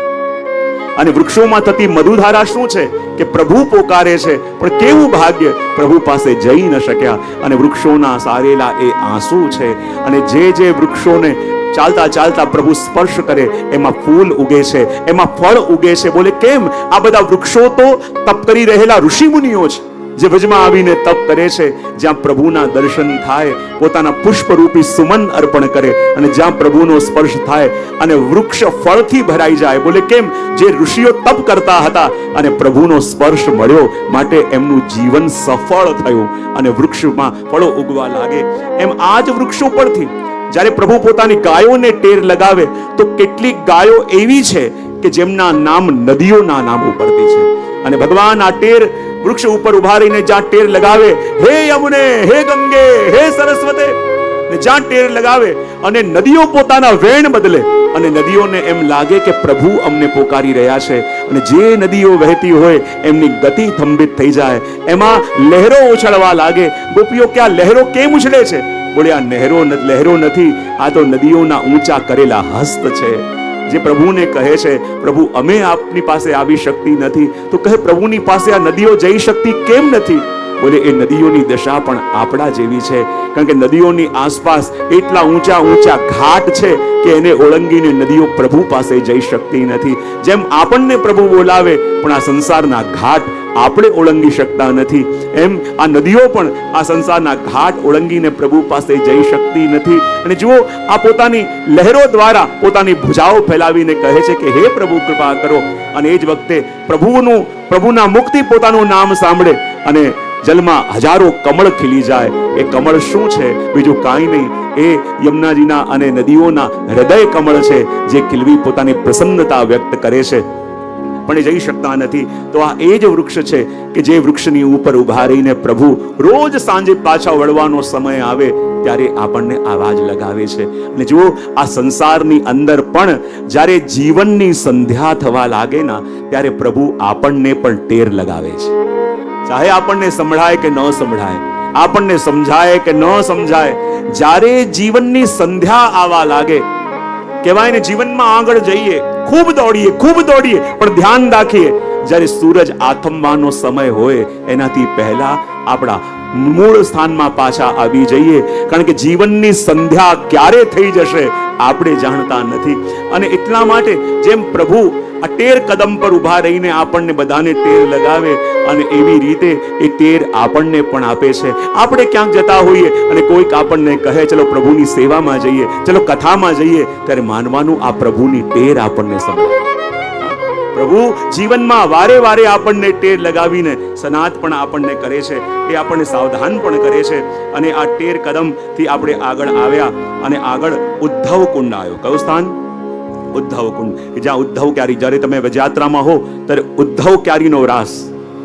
અને વૃક્ષોમાં થતી મધુધારા શું છે? કે પ્રભુ પોકારે છે, પણ કેવું ભાગ્ય, પ્રભુ પાસે જઈ ન શક્યા. અને વૃક્ષોના સારેલા એ આંસુ છે. અને જે વૃક્ષોને ચાલતા ચાલતા પ્રભુ સ્પર્શ કરે એમાં ફૂલ ઉગે છે, એમાં ફળ ઉગે છે. બોલે કેમ? આ બધા વૃક્ષો તો તપ કરી રહેલા ઋષિ મુનિઓ છે, જે વજમાં આવીને તપ કરે છે. જ્યાં પ્રભુના દર્શન થાય, પોતાના પુષ્પરૂપી સુમન અર્પણ કરે, અને જ્યાં પ્રભુનો સ્પર્શ થાય અને વૃક્ષ ફળથી ભરાઈ જાય. બોલે કેમ? જે ઋષિઓ તપ કરતા હતા અને પ્રભુનો સ્પર્શ મળ્યો, માટે એમનું જીવન સફળ થયું અને વૃક્ષમાં ફળો ઉગવા લાગે. એમ આ જ વૃક્ષો પરથી જ્યારે પ્રભુ પોતાની ગાયોને ટેર લગાવે તો કેટલીક ગાયો એવી છે કે જેમના નામ નદીઓના નામ ઉપરથી છે. અને ભગવાન આ ટેર વૃક્ષ ઉપર ઉભા રહીને જ્યાં ટેર લગાવે, હે યમુને, હે ગંગે, હે સરસ્વતે, ને જ્યાં ટેર લગાવે અને નદીઓ પોતાના વેણ બદલે અને નદીઓને એમ લાગે કે પ્રભુ અમને પોકારી રહ્યા છે, અને જે નદીઓ વહેતી હોય એમની ગતિ થંભિત થઈ જાય, એમાં લહેરો ઉછળવા લાગે. ગોપીઓ કે આ લહેરો કેમ ઉછળે છે? બોલે આ લહેરો નથી, આ તો નદીઓના ઊંચા કરેલા હસ્ત છે. જે પ્રભુને કહે છે, પ્રભુ અમે આપની પાસે આવી શકતી નથી, તો કહે પ્રભુની પાસે આ નદીઓ જઈ શકતી કેમ નથી? બોલે એ નદીઓની દશા પણ આપણા જેવી છે, કારણ કે નદીઓની આસપાસ એટલા ઊંચા ઊંચા ઘાટ છે કે એને ઓળંગીને નદીઓ પ્રભુ પાસે જઈ શકતી નથી. જેમ આપણને પ્રભુ બોલાવે પણ આ સંસારના ઘાટ આપણે ઓળંગી શકતા નથી, એમ આ નદીઓ પણ આ સંસારના ઘાટ ઓળંગીને પ્રભુ પાસે જઈ શકતી નથી. અને જુઓ, આ પોતાની લહેરો દ્વારા પોતાની ભુજાઓ ફેલાવીને કહે છે કે હે પ્રભુ કૃપા કરો. અને એ જ વખતે પ્રભુના મુખથી પોતાનું નામ સાંભળે અને જલમાં હજારો કમળ ખીલી જાય. એ કમળ શું છે? બીજું કાંઈ નહીં, એ યમુનાજીના અને નદીઓના હૃદય કમળ છે, જે ખીલવી પોતાની પ્રસન્નતા વ્યક્ત કરે છે, પણ એ જઈ શકતા નથી. તો આ એ જ વૃક્ષ છે કે જે વૃક્ષની ઉપર ઉભા રહીને પ્રભુ રોજ સાંજે પાછા વળવાનો સમય આવે ત્યારે આપણને આવાજ લગાવે છે. અને જુઓ, આ સંસારની અંદર પણ જ્યારે જીવનની સંધ્યા થવા લાગે ના, ત્યારે પ્રભુ આપણને પણ ટેર લગાવે છે. ચાહે આપણને સંભળાય કે ન સંભળાય, આપણને સમજાય કે ન સમજાય, જ્યારે જીવનની સંધ્યા આવવા લાગે, કહેવાય ને જીવનમાં આગળ જઈએ, ખૂબ દોડીએ પણ ધ્યાન રાખીએ, જ્યારે સૂરજ આથમવાનો સમય હોય એનાથી પહેલા આપણા મૂળ સ્થાનમાં પાછા આવી જઈએ, કારણ કે જીવનની સંધ્યા ક્યારે થઈ જશે આપણે જાણતા નથી. અને એટલા માટે જેમ પ્રભુ આ ટેર કદમ પર ઉભા રહીને આપણને બધાને ટેર લગાવે, અને એવી રીતે એ ટેર આપણને પણ આપે છે. આપણે ક્યાંક જતા હોઈએ અને કોઈક આપણને કહે ચલો પ્રભુની સેવામાં જઈએ, ચલો કથામાં જઈએ, ત્યારે માનવાનું આ પ્રભુની ટેર આપણને સંભળાય. પ્રભુ જીવનમાં વારે વારે આપણને ટેર લગાવીને સનાત પણ આપણને કરે છે, એ આપણને સાવધાન પણ કરે છે. અને આ ટેર કદમથી આપણે આગળ આવ્યા અને આગળ ઉદ્ધવ કુંડ આવ્યો. કયું સ્થાન? ઉદ્ધવ કુંડ. જ્યાં ઉદ્ધવ ક્યારી, જ્યારે તમે વજયાત્રામાં હો ત્યારે ઉદ્ધવ ક્યારીનો રાસ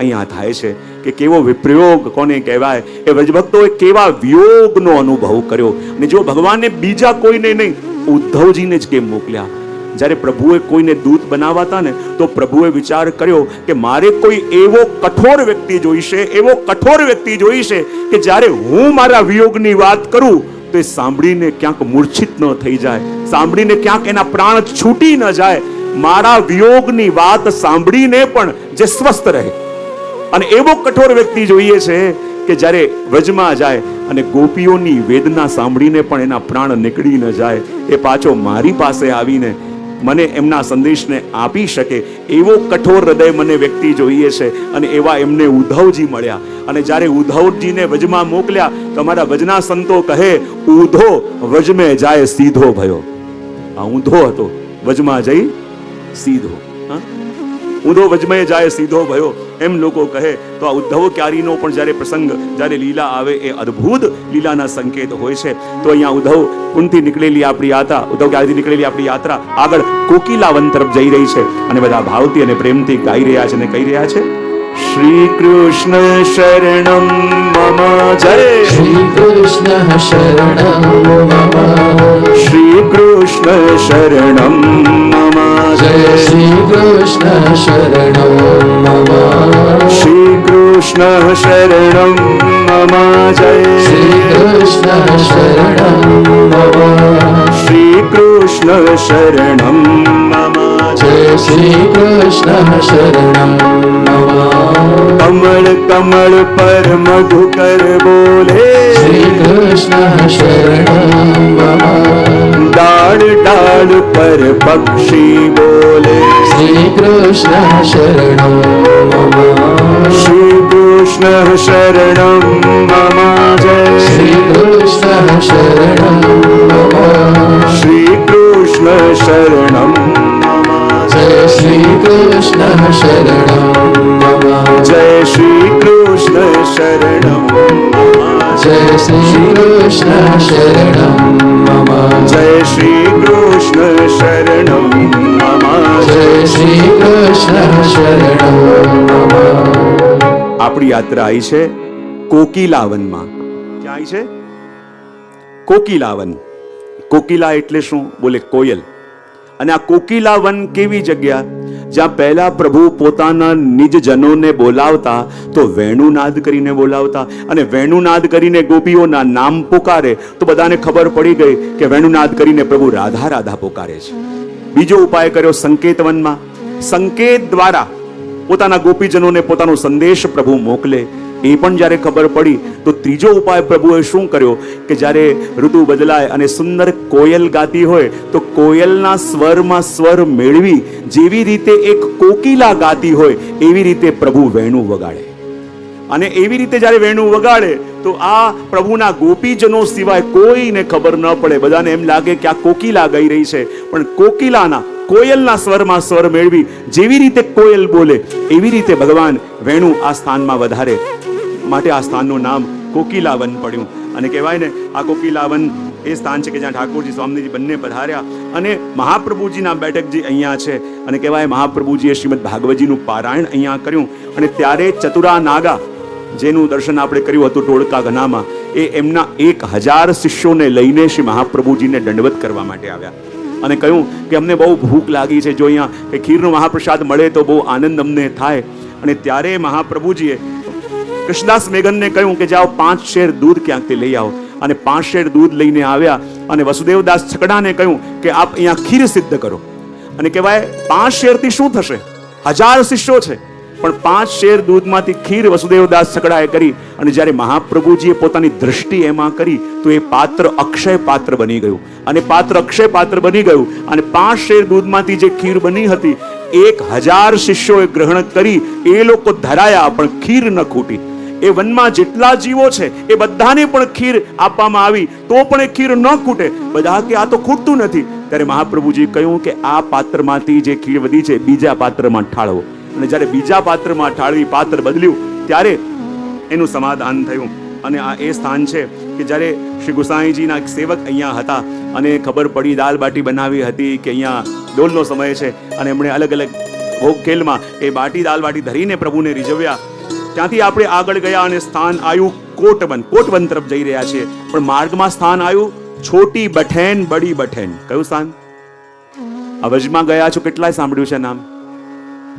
અહીંયા થાય છે. કે કેવો વિપ્રયોગ કોને કહેવાય, એ વ્રજભક્તોએ કેવા વિયોગનો અનુભવ કર્યો. અને જો ભગવાને બીજા કોઈને નહીં, ઉદ્ધવજીને જ કેમ મોકલ્યા? જ્યારે પ્રભુએ કોઈને દૂત બનાવતા ને, તો પ્રભુએ વિચાર કર્યો કે મારે કોઈ એવો કઠોર વ્યક્તિ જોઈશે કે જ્યારે હું મારા વિયોગની વાત કરું તો એ સાંભળીને ક્યાંક મૂર્છિત ન થઈ જાય, સાંભળીને ક્યાંક એના પ્રાણ છૂટી ન જાય, મારા વિયોગની વાત સાંભળીને પણ જે સ્વસ્થ રહે. અને એવો કઠોર વ્યક્તિ જોઈએ છે કે જ્યારે વ્રજમાં જાય અને ગોપીઓની વેદના સાંભળીને પણ એના પ્રાણ નીકળી ન જાય, એ પાછો મારી પાસે આવીને મને એમના સંદેશને આપી શકે, એવો કઠોર હૃદય મને વ્યક્તિ જોઈએ છે. અને એવા એમને ઉદ્ધવજી મળ્યા. અને જ્યારે ઉદ્ધવજીને વજમાં મોકલ્યા તો અમારા વજના સંતો કહે, ઊંધો વજમે જાય સીધો ભયો. આ ઊંધો હતો, વજમાં જઈ સીધો. ઊંધો વજમે જાય સીધો ભયો, એમ લોકો કહે. તો આ ઉદ્ધવ ક્યારીનો પણ જ્યારે પ્રસંગ, જ્યારે લીલા આવે, એ અદ્ભુત લીલાના સંકેત હોય છે. તો અહીંયા ઉદ્ધવ કુંડથી નીકળેલી આપણી યાત્રા, ઉદ્ધવ ક્યારીથી નીકળેલી આપણી યાત્રા આગળ કોકિલાવન તરફ જઈ રહી છે. અને બધા ભાવથી અને પ્રેમથી ગાઈ રહ્યા છે અને કહી રહ્યા છે, શ્રી કૃષ્ણ શરણમ મમ જય, શ્રી કૃષ્ણ શરણમ મમ, શ્રી કૃષ્ણ શરણમ મમ જય, શ્રી કૃષ્ણ શરણમ મમ, શ્રી કૃષ્ણ શરણમ મમ જય, શ્રી કૃષ્ણ શરણમ મમ, શ્રી કૃષ્ણ શરણમ મમ જય, શ્રી કૃષ્ણ શરણમ મમ, કમળ કમળ પર મધુકર બોલે, શ્રી કૃષ્ણ શરણમ મમ, ડાળ ડાળ પર પક્ષી બોલે, શ્રી કૃષ્ણ શરણમ મમ, શ્રી કૃષ્ણ શરણમ મમ જય, શ્રી કૃષ્ણ શરણમ મમ, શ્રી કૃષ્ણ શરણમ મમ જય શ્રી કૃષ્ણ શરણમ મમ, જય શ્રી કૃષ્ણ શરણમ મમ જય શ્રી કૃષ્ણ શરણમ મમ, શ્રી કૃષ્ણ શરણમ મમ. જય શ્રી કૃષ્ણ શરણમ મમ. આપણી યાત્રા આવી છે કોકિલાવનમાં. ક્યાં આવી છે? કોકિલાવન. કોકિલા એટલે શું? બોલે કોયલ. અને આ કોકિલાવન કેવી જગ્યા? જ્યાં પહેલા પ્રભુ પોતાના નિજજનોને બોલાવતા તો વેણુનાદ કરીને બોલાવતા, અને વેણુનાદ કરીને ગોપીઓના નામ પુકારે તો બધાને ખબર પડી ગઈ કે વેણુનાદ કરીને પ્રભુ રાધા રાધા પુકારે છે. બીજો ઉપાય કર્યો સંકેતવનમાં. સંકેત દ્વારા પોતાના ગોપીજનોને પોતાનો સંદેશ પ્રભુ મોકલે. એ પણ જ્યારે ખબર પડી તો ત્રીજો ઉપાય પ્રભુએ શું કર્યો કે જ્યારે ઋતુ બદલાય અને સુંદર કોયલ ગાતી હોય તો કોયલના સ્વરમાં સ્વર મેળવી જેવી રીતે એક કોકિલા ગાતી હોય એવી રીતે પ્રભુ વેણુ વગાડે. અને એવી રીતે જ્યારે વેણુ વગાડે તો આ પ્રભુના ગોપીજનો સિવાય કોઈને ખબર ન પડે. બધાને એમ લાગે કે આ કોકિલા ગાઈ રહી છે, પણ કોકિલાના કોયલના સ્વરમાં સ્વર મેળવી જેવી રીતે કોયલ બોલે એવી રીતે ભગવાન વેણુ આ સ્થાનમાં વધારે, માટે આ સ્થાનનું નામ કોકિલાવન પડ્યું. અને કહેવાય ને આ કોકિલાવન એ સ્થાન છે કે જ્યાં ઠાકોરજી સ્વામીજી બંને પધાર્યા અને મહાપ્રભુજીના બેઠકજી અહીંયા છે. અને કહેવાય મહાપ્રભુજીએ શ્રીમદ ભાગવતજીનું પારાયણ અહીંયા કર્યું. અને ત્યારે ચતુરા નાગા જેનું દર્શન આપણે કર્યું હતું ટોળકા ઘનામાં, એ એમના 1000 શિષ્યોને લઈને શ્રી મહાપ્રભુજીને દંડવત કરવા માટે આવ્યા અને કહ્યું કે અમને બહુ ભૂખ લાગી છે, જો અહીંયા કે ખીરનો મહાપ્રસાદ મળે તો બહુ આનંદ અમને થાય. અને ત્યારે મહાપ્રભુજીએ કૃષ્ણદાસ મેઘનને કહ્યું કે જાઓ 5 શેર દૂધ ક્યાંકથી લઈ આવો. અને 5 શેર દૂધ લઈને આવ્યા અને વસુદેવદાસ છકડાને કહ્યું કે આપ અહીંયા ખીર સિદ્ધ કરો. અને કહેવાય 5 શેરથી શું થશે? 1000 શિષ્યો છે, પણ 5 શેર દૂધમાંથી ખીર વસુદેવદાસ છકડાએ કરી. અને જ્યારે મહાપ્રભુજીએ પોતાની દ્રષ્ટિ એમાં કરી તો એ પાત્ર અક્ષય પાત્ર બની ગયું. અને પાત્ર અક્ષય પાત્ર બની ગયું. અને 5 શેર દૂધમાંથી જે ખીર બની હતી 1000 શિષ્યોએ ગ્રહણ કરી. એ લોકો ધરાયા પણ ખીર ન ખૂટી. એ વનમાં જેટલા જીવો છે એ બધાને પણ ખીર આપવામાં આવી તો પણ એ ખીર ન ખૂટે. બધા કે આ તો ખૂટતું નથી. ત્યારે મહાપ્રભુજી કહ્યું કે આ પાત્રમાંથી જે ખીર વધી છે બીજા પાત્રમાં ઠાળવો. અને જ્યારે બીજા પાત્રમાં ઠાળવી પાત્ર બદલ્યું ત્યારે એનું સમાધાન થયું. અને આ એ સ્થાન છે કે જ્યારે શ્રી ગુસાઈજીના એક સેવક અહીંયા હતા અને ખબર પડી દાલ બાટી બનાવી હતી કે અહીંયા ડોલનો સમય છે અને એમણે અલગ અલગ ભોગ ખેલમાં એ બાટી દાલ બાટી ધરીને પ્રભુને રીઝવ્યા. ત્યાંથી આપણે આગળ ગયા અને સ્થાન આવ્યું કોટવન. કોટવન તરફ જઈ રહ્યા છીએ, પણ માર્ગમાં સ્થાન આવ્યું છોટી બઠેન બડી બઠેન. કયું સ્થાન? અવજમાં ગયા છો, કેટલાય સાંભળ્યું છે નામ?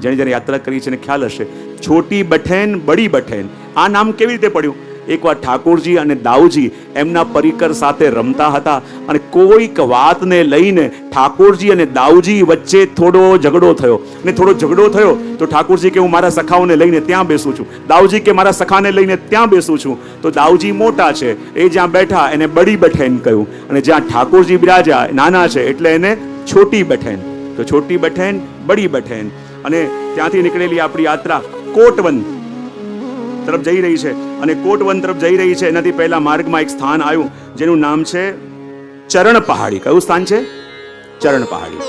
જેને જેને યાત્રા કરી છે ને ખ્યાલ હશે. છોટી બઠેન બડી બઠેન આ નામ કેવી રીતે પડ્યું? એકવાર ઠાકોરજી અને દાઉજી એમના પરિકર સાથે રમતા હતા અને કોઈક વાતને લઈને ઠાકોરજી અને દાઉજી વચ્ચે થોડો ઝઘડો થયો. અને થોડો ઝઘડો થયો તો ઠાકોરજી કે હું મારા સખાઓને લઈને ત્યાં બેસું છું, દાઉજી કે મારા સખાને લઈને ત્યાં બેસું છું. તો દાઉજી મોટા છે, એ જ્યાં બેઠા એને બડી બઠેન કહ્યું, અને જ્યાં ઠાકોરજી બિરાજ્યા નાના છે એટલે એને છોટી બઠેન. તો છોટી બઠેન બડી બઠેન. અને ત્યાંથી નીકળેલી આપણી યાત્રા કોટવન તરફ જઈ રહી છે. અને કોટવન તરફ જઈ રહી છે એનાથી પહેલા માર્ગમાં એક સ્થાન આવ્યું જેનું નામ છે ચરણ પહાડી. કયું સ્થાન છે? ચરણ પહાડી.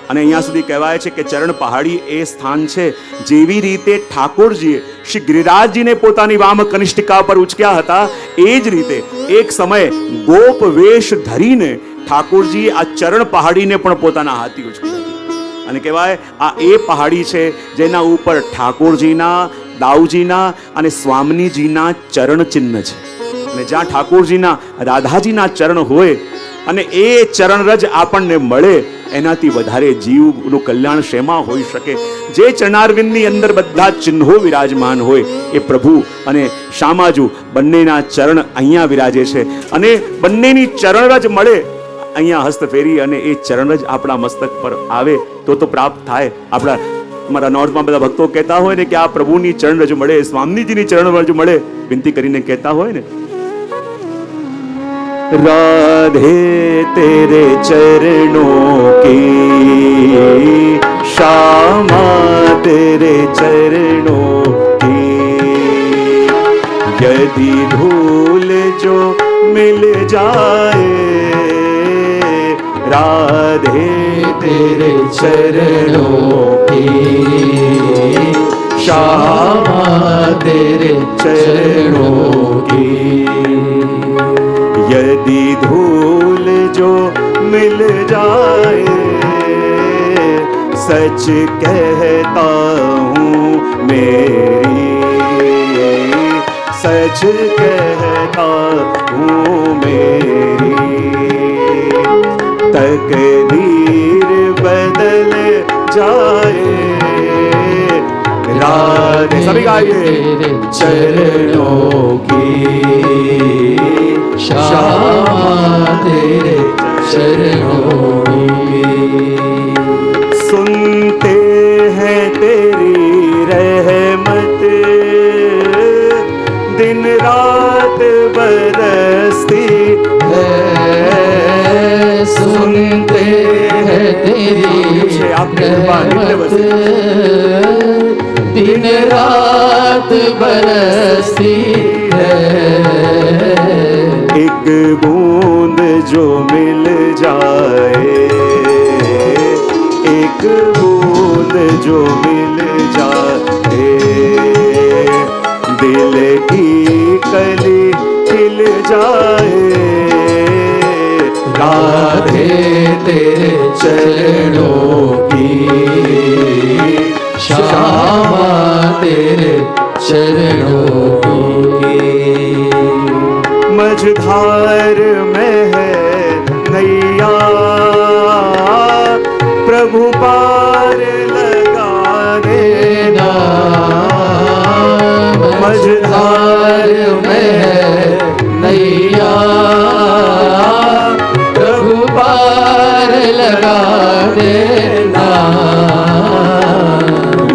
અને અહીંયા સુધી કહેવાય છે કે ચરણ પહાડી એ સ્થાન છે જેવી રીતે ઠાકોરજીએ શ્રી ગિરિરાજજીને પોતાની વામ કનિષ્ઠિકા પર ઉચક્યા હતા એ જ રીતે એક સમયે ગોપ વેશ ધરીને ઠાકોરજી આ ચરણ પહાડીને પણ પોતાના હાથી ઉચકી હતી. અને કહેવાય આ એ પહાડી છે જેના ઉપર ઠાકોરજીના, દાઉજીના અને સ્વામીજીના ચરણ ચિહ્ન છે. અને જ્યાં ઠાકોરજીના, રાધાજીના ચરણ હોય અને એ ચરણરજ આપણને મળે એનાથી વધારે જીવનું કલ્યાણ શેમાં હોઈ શકે? જે ચરણારવિંદની અંદર બધા ચિહ્નો વિરાજમાન હોય એ પ્રભુ અને શામાજુ બંનેના ચરણ અહીંયા વિરાજે છે. અને બંનેની ચરણરજ મળે અહીંયા હસ્ત ફેરી અને એ ચરણ જ આપણા મસ્તક પર આવે તો પ્રાપ્ત થાય. આપણા અમારા નોર્થમાં બધા ભક્તો કહેતા હોય ને કે આ પ્રભુની ચરણ રજ મળે, સ્વામીજીની ચરણ રજ મળે, વિનંતી કરીને કહેતા હોય ને, રાધે તેરે ચરણોं की, श्यामा तेरे चरणों की, यदि धूल जो मिल जाए, राधे तेरे चरणों की, श्यामा तेरे चरणों की, यदि धूल जो मिल जाए, सच कहता हूँ मेरी, सच कहता हूँ मेरी, तकदीर बदल जाए। राधे सभी गाइए। चरणों की श्यामा तेरे चरणों की, सुनते हैं तेरी रहमत, दिन रात बरसती है, सुनते हैं तेरी रहमत, दिन रात बरसती है। एक बूंद जो मिल जाए, एक बूंद जो मिल जाए, दिल की कली खिल जाए। राधे तेरे चरणों की श्यामा तेरे चरणों की, मझधार में है नैया, प्रभु पार लगा देना। मझधार में है नैया, प्रभु पार लगा देना।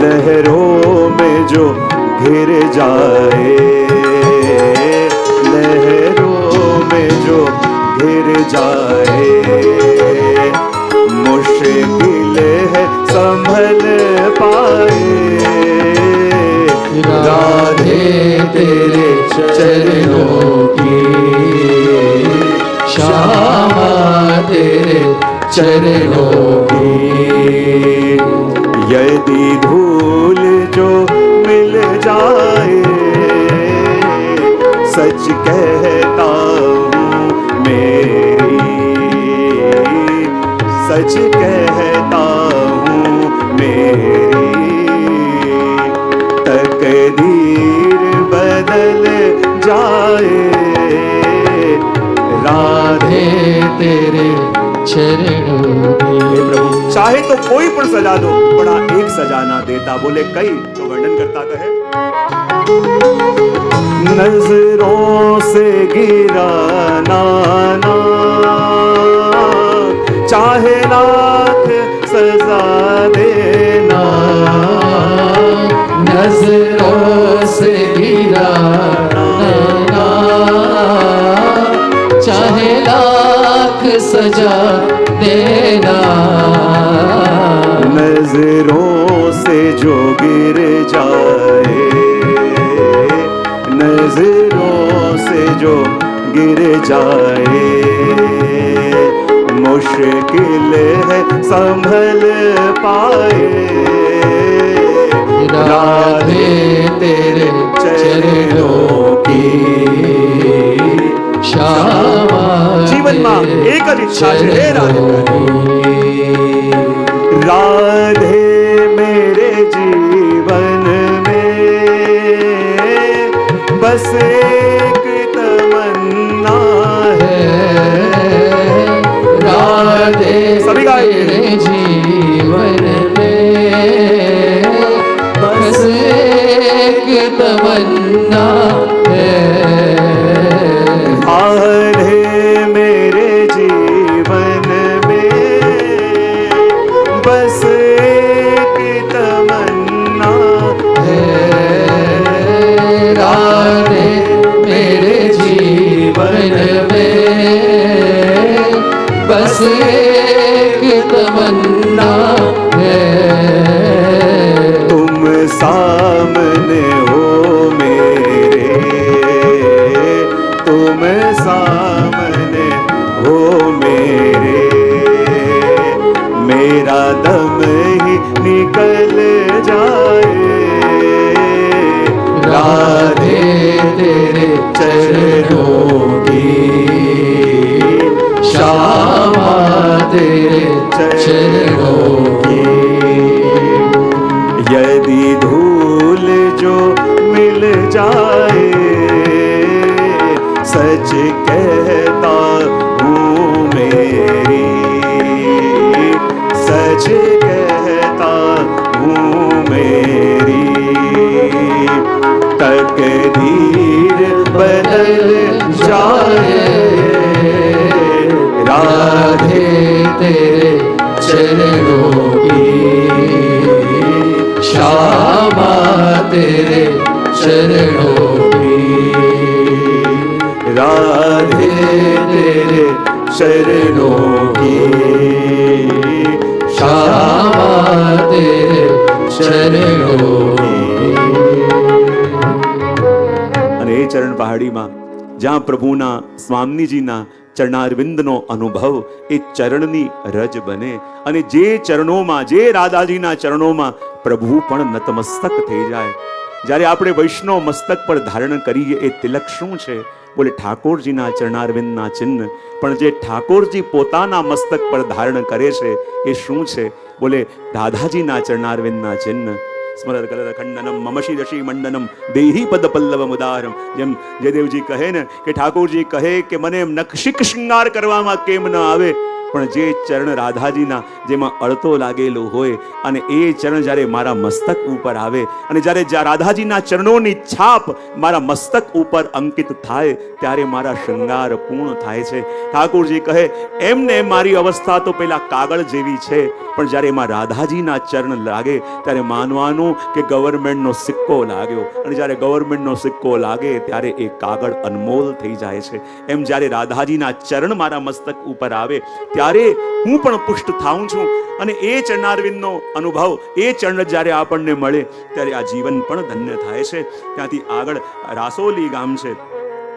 लहरों में जो घिर जाए, लहरों में जो घिर जाए, मुश्किल है संभल पाए। राधे तेरे चरणों की श्यामा तेरे चरणों की, यदि धूल जो मिल जाए, सच कहता हूँ मेरी, सच कहता हूँ मेरी, तकदीर बदल जाए। राधे तेरे चरणों की। चाहे तो कोई पण सजा दो, बड़ा एक सजा ना देता। बोले कई तो वर्णन करता कहे, नजरों से गिराना ना, चाहे लाख सजा देना। नजरों से गिराना, चाहे लाख सजा देना। नजरों से जो गिर जाए, नजरों से जो गिर जाए, मुश्किल है संभल पाए। राधे तेरे चरणों की श्यामा जीवन में एक જ इच्छा છે હે રાધે। राधे मेरे जीवन में बस एक तमन्ना है। राधे सभी गाइए। तेरे जीवन में बस एक तमन्ना है। राधे मेरे जीवन में बस एक तमन्ना है। राधे मेरे जीवन में बस एक तमन्ना है। तुम सामने हो मेरे, तुम सामने हो मेरे, मेरा दम ही निकल जाए। राधे तेरे चरणों की श्यामा तेरे चरणों की। यदि धूल जो मिल जाए, सच कहता हूँ मेरी, सच कहता हूँ मेरी, तकदीर बदल जाए, राधे तेरे चरणों की, श्यामा तेरे चरणों की, राधे तेरे चरणों की, श्यामा तेरे चरणों की। અને એ ચરણ પહાડીમાં જ્યાં પ્રભુના સ્વામીજીના ચરણારવિંદનો અનુભવ એ ચરણની રજ બને, અને જે ચરણોમાં, જે રાધાજીના ચરણોમાં પ્રભુ પણ નતમસ્તક થઈ જાય. જ્યારે આપણે વૈષ્ણવ મસ્તક પર ધારણ કરીએ એ તિલક શું છે? બોલે ઠાકોરજીના ચરણારવિંદના ચિહ્ન. પણ જે ઠાકોરજી પોતાના મસ્તક પર ધારણ કરે છે એ શું છે? બોલે રાધાજીના ચરણારવિંદના ચિહ્ન. સ્મર કલર ખંડનમ મમ શિરશી મંડનમ દેહી પદ પલ્લવ મુદારમ. જેમ જયદેવજી કહે ને કે ઠાકોરજી કહે કે મને એમ નખશિક શૃંગાર કરવામાં કેમ ન આવે, પણ જે ચરણ રાધાજીના જેમાં અળતો લાગેલો હોય અને એ ચરણ જ્યારે મારા મસ્તક ઉપર આવે અને જ્યારે રાધાજીના ચરણોની છાપ મારા મસ્તક ઉપર અંકિત થાય ત્યારે મારા શૃંગાર પૂર્ણ થાય છે. ઠાકોરજી કહે એમને મારી અવસ્થા તો પેલા કાગળ જેવી છે, પણ જ્યારે એમાં રાધાજીના ચરણ લાગે ત્યારે માનવાનું કે ગવર્મેન્ટનો સિક્કો લાગ્યો, અને જ્યારે ગવર્મેન્ટનો સિક્કો લાગે ત્યારે એ કાગળ અનમોલ થઈ જાય છે. એમ જ્યારે રાધાજીના ચરણ મારા મસ્તક ઉપર આવે ત્યારે હું પણ પુષ્ટ થાઉં છું, અને એ ચરણારવિંદનો અનુભવ, એ ચરણ જ્યારે આપણને મળે ત્યારે આ જીવન પણ ધન્ય થાય છે. ત્યાંથી આગળ રાસોલી ગામ છે.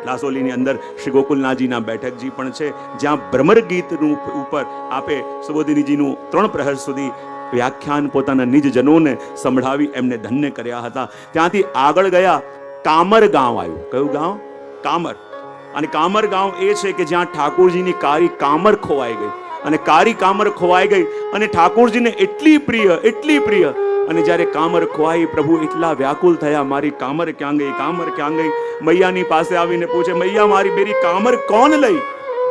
લાસોલીની અંદર શ્રી ગોકુલનાથજીના બેઠકજી પણ છે, જ્યાં ભ્રમર ગીતનું ઉપર આપે સુબોધિનીજીનું 3 પ્રહર સુધી વ્યાખ્યાન પોતાના નિજજનોને સંભળાવી એમને ધન્ય કર્યા હતા. ત્યાંથી આગળ ગયા કામર ગામ આવ્યું. કયું ગામ? કામર. અને કામર ગામ એ છે કે જ્યાં ઠાકોરજીની કારી કામર ખોવાઈ ગઈ, અને કારી કામર ખોવાઈ ગઈ અને ઠાકોરજીને એટલી પ્રિય, એટલી પ્રિય. અને જ્યારે કામર ખોવાઈ પ્રભુ એટલા વ્યાકુલ થયા, મારી કામર ક્યાં ગઈ, કામર ક્યાં ગઈ? મૈયાની પાસે આવીને પૂછે, મૈયા મારી મેરી કામર કોણ લઈ?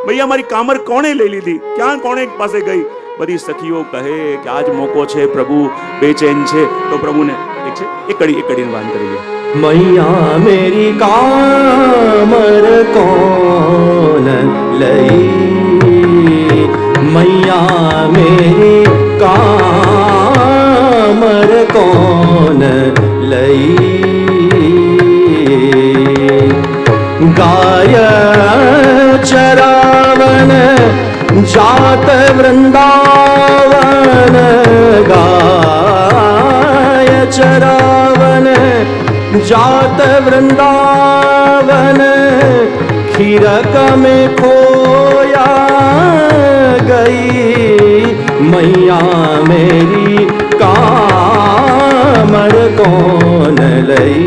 મૈયા મારી કામર કોણે લઈ લીધી? ક્યાં કોણે પાસે ગઈ? બધી સખીઓ કહે કે આજ મોકો છે, પ્રભુ બેચેન છે. તો પ્રભુને એક છે એક કડીને વાન કરી લે. मैया मेरी कामर कौन लई, मैया मेरी कामर कौन लई, गाय चरावन जात वृंदावन, गाय चरावन जात वृंदावन, खीरक में खोया गई, मैया मेरी कामर कौन लई.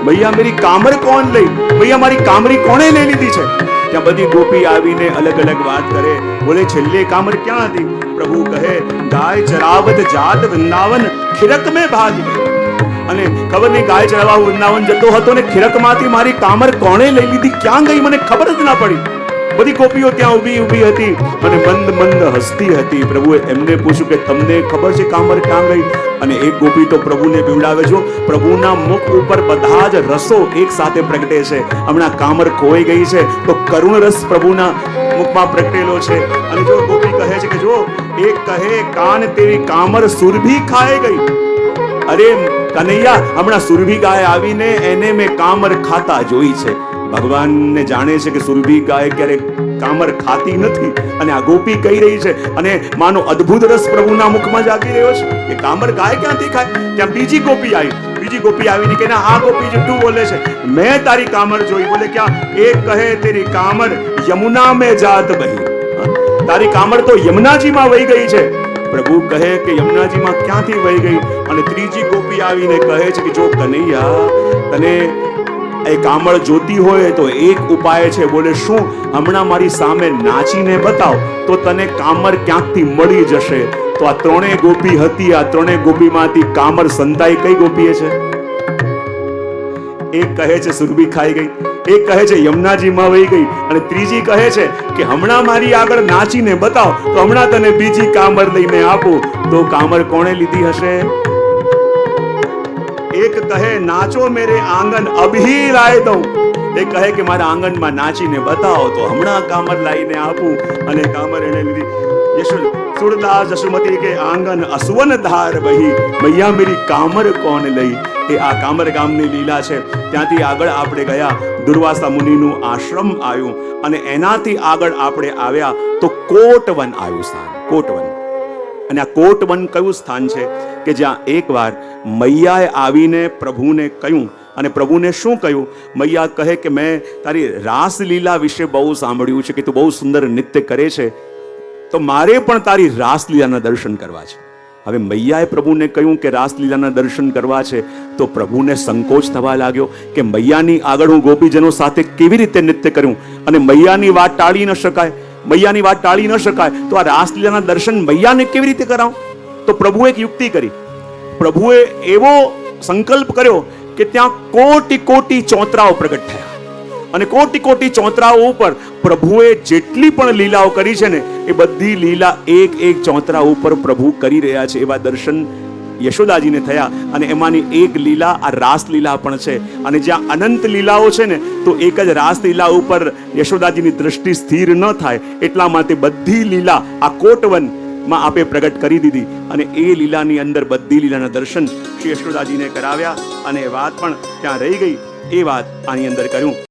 મૈયા મેરી કામર કોણ લઈ? મૈયા મારી કામરી કોણે લઈ લીધી છે? ત્યાં બધી ગોપી આવીને અલગ અલગ વાત કરે. બોલે છેલ્લે કામર ક્યાં હતી? પ્રભુ કહે ગાય ચરાવત જાત વૃંદાવન, ખીરક મેં ભાગ ગઈ. અને ખબર નહીં ગાય ચરાવવા વૃંદાવન જતો હતો ને ખીરકમાંથી મારી કામર કોણે લઈ લીધી, ક્યાં ગઈ મને ખબર જ ના પડી. બધી ગોપીઓ ત્યાં ઊભી હતી અને મંદ મંદ હસતી હતી. પ્રભુએ એમને પૂછ્યું કે તમને ખબર છે કામર ક્યાં ગઈ? અને એક ગોપી તો પ્રભુને પીવડાવે છે. પ્રભુના મુખ ઉપર બધા જ રસો એક સાથે પ્રગટે છે. હમણાં કામર ખોઈ ગઈ છે તો કરુણ રસ પ્રભુના મુખમાં પ્રગટેલો છે. અને જો ગોપી કહે છે કે જો એક કહે કાન તેરી કામર સુરભી ખાઈ ગઈ. અરે કનૈયા, હમણાં સુરભી ગાય આવીને એને મેં કામર ખાતા જોઈ છે. ભગવાનને જાણે છે કે સુરભી ગાય ક્યારેક કામર ખાતી નથી, અને આ ગોપી કહી રહી છે. અને માનો અદ્ભુત રસ પ્રભુના મુખમાં જાગી રહ્યો છે કે કામર ગાય ક્યાંથી ખાય. ત્યાં બીજી ગોપી આવીને કે ના, આ ગોપી જુઠ્ઠું બોલે છે, મેં તારી કામર જોઈ. બોલે ક્યાં? એક કહે તેરી કામર યમુના મેં જાત બહી, તારી કામર તો યમુનાજીમાં વહી ગઈ છે. પ્રભુ કહે કે યમુનાજીમાં ક્યાંથી વહી ગઈ? અને ત્રીજી ગોપી આવીને કહે છે કે જો કનૈયા, તને એ કામળ જોતી હોય તો એક ઉપાય છે. બોલે શું? હમણાં મારી સામે નાચીને બતાવ તો તને કામર ક્યાંકથી મળી જશે. તો આ ત્રણેય ગોપી હતી, આ ત્રણેય ગોપીમાંથી કામર સંતાઈ કઈ ગોપીએ છે? એક કહે છે સુરભી ખાઈ ગઈ, એક કહે છે યમુનાજીમાં વહી ગઈ, અને ત્રીજી કહે છે કે હમણાં મારી આગળ નાચીને બતાવ તો હમણાં તને બીજી કામર લઈને આપું. તો કામર કોણે લીધી હશે? એક કહે નાચો મેરે આંગન અભી લાય દઉં, એક કહે કે મારા આંગણમાં નાચીને બતાવો તો હમણાં કામર લાવીને આપું. અને કામર એને લીધી. સુરદાસ જસુમતી કે આંગન અસવન ધાર બહી, મૈયા મેરી કામર કોણ લઈ. એ આ કામર ગામની લીલા છે. ત્યાંથી આગળ આપણે ગયા, દુર્વાસા મુનિનું આશ્રમ આવ્યું, અને એનાથી આગળ આપણે આવ્યા તો કોટવન આવ્યું સ્થાન. કોટવન. અને આ કોટવન કયું સ્થાન છે કે જ્યાં એકવાર મૈયાએ આવીને પ્રભુને કહ્યું. અને પ્રભુને શું કહ્યું? મૈયા કહે કે મેં તારી રાસલીલા વિશે બહુ સાંભળ્યું છે કે તું બહુ સુંદર નૃત્ય કરે છે, તો મારે પણ તારી રાસલીલાના દર્શન કરવા છે. હવે મૈયાએ પ્રભુને કહ્યું કે રાસલીલાના દર્શન કરવા છે, તો પ્રભુને સંકોચ થવા લાગ્યો કે મૈયાની આગળ હું ગોપીજનો સાથે કેવી રીતે નૃત્ય કરું, અને મૈયાની વાત ટાળી ન શકાય. મૈયાની વાત ટાળી ન શકાય તો આ રાસલીલાના દર્શન મૈયાને કેવી રીતે કરાવું? તો પ્રભુએ એક યુક્તિ કરી. પ્રભુએ એવો સંકલ્પ કર્યો કે ત્યાં કોટી કોટી ચોતરાઓ પ્રગટ થયા, અને કોટી કોટી ચોતરાઓ ઉપર પ્રભુએ જેટલી પણ લીલાઓ કરી છે ને એ બધી લીલા એક એક ચોતરા ઉપર પ્રભુ કરી રહ્યા છે. એવા દર્શન યશોદાજીને થયા. અને એમાંની એક લીલા આ રાસલીલા પણ છે. અને જ્યાં અનંત લીલાઓ છે ને, તો એક જ રાસલીલા ઉપર યશોદાજીની દ્રષ્ટિ સ્થિર ન થાય, એટલા માટે બધી લીલા આ કોટવન માં આપે પ્રગટ કરી દીધી. અને એ લીલાની અંદર બધી લીલાના દર્શન શ્રી યશોદાજીને કરાવ્યા, અને એ વાત પણ ત્યાં રહી ગઈ. એ વાત આની અંદર કર્યું.